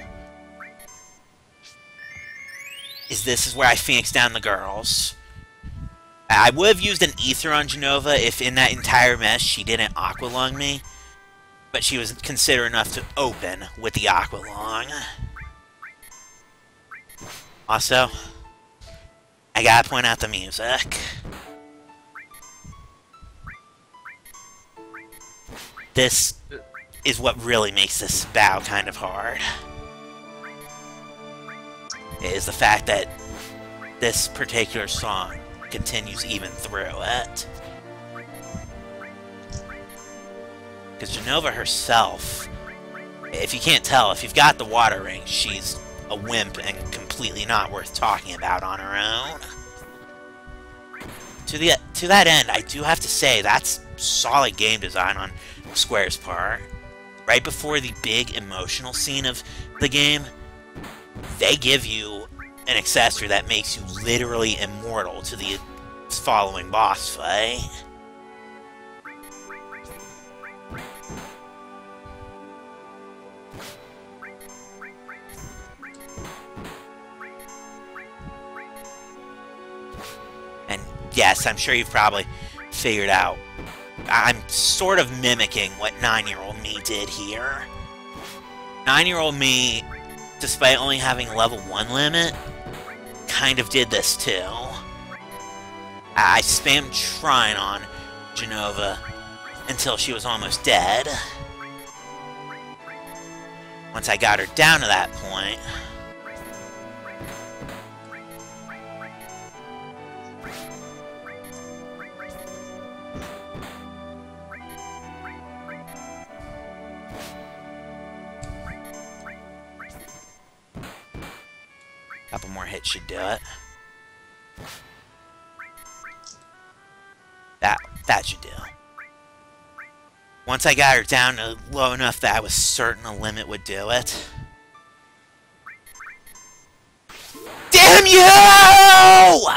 is this is where I Phoenix down the girls. I would have used an Ether on Jenova if in that entire mess she didn't Aqua Lung me. But she was considerate enough to open with the Aqua Lung. Also, I gotta point out the music. This is what really makes this battle kind of hard. It is the fact that this particular song continues even through it. Because Jenova herself, if you can't tell, if you've got the Water Ring, she's a wimp and completely not worth talking about on her own. To that end, I do have to say that's solid game design on Square's part. Right before the big emotional scene of the game, they give you an accessory that makes you literally immortal to the following boss fight. And yes, I'm sure you've probably figured out I'm sort of mimicking what 9-year-old me did here. 9-year-old me, despite only having a level 1 limit, kind of did this too. I spammed Shrine on Jenova until she was almost dead. Once I got her down to that point, couple more hits should do it. That should do. Once I got her down to low enough that I was certain a limit would do it. Damn you!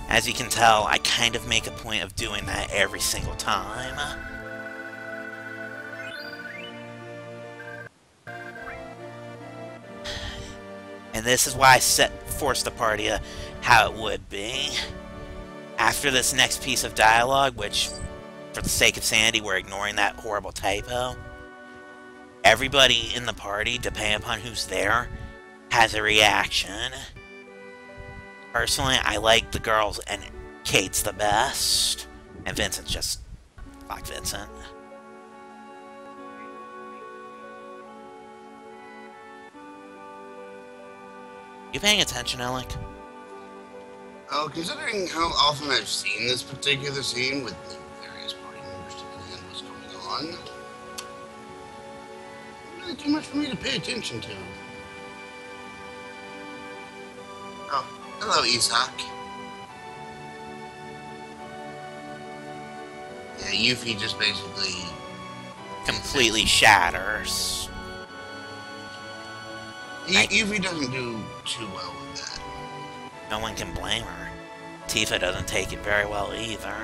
As you can tell, I kind of make a point of doing that every single time. And this is why I forced the party to how it would be. After this next piece of dialogue, which, for the sake of sanity, we're ignoring that horrible typo, everybody in the party, depending upon who's there, has a reaction. Personally, I like the girls, and Kate's the best. And Vincent's just... fuck Vincent. You paying attention, Alec? Oh, considering how often I've seen this particular scene with the various party members to understand what's going on, not really too much for me to pay attention to. Oh, hello, Isak. Yeah, Yuffie just basically... completely shatters. Yuffie doesn't do too well with that. No one can blame her. Tifa doesn't take it very well either.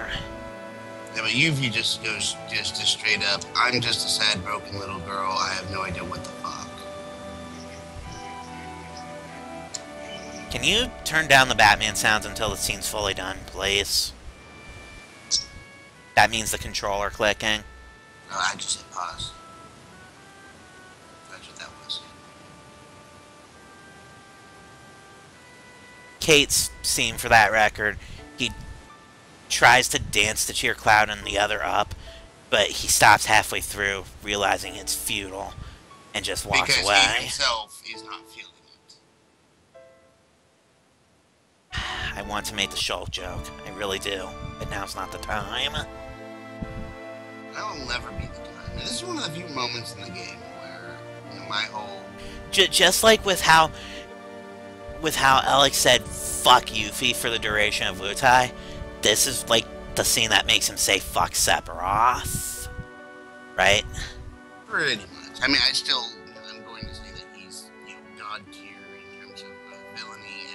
Yeah, but Yuffie just goes just straight up, I'm just a sad, broken little girl. I have no idea what the fuck. Can you turn down the Batman sounds until the scene's fully done, please? That means the controller clicking. No, I just hit pause. That's what that was. Kate's scene, for that record, he tries to dance to cheer Cloud and the other up, but he stops halfway through, realizing it's futile, and just walks because away. He himself is not feeling it. I want to make the Shulk joke. I really do. But now's not the time. That will never be the time. And this is one of the few moments in the game where, you know, my whole... Just like with how Alex said, fuck Yuffie for the duration of Wutai, this is like the scene that makes him say fuck Sephiroth. Right? Pretty much. I mean, I'm going to say that he's, you know, god tier in terms of villainy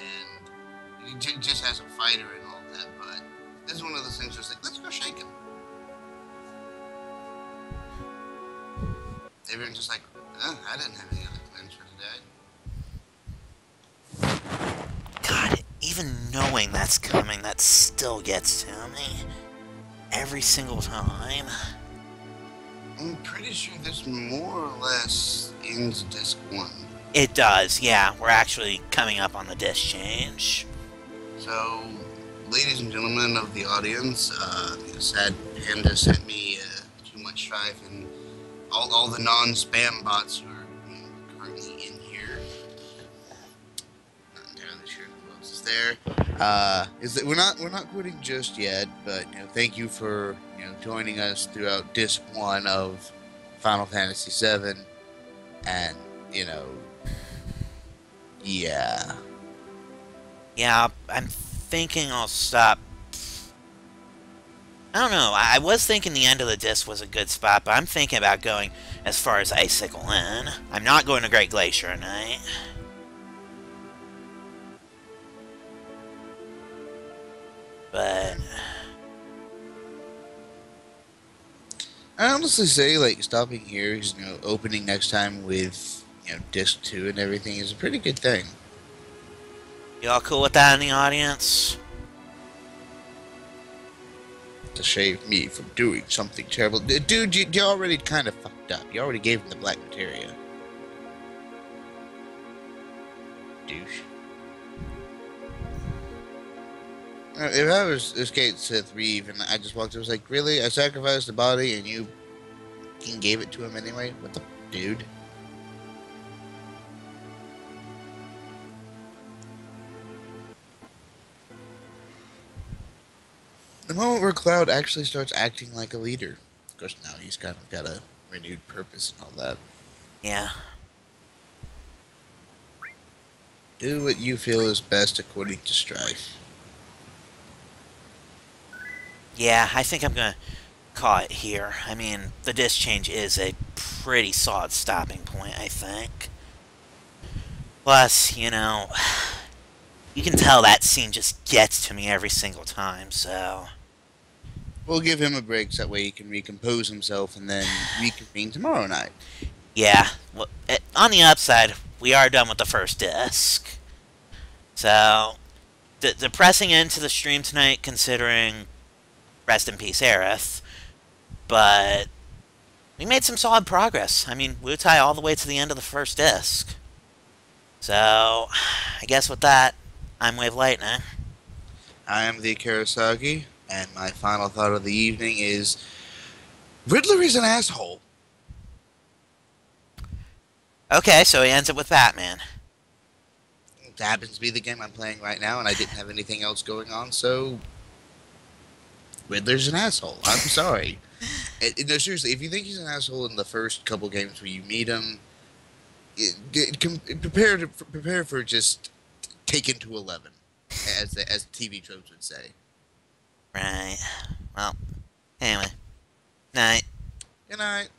and just as a fighter and all that, but this is one of those things where it's like, let's go shake him. Everyone's just like, I didn't have any other plans for today. God, even knowing that's coming, that still gets to me. Every single time. I'm pretty sure this more or less ends disc 1. It does, yeah. We're actually coming up on the disc change. So, ladies and gentlemen of the audience, Sad Panda sent me too much strife, and all the non-spam bots who are, you know, currently in here. Not entirely sure who else is there. Is that we're not quitting just yet, but you know, thank you for, you know, joining us throughout disc 1 of Final Fantasy VII, and you know, yeah. Yeah, I'm thinking I'll stop. I don't know, I was thinking the end of the disc was a good spot, but I'm thinking about going as far as Icicle Inn. I'm not going to Great Glacier tonight. But... I honestly say, like, stopping here, you know, opening next time with, you know, disc 2 and everything is a pretty good thing. Y'all cool with that in the audience? To save me from doing something terrible. Dude, you already kind of fucked up. You already gave him the black materia. Douche. If I was Escape Sith Reeve and I just walked, I was like, really? I sacrificed the body and you gave it to him anyway? What the dude? The moment where Cloud actually starts acting like a leader. Of course, now he's kind of got a renewed purpose and all that. Yeah. Do what you feel is best according to Strife. Yeah, I think I'm gonna call it here. I mean, the disc change is a pretty solid stopping point, I think. Plus, you know, you can tell that scene just gets to me every single time, so... We'll give him a break so that way he can recompose himself and then reconvene tomorrow night. Yeah, well, on the upside, we are done with the first disc. So, depressing end to the stream tonight, considering rest in peace, Aerith. But we made some solid progress. I mean, Wutai all the way to the end of the first disc. So, I guess with that, I'm Wave Lightning. I am the Kurosagi, and my final thought of the evening is Riddler is an asshole. Okay, so he ends it with Batman. It happens to be the game I'm playing right now, and I didn't have anything else going on, so Riddler's an asshole. I'm sorry. No, seriously, if you think he's an asshole in the first couple games where you meet him, prepare for just taken to 11, as TV tropes would say. Right. Well, anyway. Night. Good night.